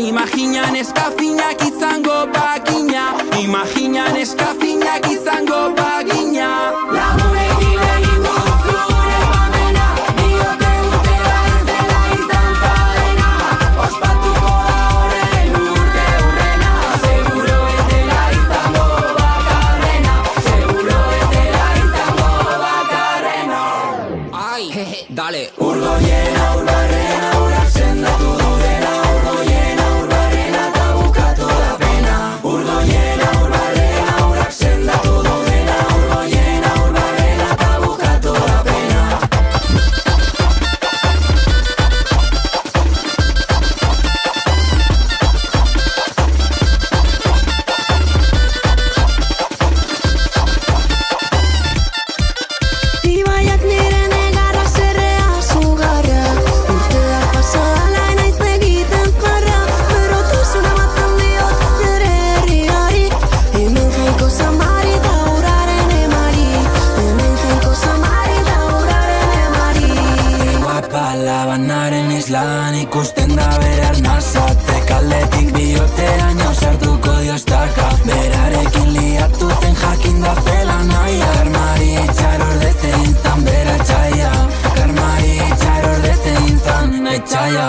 Speaker 5: Imagina neskafinak izango bagina, imagina neskafinak izango bagina. Lagunekin egingo zure mamena, diote urtera ez dela izan faena. Ospatuko horren urte hurrena, seguro ez dela izango bakarrena, seguro ez dela izango bakarrena. Ai, dale. Urgoiena, Urbarrena, urak sendatu dudela, Urgoiena, Urbarrena, eta bukatu da pena. Urgoiena, Urbarrena, urak sendatu dudela, Urgoiena, Urbarrena, eta bukatu da pena. arnazatze kaldetik bihoteraino sartuko dio estaka. Berarekin liatu zen jakinda zela naia. Karmari itxarordete inzan bera txaia. Karmari itxarordete inzan etxaia.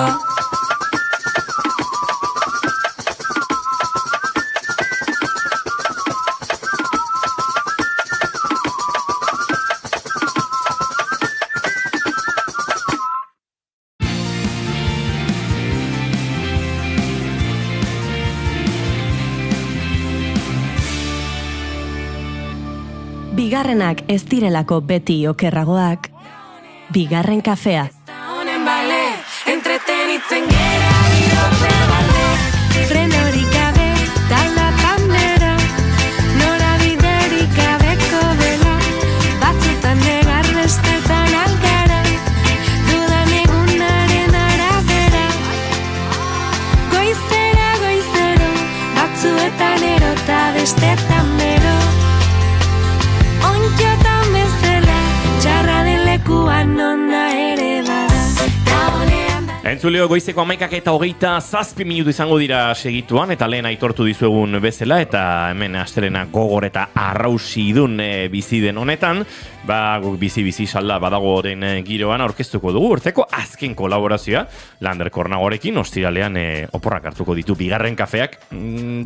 Speaker 1: Bigarrenak ez direlako beti okerragoak, bigarren kafea.
Speaker 5: Honen bale, entretenitzen gera bihote bale. Frenorik gabe, talatan bera, norabiderik gabeko dela. Batzutan negar bestetan algara, dudan egunaren arabera. Goizera, goizero, batzuetan erota bestetan bero. Onkiotan bezala, txarra den lekuan nona ere bada.
Speaker 2: Entzuleo, goizeko 11:27 minutu izango dira segituan, eta lehen aitortu dizuegun bezala, eta hemen astelena gogor eta arrausi idun bizi den honetan, guk bizi salda badagoren giroan aurkeztuko dugu, urteko azken kolaborazioa, Lander Kornagorekin, ostiralean oporrak hartuko ditu bigarren kafeak,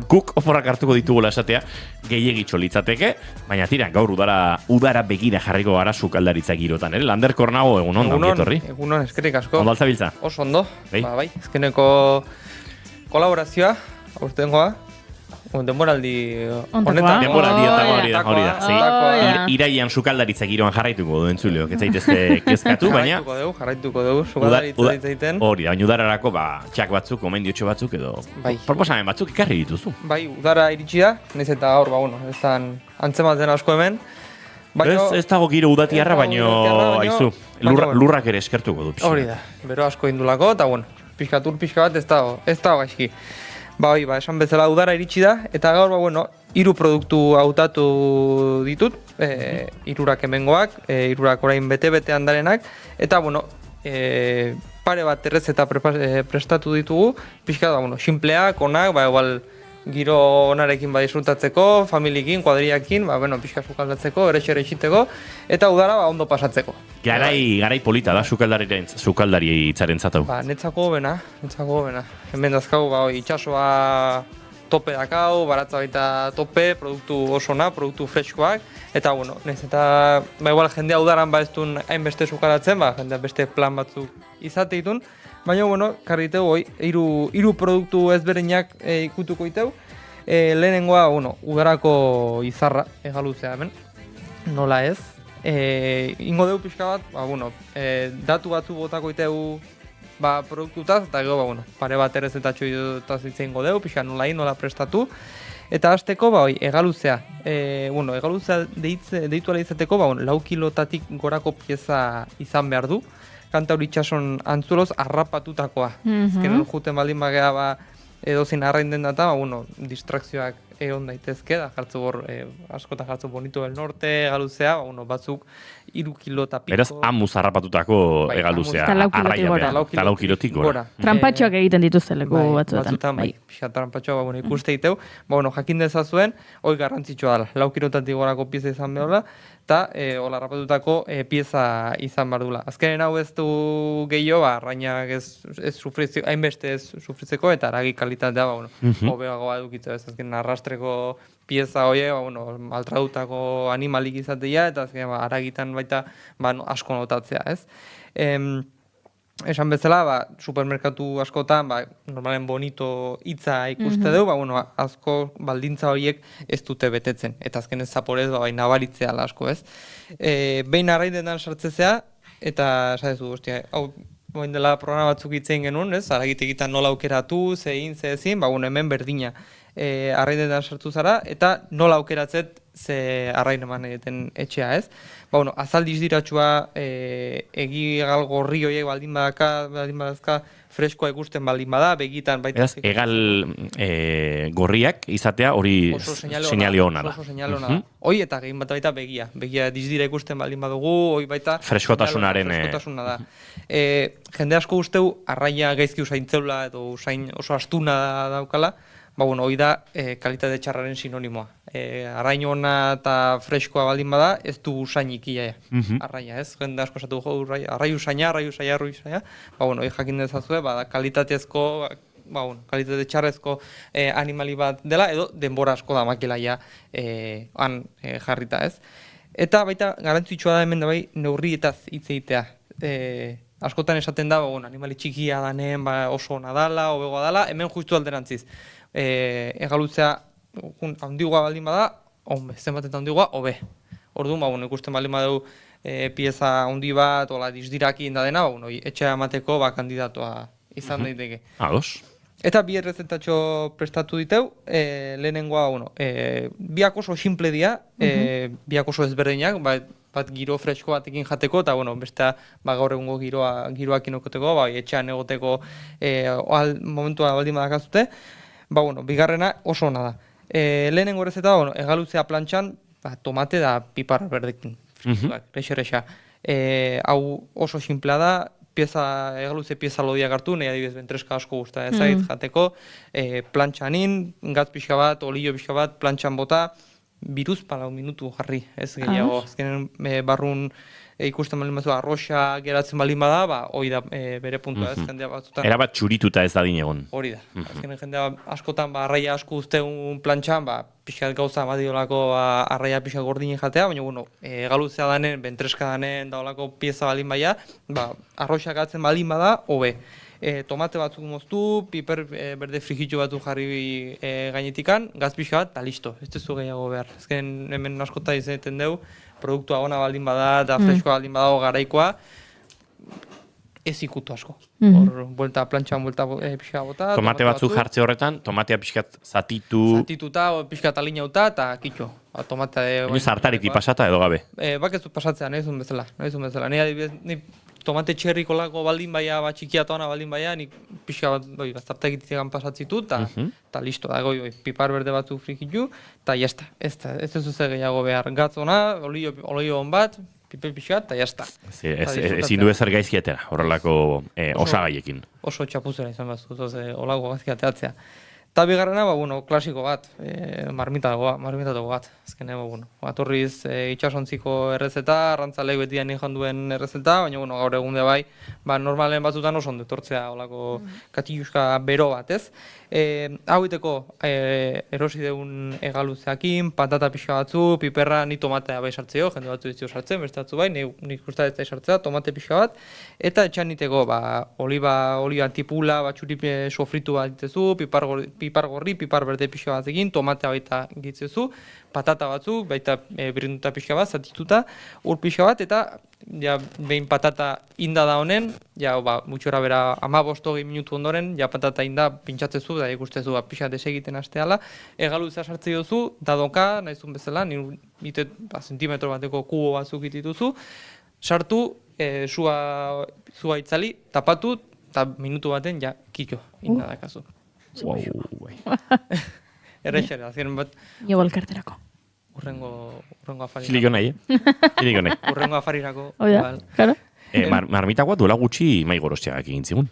Speaker 2: guk oporrak hartuko ditugula esatea, gehiagitxo litzateke, baina tira, gaur udara begira jarriko gara sukaldaritza girotan, Lander Kornago, egunon, daukietorri?
Speaker 17: Egunon, eskerrik asko.
Speaker 2: Ondo altzabiltza?
Speaker 17: Oso ondo, bai, ezkeneko kolaborazioa, aurtengoa, denboraldi honetan.
Speaker 2: Denboraldi eta hori da. Iraian sukaldaritza giroan jarraituko du entzuleo, ez zaitezte kezkatu, baina...
Speaker 17: Jarraituko dugu, sukaldaritza ditzaiten.
Speaker 2: Hori da, baina udararako txak batzuk, omendiotxo batzuk edo proposamen batzuk ekarri dituzu.
Speaker 17: Bai, udara iritsi da, nahiz eta gaur, ez dan antzematen asko hemen.
Speaker 2: Ez dago giro udatiarra, baino aizu, lurrak ere eskertuko du.
Speaker 17: Hori da, bero asko indulako, eta pixka bat ez dago gaizki. Esan bezala udara iritsi da, eta gaur, 3 produktu hautatu ditut, 3 hemengoak, 3 orain bete-betean darenak, eta, pare bat errezeta prestatu ditugu, pixka da, sinpleak, onak, igual, giro onarekin disfrutatzeko, familiekin, kuadriakin, pixka sukaldatzeko, erexiteko, eta udara ondo pasatzeko.
Speaker 2: Garai polita da sukaldari itzaren zatau.
Speaker 17: Netzako bena. Hemen dazkau, itxasoa tope dakau, baratza baita tope, produktu osona, produktu freskoak, eta, nez eta, igual jendea udaran ez duen hainbeste sukaldatzen, jendea beste plan batzuk izate ditun, baina, karriteu, 3 produktu ezberdinak ikutuko iteu. Lehenengoa, udarako izarra, egaluzea hemen, nola ez. Ingo deu pixka bat, datu batzu botako iteu produktutaz, eta gero, pare bat errezetatxo ditutaz itzein godeu, pixka nola prestatu. Eta hasteko, egaluzea. Egaluzea deitu ala izateko, 4 kilotatik gorako pieza izan behar du. Kanta hori itxason antzuloz harrapatutakoa. Ezkenen juten baldin bagea edozin arrain den data, distrakzioak egon daitezke, da jartzu hor, askotan jartzu Bonito del Norte, egaluzea, batzuk 3 kilo eta piko.
Speaker 2: Beraz, amuz harrapatutako egaluzea, arraia, eta 4 kilotik gora.
Speaker 3: Trampatxoak egiten dituzte leku batzuetan.
Speaker 17: Batzutan, pixa trampatxoa, ikuste diteu, jakin dezazuen, hoi garrantzitsua dela, 4 kilotatik gorako pieza izan behola, eta hola harrapatutako pieza izan behar dula. Azkenen hau ez du gehiago, arrainak ez sufritzeko, hainbeste ez sufritzeko, eta aragi kalitatea, hobeagoa edukitzea, ez azkenen arrastreko pieza horiek, maltratutako animalik izatea, eta azkenen aragitan baita asko notatzea, ez? Esan bezala, supermerkatu askotan, normalen Bonito hitza ikuste dugu, asko baldintza horiek ez dute betetzen. Eta azken ez zaporez, nabaritzea asko, ez? Behin arrainetan sartzezea, eta esatezu, hau, boin dela programa batzuk itzein genuen, ez? Aragitek nola aukeratu, zein, zezin, hemen berdina. Arrainetan sartu zara, eta nola aukeratzet ze arrain eman egiten etxea, ez? Azaldiz diratxua egigal gorri horiek baldin badazka, freskoa ikusten baldin bada, begitan baita.
Speaker 2: Beraz, egal gorriak izatea hori seinale hona da.
Speaker 17: Oso seinale hona da. Hoi eta egin bat baita begia. Begia dizdira ikusten baldin badugu, hoi baita freskotasuna da. Jende asko usteu, arraia gaizki usaintzeula edo oso astuna daukala, hoi da kalitate txarraren sinonimoa. Arrain ona eta freskoa baldin bada, ez du usainik iaia. Arraia, ez? Jende asko esatu arrai usaina. Hoi jakin dezazue, kalitatezko, kalitate txarrezko animali bat dela, edo denbora asko da makilaia han jarrita, ez? Eta baita, garantzitsua da hemen da bai, neurrietaz hitz egitea. Askotan esaten da, animali txikia danen oso ona dala, hobegoa dala, hemen justu alderantziz. Egalutzea handigoa baldin bada, zenbat eta handigoa, hobe. Orduan, ikusten baldin badau pieza handi bat, dizdiraki da dena, etxea emateko kandidatoa izan daiteke.
Speaker 2: Ados.
Speaker 17: Eta bi errezetatxo prestatu diteu, lehenengoa, biak oso simple dira, biak oso ezberdinak, bat giro fresko batekin jateko, eta bestea gaur egungo giroak inokoteko, etxean egoteko momentua baldin badakazute, bigarrena oso ona da. Lehenengo errezeta, egalutzea plantxan, tomate da pipar berdekin, rexa. Hau oso simplea da, egalutze pieza lodiak hartu, nahi adibidez bentreska asko guzta ezait jateko, plantxanin, gatz pixka bat, olio pixka bat, plantxan bota, biruz palau minutu jarri, ez gehiago. Azkenen barrun ikusten baldin batzua arroxa geratzen baldin bada, hori da bere puntua ez, jendea batzutan.
Speaker 2: Erabat txurituta ez dadin egon.
Speaker 17: Hori da. Azkenen jendea askotan arraia asko uzteun plantxan, pixkat gauza badiolako arraia pixkat gordinen jatea, baina egalutzea danen, bentreska danen, daolako pieza baldin baia, arroxa geratzen baldin bada, hobe. Tomate batzuk moztu, piper berde frigitu batzuk jarri gainetikan, gaz pixka bat, eta listo, ez duzu gehiago behar. Ezken hemen askota izaten dugu, produktua ona baldin bada, eta freskoa baldin badago garaikoa, ez ikutu asko. Buelta plantxan, buelta pixka bota.
Speaker 2: Tomate batzuk jartze horretan, tomatea pixkat
Speaker 17: zatituta, pixkat alinauta, eta kitxo.
Speaker 2: Zartariti pasata edo gabe?
Speaker 17: Bakezu pasatzea, nahi zuen bezala. Nahi adibidez, tomate txerriko lako baldin baia, txikia eta ona baldin baia, nik pixka bat, zarta egitegan pasatzitu, eta listo, da, pipar berde batzuk frikitu, eta jazta, ez duzu gehiago behar. Gatz ona, olio hon bat, piper pixka, eta jazta.
Speaker 2: Ezin du ezer gaizkiatera, horrelako osagaiekin.
Speaker 17: Oso txapuzera izan bazut, olako gaizkiateatzea. Eta bigarrena, klasiko bat, marmitatuko bat. Azkene, atorriz itxasontziko errezeta, arrantzalek betian ikon duen errezeta, baina gaur egunde bai, normalen batzutan oso ondo etortzea olako katiluska bero bat, ez? Hauiteko erosi deun egalutzeakin, patata pixka batzu, piperra ni tomatea bai sartzeo, jende batzu dizio sartzen, beste batzu bai, nik gustatzen sartzea, tomate pixka bat, eta etxan niteko, oliba tipula, txuri sofritu bat ditezu, pipar gorri, pipar berde pixka batzekin, tomatea baita gitzezu, patata batzuk, baita birinduta pixka bat, zatituta, ur pixka bat, eta behin patata inda da honen, mutxora bera 15-20 minutu ondoren, patata inda pintxatzezu, da ikustezu pixka desegiten hasteala, egalutza sartze duzu, dadoka, nahizun bezala, nire zentimetro bateko kubo batzuk itituzu, sartu, zua itzali, tapatu, eta minutu baten, kitxo, inda dakazu. Errexere, azien bat...
Speaker 3: Jo balkarterako.
Speaker 17: Urrengo afarirako.
Speaker 2: Ziliko nahi,
Speaker 17: Urrengo afarirako.
Speaker 3: Oida, karo.
Speaker 2: Marmitakoa duela gutxi mai gorostiagak egin zigun.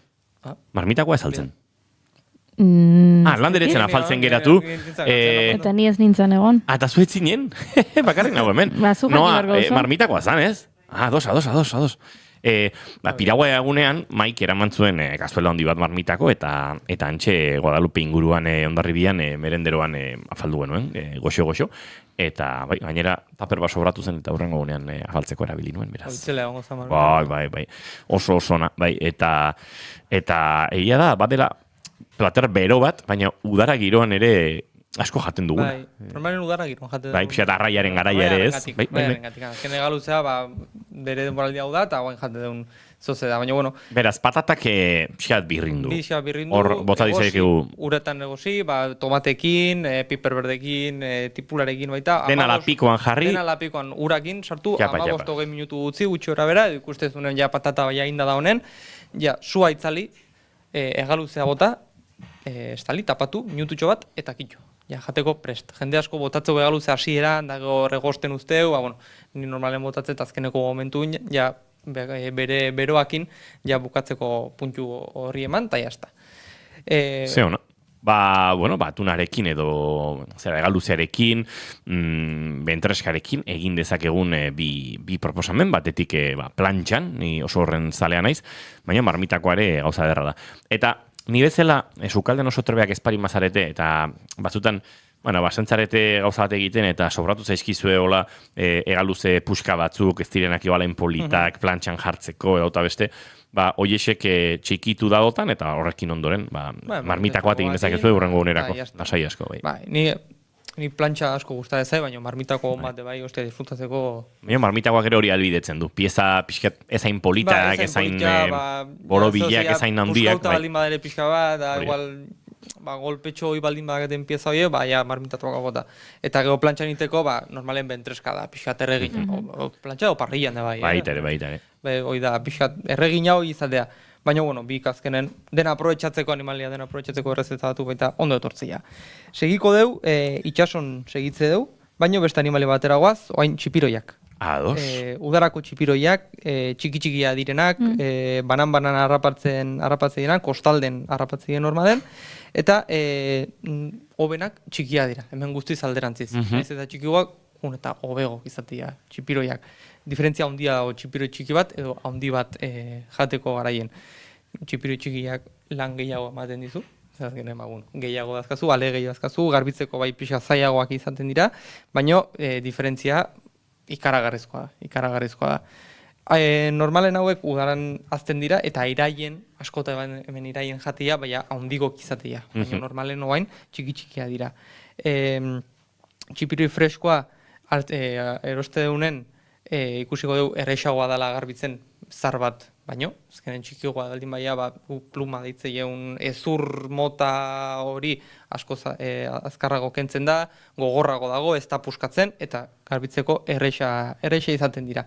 Speaker 2: Marmitakoa ez altzen. Landeretzen afaltzen geratu.
Speaker 3: Eta ni ez nintzen egon.
Speaker 2: Eta zuet zinen? Bakarrik nago hemen. Marmitakoa zan, ez? Ados. Piragua egunean, Maik eraman zuen gazuela handi bat marmitako, eta antxe Guadalupe inguruan Hondarribian merenderoan afaldu genuen, goxo. Eta gainera paper bat sobratu zen, eta hurrengo egunean afaltzeko erabili nuen, beraz.
Speaker 17: Oitzela egongo zan marmitako.
Speaker 2: Bai. Oso ona, bai. Eta egia da, bat dela plater bero bat, baina udara giroan ere asko jaten duguna.
Speaker 17: Normalen udara giroan jaten
Speaker 2: duguna. Bai, pixat arraiaren garaia ere ez.
Speaker 17: Bai. Gene galutzea, bere denboraldia hau da, eta guain jaten dugun zoze da, baina bueno.
Speaker 2: Beraz, patatak pixkat birrindu.
Speaker 17: Pixkat birrindu.
Speaker 2: Hor, bota dizakegu.
Speaker 17: Uretan egosi, tomatekin, piperberdekin, tipularekin baita.
Speaker 2: Dena lapikoan jarri.
Speaker 17: Dena lapikoan urakin sartu,
Speaker 2: Japa.
Speaker 17: 15-20 minutu utzi, gutxora bera, ikustezunen ja patata baina inda da honen, ja, sua itzali, egaluzea bota, estali, tapatu, minututxo bat, eta kitxo. Ja, jateko prest. Jende asko botatzeko egaluzea hasieran, dago regosten usteu, ni normalen botatzet azkeneko momentuin, ja, bere beroakin, ja bukatzeko puntu horri eman, eta jazta.
Speaker 2: Ze hona. Tunarekin edo egaluzearekin, bentreskarekin egin dezakegun bi proposamen, batetik plantxan, ni oso horren zalea naiz, baina marmitakoa ere gauza derra da. Eta ni bezala, sukalden oso trebeak espari mazarete, eta batzutan, basentzarete gauza bat egiten, eta sobratu zaizkizue hola egaluze puxka batzuk, ez direnak ibalen politak, plantxan jartzeko, eta beste, oiesek txikitu dagotan, eta horrekin ondoren, marmitako bat egin dezakezue urrengo unerako, lasai asko.
Speaker 17: Ni plantxa asko gusta dezai, baina marmitako bat bai, disfrutatzeko...
Speaker 2: Baina marmitakoak ere hori albidetzen du, pieza pixkat ezain politak, ezain borobilak, ezain handiak.
Speaker 17: Puskauta baldin badere pixka bat, da igual... golpetxo hori baldin bagaten pieza hori, ja, marmitatuak agota. Eta gero plantxan iteko, normalen bentreska da, pixkat erregin. Plantxa o parrillan da bai.
Speaker 2: Baitare.
Speaker 17: Hoi da, pixkat erregin hau izatea. Baina, bi azkenen, dena aprobetxatzeko animalia, dena aprobetxatzeko errezetatu baita ondo etortzia. Segiko deu, itxason segitze deu, baina beste animalia batera guaz, oain txipiroiak.
Speaker 2: Ados.
Speaker 17: Udarako txipiroiak, txiki-txikia direnak, banan-banan harrapatzen direnak, kostalden harrapatzen normalen, eta hobenak txikia dira, hemen guztiz alderantziz. Ez eta txikiguak, eta hobego izatea, txipiroiak. Diferentzia handia o txipiroi txiki bat, edo handi bat jateko garaien. Txipiroi txikiak lan gehiago ematen dizu, gehiago dazkazu, ale gehiago dazkazu, garbitzeko bai pixa zaiagoak izaten dira, baina diferentzia ikaragarrizkoa da. Normalen hauek udaran azten dira, eta iraien, askota hemen iraien jatia, baina handigok izatea. Baina normalen oain txiki-txikia dira. Txipiroi freskoa eroste deunen, ikusiko dugu errexagoa dela garbitzen zar bat, baino, azkenen txikigoa daldin baia, pluma deitzeieun ezur mota hori asko azkarrago kentzen da, gogorrago dago, ez da puskatzen, eta garbitzeko errexa izaten dira.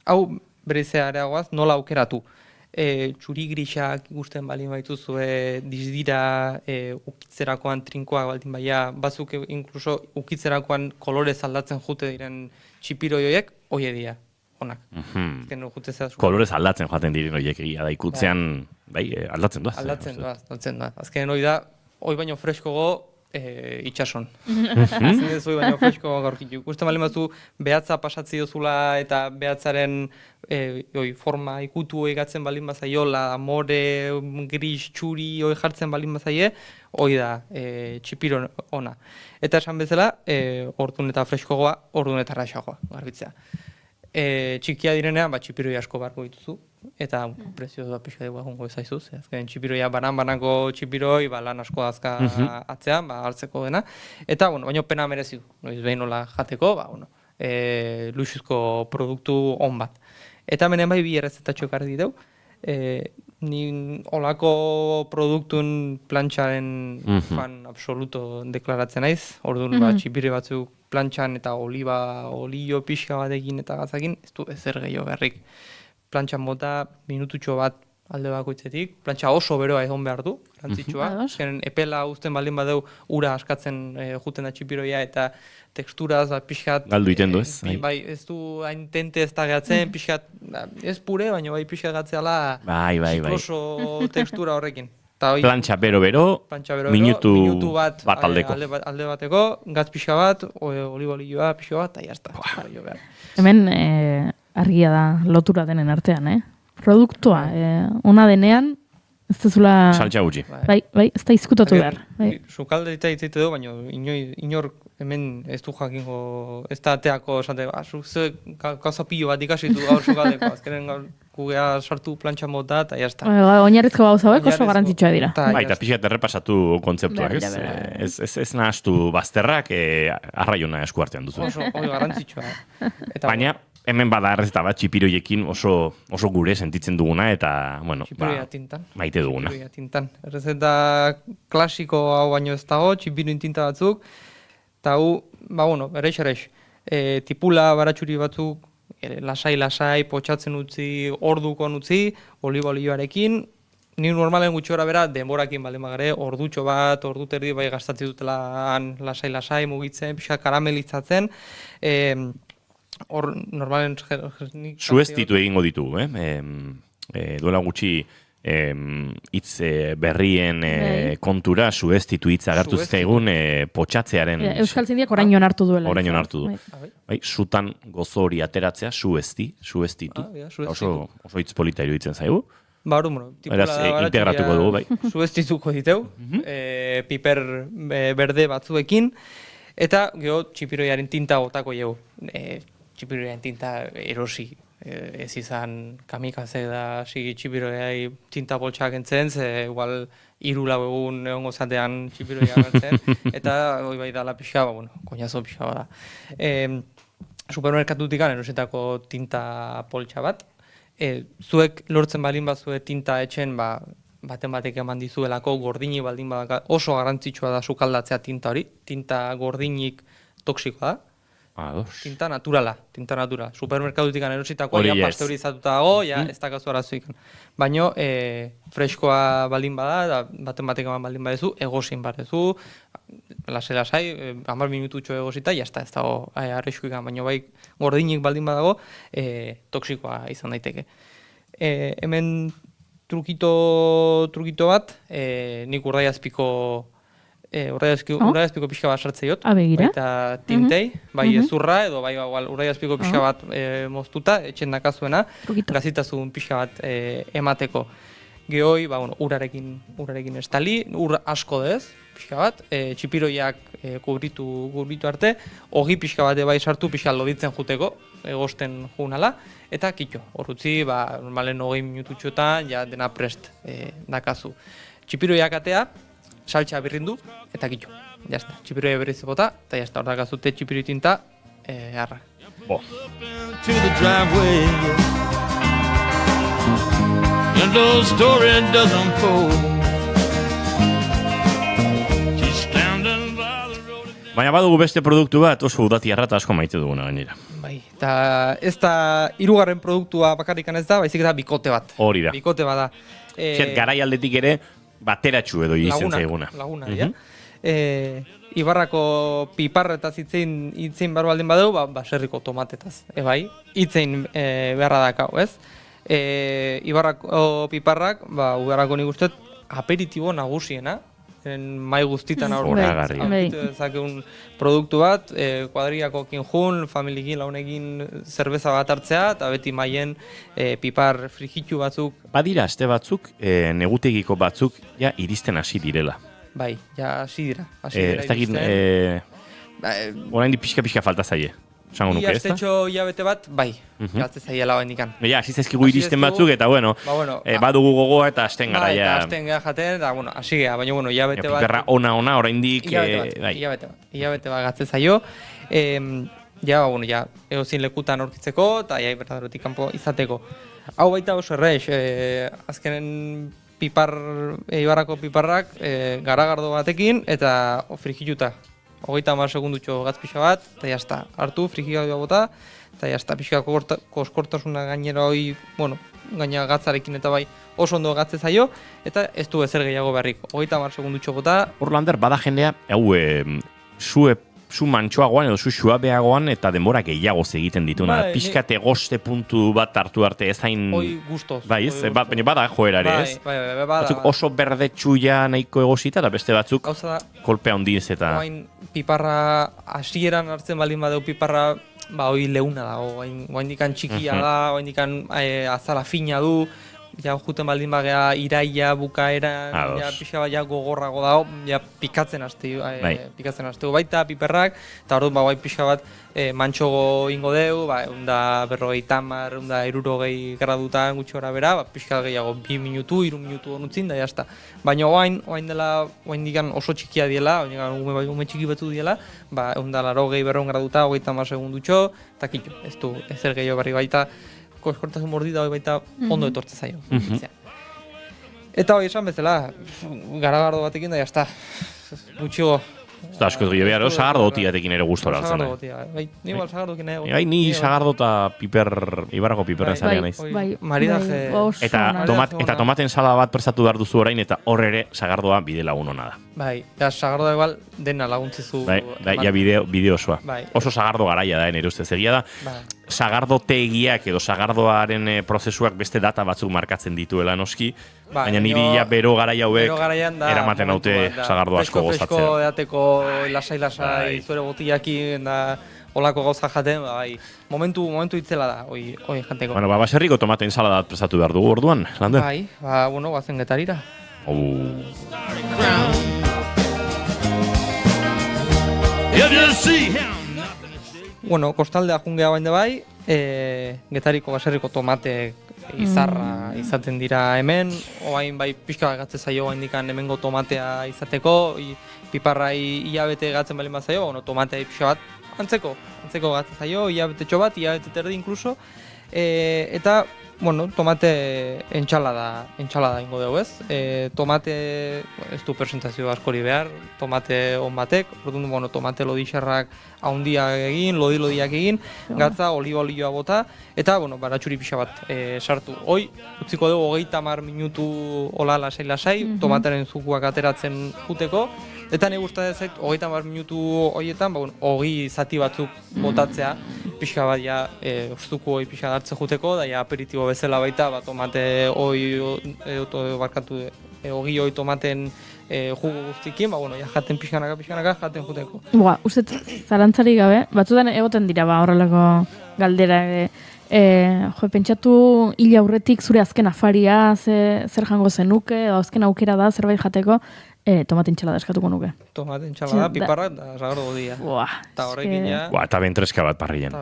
Speaker 17: Hau, berezea areagoaz, nola aukeratu? Txuri grisak ikusten baldin baituzue, dizdira ukitzerakoan trinkoak baldin baia, batzuk inkluso ukitzerakoan kolorez aldatzen jute diren txipiroioiek, hoi edia, honak.
Speaker 2: Kolorez aldatzen joaten diren horiek egia da ikutzean, aldatzen duaz.
Speaker 17: Aldatzen duaz. Azken hori da, hoi baino freskogo itxason. Azken ez hoi baino freskogo gaurkitu. Ikusten baldin batzu behatza pasatzi dozula eta behatzaren forma ikutu egatzen baldin bazaiola, more, gris, txuri, hoi jartzen baldin bazaie, hoi da txipiro ona. Eta esan bezala, ordun eta freskogoa, ordun eta raixagoa garbitzea. Txikia direnean, txipiroi asko barko dituzu, eta prezio da pixka dugu egongo ezaizuz. Azken txipiroia banan-banako txipiroi, lan asko azka atzean, hartzeko dena. Eta, baina pena merezidu, noiz behin nola jateko, luxuzko produktu on bat. Eta menen bai bi errezetatxo ekarri diteu, ni olako produktun plantxaren fan absoluto deklaratzen naiz, orduan txipire batzuk plantxan eta olio pixka batekin eta gazakin, ez du ezer gehiago berrik. Plantxan bota minututxo bat alde bakoitzetik, plantxa oso beroa egon behar du, lantzitsua. Epela uzten baldin badeu ura askatzen juten da txipiroia eta teksturaz pixkat...
Speaker 2: Galdu iten du ez?
Speaker 17: Bai, ez du hain tente ez da gehatzen, pixkat, ez pure, baina bai pixkat gatzeala zikloso tekstura horrekin.
Speaker 2: Plantxa bero-bero, minutu bat aldeko.
Speaker 17: Alde bateko, gatz pixka bat, olibolioa pixka bat, eta jazta.
Speaker 3: Hemen argia da lotura denen artean, produktua, ona denean, ez dezula...
Speaker 2: Saltxa gutxi.
Speaker 3: Bai, ez da izkutatu behar.
Speaker 17: Sukalde eta itzaite du, baina inor hemen ez du jakingo, ez da ateako esate, ze gauza pilo bat ikasitu gaur sukaldeko, azkenen gaur gugea sartu plantxa mota eta jazta.
Speaker 3: Oinarrizko gauza hauek oso garantzitsua dira.
Speaker 2: Eta pixat errepasatu kontzeptuak, ez? Ez nahaztu bazterrak arraiona esku artean duzu.
Speaker 17: Oso garantzitsua.
Speaker 2: Baina, Hemen bada errezeta bat txipiroiekin oso gure sentitzen duguna eta, bueno,
Speaker 17: Txipiroia tintan.
Speaker 2: maite duguna.
Speaker 17: Txipiroia tintan. Errezeta klasiko hau baino ez dago, txipiroin tinta batzuk, eta hau, erex. Tipula baratxuri batzuk, lasai, potxatzen utzi, ordukoan utzi, oliba-olioarekin, ni normalen gutxi gora bera, denborakin baldin bagare, ordutxo bat, ordu terdi bai gastatzen dutela lasai, mugitzen, pixka karamelitzatzen, hor normalen...
Speaker 2: Sueztitu egingo ditugu, duela gutxi hitz berrien kontura sueztitu hitz agertu zaigun potxatzearen...
Speaker 3: Euskaltzaindiak oraino hartu duela.
Speaker 2: Oraino hartu du. Bai, sutan gozo hori ateratzea, sueztitu. Oso hitz polita iruditzen zaigu. Integratuko dugu, bai.
Speaker 17: Sueztituko diteu, piper berde batzuekin, eta geho txipiroiaren tinta botako jau. Txipiroiaren tinta erosi. Ez izan kamikaze da sigi txipiroiai tinta poltsak entzen, ze igual 3-4 egun egongo zatean txipiroia bentzen, eta hoi bai dala pixka, koñazo pixka bada. Supermerkatutik erosetako tinta poltsa bat, zuek lortzen balin bazue tinta etxen, baten batek eman dizuelako gordinik baldin badaka, oso garrantzitsua da sukaldatzea tinta hori, tinta gordinik toksikoa da. Tinta naturala. Supermerkatutik erositakoa, ja pasteurizatuta dago, ja ez dakazu arazoik. Baina, freskoa baldin bada, baten batek eman baldin badezu, egosin badezu, lasai, 10 minututxo egosita, jazta ez dago arriskuik, baina bai gordinik baldin badago, toksikoa izan daiteke. Hemen trukito bat, nik urraiazpiko pixka bat sartzeiot, baita tintei, bai ezurra edo bai urraiazpiko pixka bat moztuta, etxen dakazuena, gazitazun pixka bat emateko. Gehoi, urarekin estali, ur asko dez, pixka bat, txipiroiak kubritu arte, ogi pixka bat bai sartu pixka loditzen juteko, egosten junala, eta kitxo, horrutzi, normalen 20 minututxotan, ja dena prest dakazu. Txipiroiak atea, saltxa birrindu, eta kitxo. Jazta, txipiroia berriz bota, eta jazta, hor dakazute txipiroi tinta, arrak.
Speaker 2: Baina badugu beste produktu bat, oso udatiarra eta asko maite duguna gainera.
Speaker 17: Bai, eta ez da 3. produktua bakarrikan ez da, baizik eta bikote bat.
Speaker 2: Hori da.
Speaker 17: Bikote bat da.
Speaker 2: Garai aldetik ere, bateratxu edo izen zaiguna.
Speaker 17: Laguna, ja. Ibarrako piparretaz itzein barru aldin badeu, baserriko tomatetaz. Bai, itzein beharra dakau, ez? Ibarrako piparrak, udarako nik uste, aperitibo nagusiena, mai guztitan aurkitu dezakeun produktu bat, kuadriakokin jun, familiekin, launekin zerbeza bat hartzea, eta beti maien pipar frigitu batzuk.
Speaker 2: Badira, aste batzuk, negutegiko batzuk, ja, iristen hasi direla.
Speaker 17: Bai, ja, hasi dira.
Speaker 2: Ez dakit, orain di pixka falta zaie. Sango nuke, ez da?
Speaker 17: Iaztetxo hilabete bat, bai, galtze zaiela bendikan.
Speaker 2: Ja, hasi zaizkigu iristen batzuk, eta bueno, badugu gogoa eta hasten gara, ja.
Speaker 17: Eta hasten gara jaten, eta hasi gara, baina hilabete bat...
Speaker 2: Piperra ona, oraindik...
Speaker 17: Hilabete bat galtze zaio. Ja, egozin lekutan aurkitzeko, eta bertaderotik kanpo izateko. Hau baita oso erreix, azkenen Ibarrako piparrak garagardo batekin, eta frigituta. 30 segundutxo gatzpixa bat, eta jazta, hartu, frigioa bota, eta jazta, pixka koskortasuna gainera hori, gaina gatzarekin eta bai oso ondo gatze zaio, eta ez du ezer gehiago beharrik. 30 segundutxo bota.
Speaker 2: Orlander, bada jendea, zu mantxoagoan edo zu suabeagoan eta denbora gehiago egiten dituna. Pixkate goste puntu bat hartu arte ezain...
Speaker 17: Hoi guztoz.
Speaker 2: Bai, ez? Baina bada joerare, ez?
Speaker 17: Bai,
Speaker 2: batzuk oso berdetxuia nahiko egosita, eta beste batzuk kolpea hondiz eta...
Speaker 17: Oain piparra hasieran hartzen baldin badeu piparra, hoi leuna dago. Oain dikan txikia da, oain dikan azala fina du, ja juten baldin bagea iraia bukaeran,
Speaker 2: Ados.
Speaker 17: ja pixka bat ja gogorrago dago, ja pikatzen hasteu baita piperrak, eta orduan bai pixka bat mantxogo ingo deu, eunda 50, eunda 60 gradutan gutxi gora bera, pixka gehiago 2 minutu, 3 minutu honutzin, da jazta. Baina oain digan oso txikia diela, ume txiki batzu diela, eunda 80, 200 graduta, 30 segundutxo, eta kitxo, ez du ezer gehiago berri baita, eskortasun mordida hori baita ondo etortze zaio. Eta hori esan bezala, garagardo batekin da jazta, gutxigo.
Speaker 2: Eta asko dugu behar, sagardo otiatekin ere gustora altzen.
Speaker 17: Sagardo otia, ni igual sagardokin ego.
Speaker 2: Ni sagardo eta Ibarrako piperren zarea naiz.
Speaker 17: Maridaje.
Speaker 2: Eta tomaten salada bat prestatu behar duzu orain, eta hor ere sagardoa bide lagun hona da.
Speaker 17: Bai, sagardoa igual dena laguntzizu.
Speaker 2: Ja bideo osoa. Oso sagardo garaia da, nire ustez egia da. Sagardo tegiak edo sagardoaren prozesuak beste data batzuk markatzen dituela noski, baina niri ja bero garaia hauek eramaten haute sagardo asko gozatzea.
Speaker 17: Fresko edateko lasai zuere botillakin da olako gauza jaten, momentu itzela da, hoi jateko.
Speaker 2: Bueno, baserriko tomate ensalada prestatu behar dugu orduan, Lander?
Speaker 17: Bai, guazen Getarira. Bueno, kostaldea jungea baina bai, Getariko baserriko tomate izarra izaten dira hemen, oain bai pixka gatze zaio oaindikan hemengo tomatea izateko, piparrai hilabete gatzen balin bat zaio, tomatea pixka bat antzeko gatze zaio, hilabetetxo bat, hilabete terdi inkluso, eta tomate entxalada ingo dugu ez. Tomate ez du presentazio askori behar, tomate on batek, orduan tomate lodixerrak haundiak egin, lodiak egin, gatza, olioa bota, eta baratxuri pixa bat sartu. Hoi, utziko dugu 30 minutu hola lasai, tomataren zukuak ateratzen juteko, eta nire gustatzen zait, 30 minutu horietan, 20 zati batzuk botatzea, pixka bat ja, zuku hoi pixka hartze juteko, da ja aperitibo bezala baita, tomate hoi, ogi hoi tomaten jugo guztikin, jaten pixkanaka jaten juteko.
Speaker 3: Uste zalantzari gabe, batzutan egoten dira horrelako galdera, pentsatu hil aurretik zure azken afaria zer jango zenuke, azken aukera da zerbait jateko, tomate entxalada eskatuko nuke.
Speaker 17: Tomate entxalada, piparrak eta sagardo godia. Eta horrekin ja...
Speaker 2: Eta bentreska bat parrian.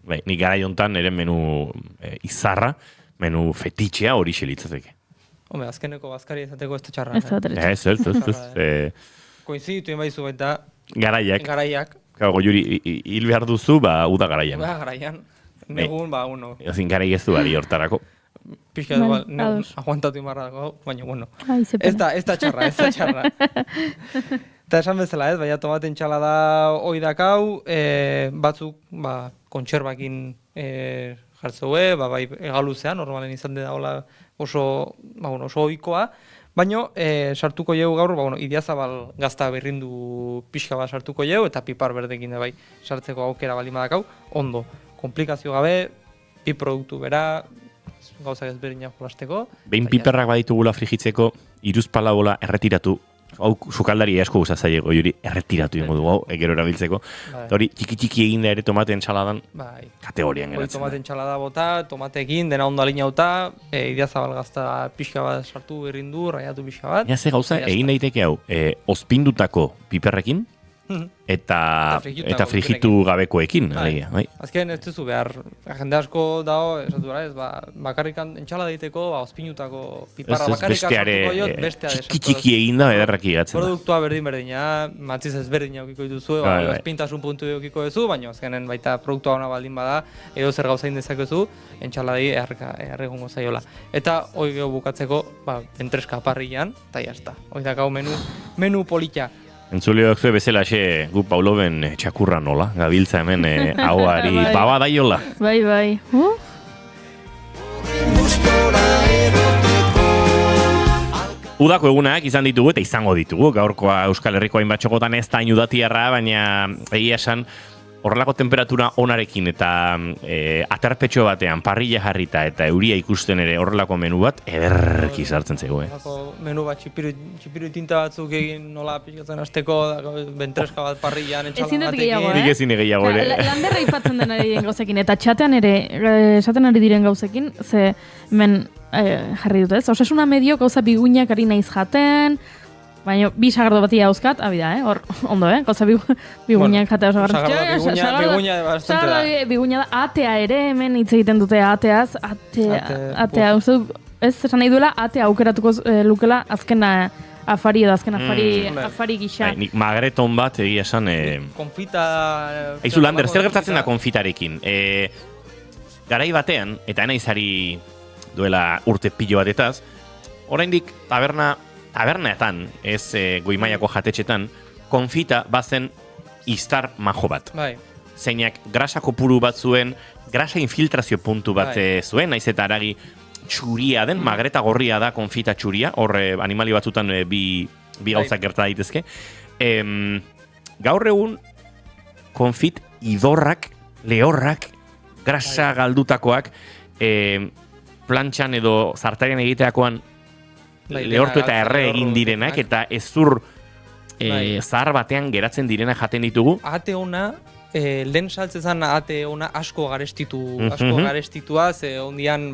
Speaker 2: Nik gara jontan ere menu izarra, menu fetitxea hori xelitzateke.
Speaker 17: Hombre, azkeneko bazkari ezateko ez da txarra.
Speaker 2: Ez.
Speaker 17: Koinziditu inbaizu baita...
Speaker 2: Garaiak. Goiuri, hil behar duzu, uda garaian.
Speaker 17: Garaian. Negun,
Speaker 2: Ezin garai ez du bari hortarako.
Speaker 17: Pixka dugu, aguantatu imarra dago, baina, ez da txarra. Eta esan bezala ez, baina tomate entxalada hoi dakau, batzuk kontxerbakin jartzeue, bai egaluzean, normalen izan da oso ohikoa, baina sartuko jau gaur, Idiazabal gazta berrindu pixka bat sartuko jau, eta pipar berdekin da bai sartzeko aukera bali madakau, ondo. Komplikazio gabe, bi produktu bera, gauzak ezberdinak jolasteko.
Speaker 2: Behin piperrak baditugula frigitzeko, 3 bola erretiratu, hau sukaldari asko gustatzen Goiuri, erretiratu ingo dugu, gero erabiltzeko. Hori txiki eginda ere tomate entsaladan kategorian geratzen.
Speaker 17: Tomate entsalada bota, tomatekin, dena ondo alinauta, Idiazabal gazta pixka bat sartu berrindu, raiatu pixka bat.
Speaker 2: Ja, ze gauza, egin daiteke hau, ozpindutako piperrekin, eta frigitu gabekoekin.
Speaker 17: Azken ez duzu behar, jende asko dago, esatu gara ez, bakarrikan entxalada egiteko, ozpinutako piparra bakarrikan sartuko jot, bestea desatu.
Speaker 2: Txiki eginda ederraki gatzen da.
Speaker 17: Produktua berdina, matziz ezberdina okiko dituzu, ezpintasun puntu okiko duzu, baina azkenen baita produktua ona baldin bada, edo zer gauza indezakezu, entxaladei erregungo zaiola. Eta hoi geho bukatzeko, entreska parrian, eta jazta. Hoi dakau menu polita.
Speaker 2: Entzulioak zue bezala gu Pauloben txakurra nola, gabiltza hemen ahoari baba daiola.
Speaker 3: Bai.
Speaker 2: Udako egunak izan ditugu eta izango ditugu, gaurkoa Euskal Herriko hainbat txokotan ez da inudatiarra, baina egia esan horrelako temperatura onarekin eta aterpetxo batean parrilla jarrita eta euria ikusten ere horrelako menu bat, ederki sartzen zego,
Speaker 17: Menu bat txipiru tinta batzuk egin nola pixkatzen hasteko, bentreska bat parrillan,
Speaker 3: Ezin dut gehiago,
Speaker 2: Nik ezin gehiago ere.
Speaker 3: Landerra ipatzen denari gauzekin, eta txatean ere, esaten ari diren gauzekin, ze men jarri dut ez, osasuna medio gauza biguinak ari naiz jaten, baina bi sagardo bati hauzkat, abida, hor, ondo, gauza biguinak jatea
Speaker 17: Biguina bastante da.
Speaker 3: Biguina da, atea ere, hemen hitz egiten dute ateaz, atea, uste du, ez, esan nahi duela, atea aukeratuko lukela azkena afari edo azken afari gisa.
Speaker 2: Nik magreton bat egia esan...
Speaker 17: Konfita...
Speaker 2: Aizu, Lander, zer gertatzen da konfitarekin? Garai batean, eta naizari duela urte pilo batetaz, oraindik tabernaetan, ez goimaiako jatetxetan, konfita bazen iztar majo bat.
Speaker 17: Bai.
Speaker 2: Zeinak grasa kopuru bat zuen, grasa infiltrazio puntu bat zuen, naiz eta aragi txuria den, magreta gorria da konfita txuria, hor animali batzutan bi gauzak gerta daitezke. Gaur egun, konfit idorrak, lehorrak, grasa galdutakoak, plantxan edo zartarian egiteakoan lehortu eta erre egin direnak, eta ezur zahar batean geratzen direnak jaten ditugu.
Speaker 17: Ate ona, lehen saltzezan ate ona asko garestitua, ze ondian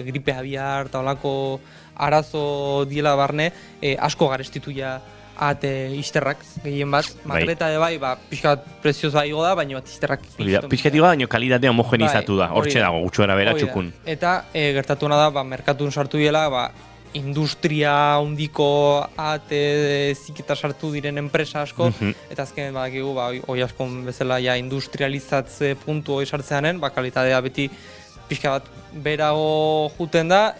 Speaker 17: gripe abiar eta olako arazo diela barne, asko garestitua ate isterrak gehien bat. Magreta bai, pixkat prezioz baigo da, baina bat isterrak.
Speaker 2: Pixkat igo da, baina kalitatea homogenizatu da, hortxe dago, gutxuera bera txukun.
Speaker 17: Eta gertatu da, merkatun sartu dela, industria handiko ate ziketa sartu diren enpresa asko, eta azken badakigu, hoi askon bezala industrializatze puntu hori sartzeanen, kalitatea beti pixka bat berago juten da,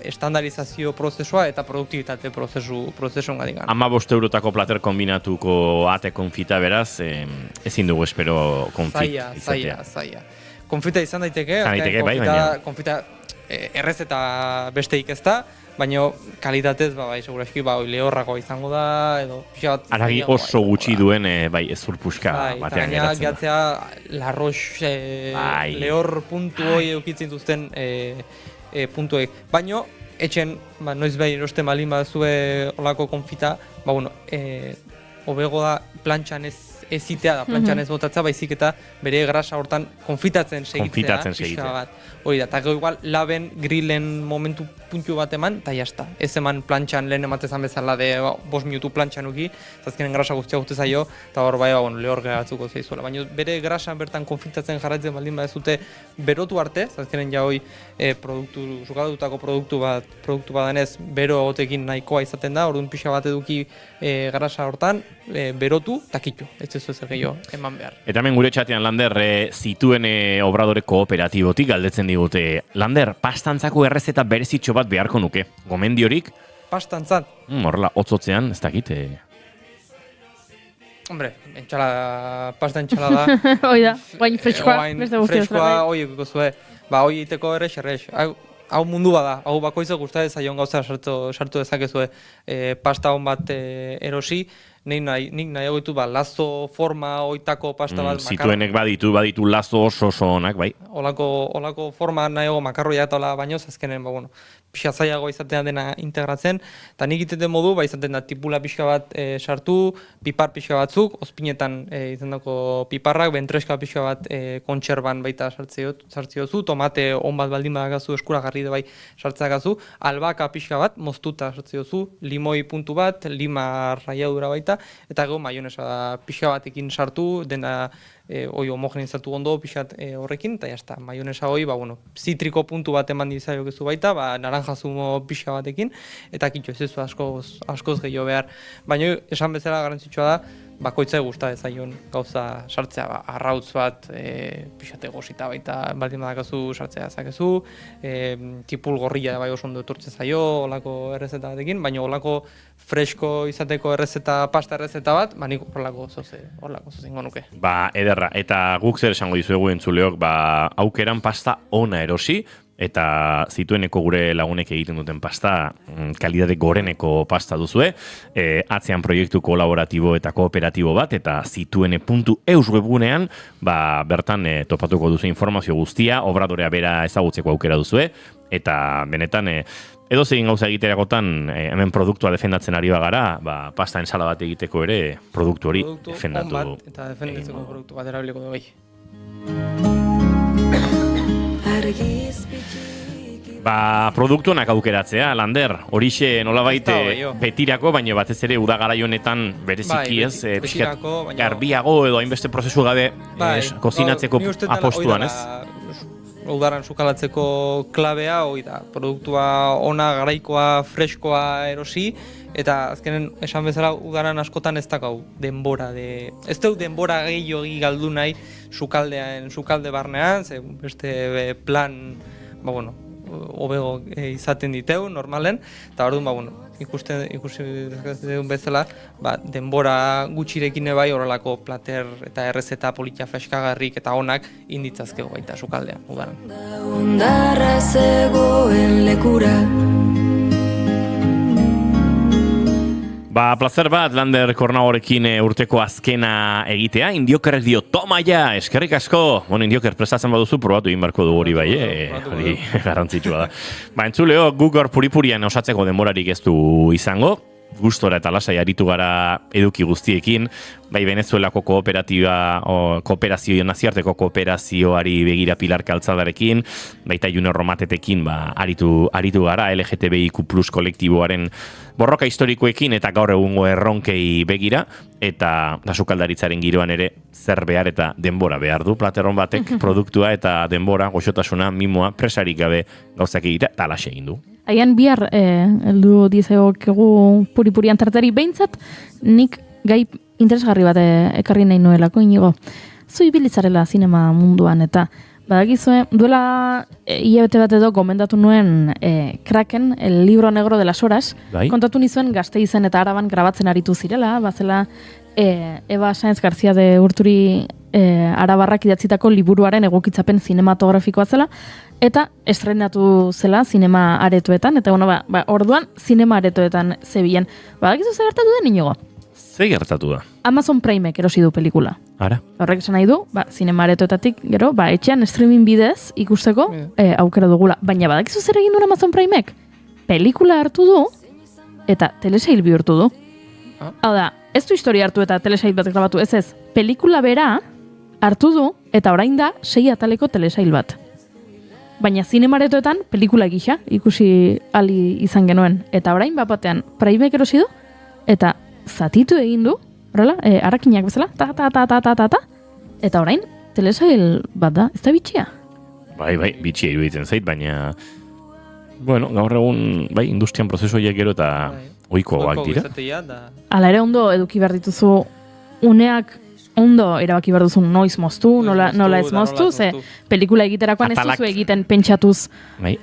Speaker 17: estandarizazio prozesua eta produktibitate prozesuan gadikan.
Speaker 2: 15 eurotako plater kombinatuko ate konfita beraz, ezin dugu espero konfit izatea.
Speaker 17: Zaila. Konfita izan daiteke, konfita errezeta besteik ez da, baina kalitatez, seguraski, lehorrako izango da, edo
Speaker 2: aragi oso gutxi duen, ezur puxka batean geratzen da.
Speaker 17: Gatzea, larrox, lehor puntu hoi eukitzen duzten puntuek. Baina, etxen, noiz behin eroste malin bazue olako konfita, hobego da plantxan ez ezitea da, plantxan ez botatza, baizik eta bere grasa hortan konfitatzen segitzea. Hori da, eta gero igual laben, grillen momentu puntu bat eman, eta jazta. Ez eman plantxan lehen ematezan bezala de 5 minutu plantxan uki, zazkenen grasa guztia guzti zaio, eta hor lehor gehatzuko zeizuela. Baina bere grasa bertan konfitatzen jarraitzen baldin badezute berotu arte, zazkenen ja hoi sukaldatutako produktu bat denez, bero egotekin nahikoa izaten da, orduan pixa bat eduki grasa hortan, berotu, takitu. Ez ez zer gehiago, eman behar.
Speaker 2: Eta hemen gure txatean, Lander, zituen obradore kooperatibotik galdetzen digute. Lander, pastantzako errezeta berezitxo bat beharko nuke. Gomendiorik?
Speaker 17: Pastantzat?
Speaker 2: Horrela, hotzotzean, ez dakit.
Speaker 17: Hombre, pasta entxalada.
Speaker 3: Hoi da, bain freskoa.
Speaker 17: Freskoa, hoi ekiko zue. Hoi iteko errex. Hau mundu bada, hau bakoitzak guztia ezaion gauza sartu dezakezue pasta hon bat erosi, nik nahi egoitu lazo forma oitako pasta bat
Speaker 2: zituenek baditu lazo oso onak, bai.
Speaker 17: Olako forma nahi ego makarroia eta hola baino, azkenen, pixka zailago izaten dena integratzen, eta nik iteten modu, izaten da tipula pixka bat sartu, pipar pixka batzuk, ozpinetan izan dako piparrak, bentreska pixka bat kontserban baita sartziozu, tomate on bat baldin badagazu eskuragarri bai sartzagazu, albaka pixka bat, moztuta sartziozu, limoi puntu bat, lima raiadura baita, eta gero maionesa pixka batekin sartu, dena homogenizatu ondo pixat horrekin, eta jazta, maionesa hoi, zitriko puntu bat eman dizaiokezu baita, naranja zumo pixka batekin, eta kitxo ez ez askoz gehiago behar. Baina esan bezala garrantzitsua da, bakoitza gusta ezaion gauza sartzea, arrautz bat, pixate gozita baita, baldin badakazu sartzea zakezu, tipul gorrilla bai oso ondo etortzen zaio, olako errezeta batekin, baina olako fresko izateko pasta errezeta bat, nik horlako zozingo nuke.
Speaker 2: Ederra, eta guk zer esango dizuegu entzuleok, aukeran pasta ona erosi, eta zitueneko gure lagunek egiten duten pasta, kalidade goreneko pasta duzue, atzean proiektu kolaboratibo eta kooperatibo bat, eta zituene.eus webgunean, bertan topatuko duzu informazio guztia, obradorea bera ezagutzeko aukera duzue, eta benetan, edo zegin gauza egiterakotan, hemen produktua defendatzen ari bagara, pasta ensala bat egiteko ere, produktu hori defendatu.
Speaker 17: Eta defendatzeko produktu bat erabiliko dugu.
Speaker 2: Produktuenak aukeratzea, Lander, horixe nolabait betirako, baina batez ere udagarai honetan bereziki ez, garbiago edo hainbeste prozesu gabe kozinatzeko apostuan, ez?
Speaker 17: Udaran sukalatzeko klabea, hoi da, produktua ona, garaikoa, freskoa erosi, eta azkenen esan bezala udaran askotan ez dakau denbora ez dut denbora gehiago galdu nahi sukalde barnean, ze beste plan, hobego izaten diteu, normalen, eta orduan, ikusi duen bezala, denbora gutxirekin bai horrelako plater eta errezeta politia freskagarrik eta onak inditzazkego baita sukaldean, udaran.
Speaker 5: Ondarra zegoen lekura.
Speaker 2: Plazer bat, Lander Kornagorekin urteko azkena egitea. Indiokerrek dio, toma ja, eskerrik asko. Indioker prestatzen baduzu, probatu egin barko du hori bai, hori garrantzitsua da. Entzuleo, gugor puripurian osatzeko denborarik ez du izango. Gustora eta lasai aritu gara eduki guztiekin, bai Venezuelako kooperazio, naziarteko kooperazioari begira Pilar Kaltzadarekin, baita Junior Romatetekin aritu gara LGTBIQ+ kolektiboaren borroka historikoekin eta gaur egungo erronkei begira, eta sukaldaritzaren giroan ere zer behar eta denbora behar du plateron batek produktua eta denbora, goxotasuna, mimoa, presarik gabe gauzak egitea, eta alaxe egin du.
Speaker 3: Aian bihar, heldu dizeokegu puripurian tartari behintzat, nik gai interesgarri bat ekarri nahi nuelako, Inigo. Zu ibilitzarela zinema munduan, eta badakizue, duela hilabete bat edo gomendatu nuen Kraken, el libro negro de las horas, kontatu nizuen Gasteizen eta Araban grabatzen aritu zirela, bazela Eva Sáenz García de Urturi arabarrak idatzitako liburuaren egokitzapen zinematografikoa zela, eta estrenatu zela zinema aretoetan, eta orduan zinema aretoetan zebilen. Badakizu zer gertatu den, Inigo?
Speaker 2: Zer gertatu da?
Speaker 3: Amazon Primek erosi du pelikula.
Speaker 2: Ara?
Speaker 3: Horrek esan nahi du, zinema aretoetatik gero, etxean streaming bidez ikusteko aukera dugula. Baina badakizu zer egin duen Amazon Primek? Pelikula hartu du, eta telesail bihurtu du. Hau da, ez du historia hartu eta telesail bat grabatu, ez. Pelikula bera hartu du, eta orain da 6 ataleko telesail bat. Baina zinemaretoetan pelikula gisa ikusi ali izan genuen. Eta orain batean Primek erosi du, eta zatitu egin du, horrela, arrakinak bezala, eta orain telesail bat da, ez da bitxia?
Speaker 2: Bai, bitxia iruditzen zait, baina gaur egun, industrian prozesuak gero eta ohikoak dira.
Speaker 3: Hala ere ondo eduki behar dituzu uneak ondo erabaki behar duzu noiz moztu, nola ez moztu, ze pelikula egiterakoan ez duzu egiten pentsatuz.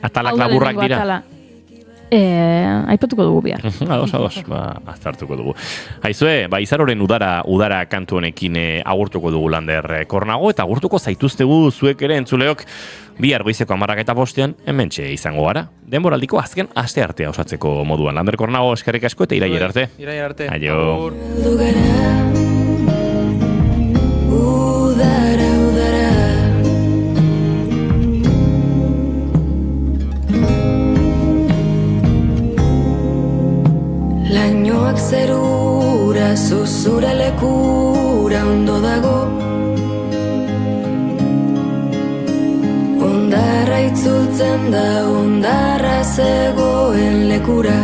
Speaker 2: Atalak laburrak dira.
Speaker 3: Aipatuko dugu bihar.
Speaker 2: Ados, aztartuko dugu. Aizue, Izaroren udara kantu honekin agurtuko dugu Lander Kornago, eta agurtuko zaituztegu zuek ere entzuleok bihar goizeko 10:05 hementxe izango gara. Denboraldiko azken aste artea osatzeko moduan. Lander Kornago, eskerrik asko eta irailer arte.
Speaker 17: Irailer arte.
Speaker 2: Aio.
Speaker 5: Lainoak zerura, zuzura lekura ondo dago. Ondarra itzultzen da, ondarra zegoen lekura.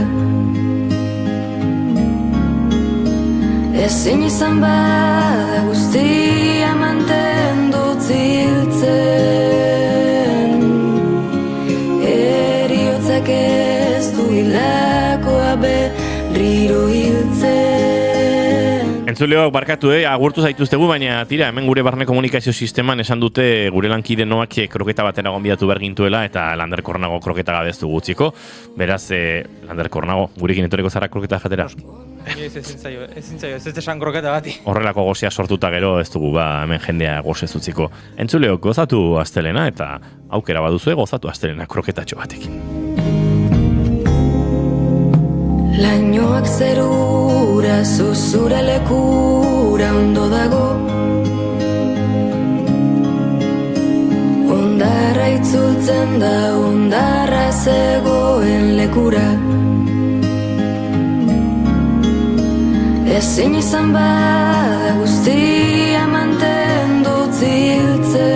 Speaker 5: Ezin izan bada guztia mantendu ziltzen. Eriotzak ez du hilakoa berriro hiltzen.
Speaker 2: Entzuleok barkatu, agurtu zaituztegu, baina tira, hemen gure barne komunikazio sisteman esan dute gure lankide noak kroketa batera gonbidatu behar gintuela eta Lander Kornago kroketa gabe ez du gutziko. Beraz, Lander Kornago, gurekin etorriko zara kroketa jatera.
Speaker 17: ezin zaio, ez esan kroketa bati.
Speaker 2: Horrelako gozea sortuta gero ez dugu hemen jendea gozez utziko. Entzuleok gozatu astelena eta aukera baduzue gozatu astelena kroketatxo batekin.
Speaker 18: Lainoak zerura, zuzura lekura ondo dago. Ondarra itzultzen da, ondarra zegoen lekura. Ezin izan bada guztia mantendu ziltzen.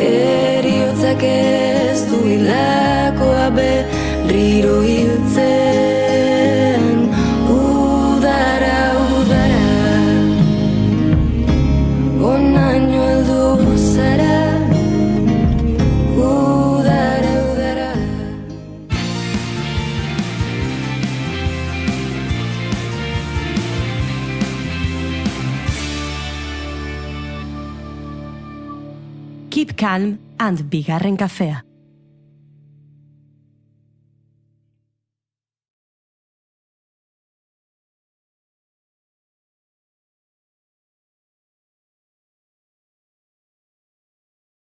Speaker 18: Eriotzak ez du hilakoa berriro hiltzen. Udara, udara, onaino heldu zara. Udara, udara.
Speaker 1: Keep calm and bigarren kafea.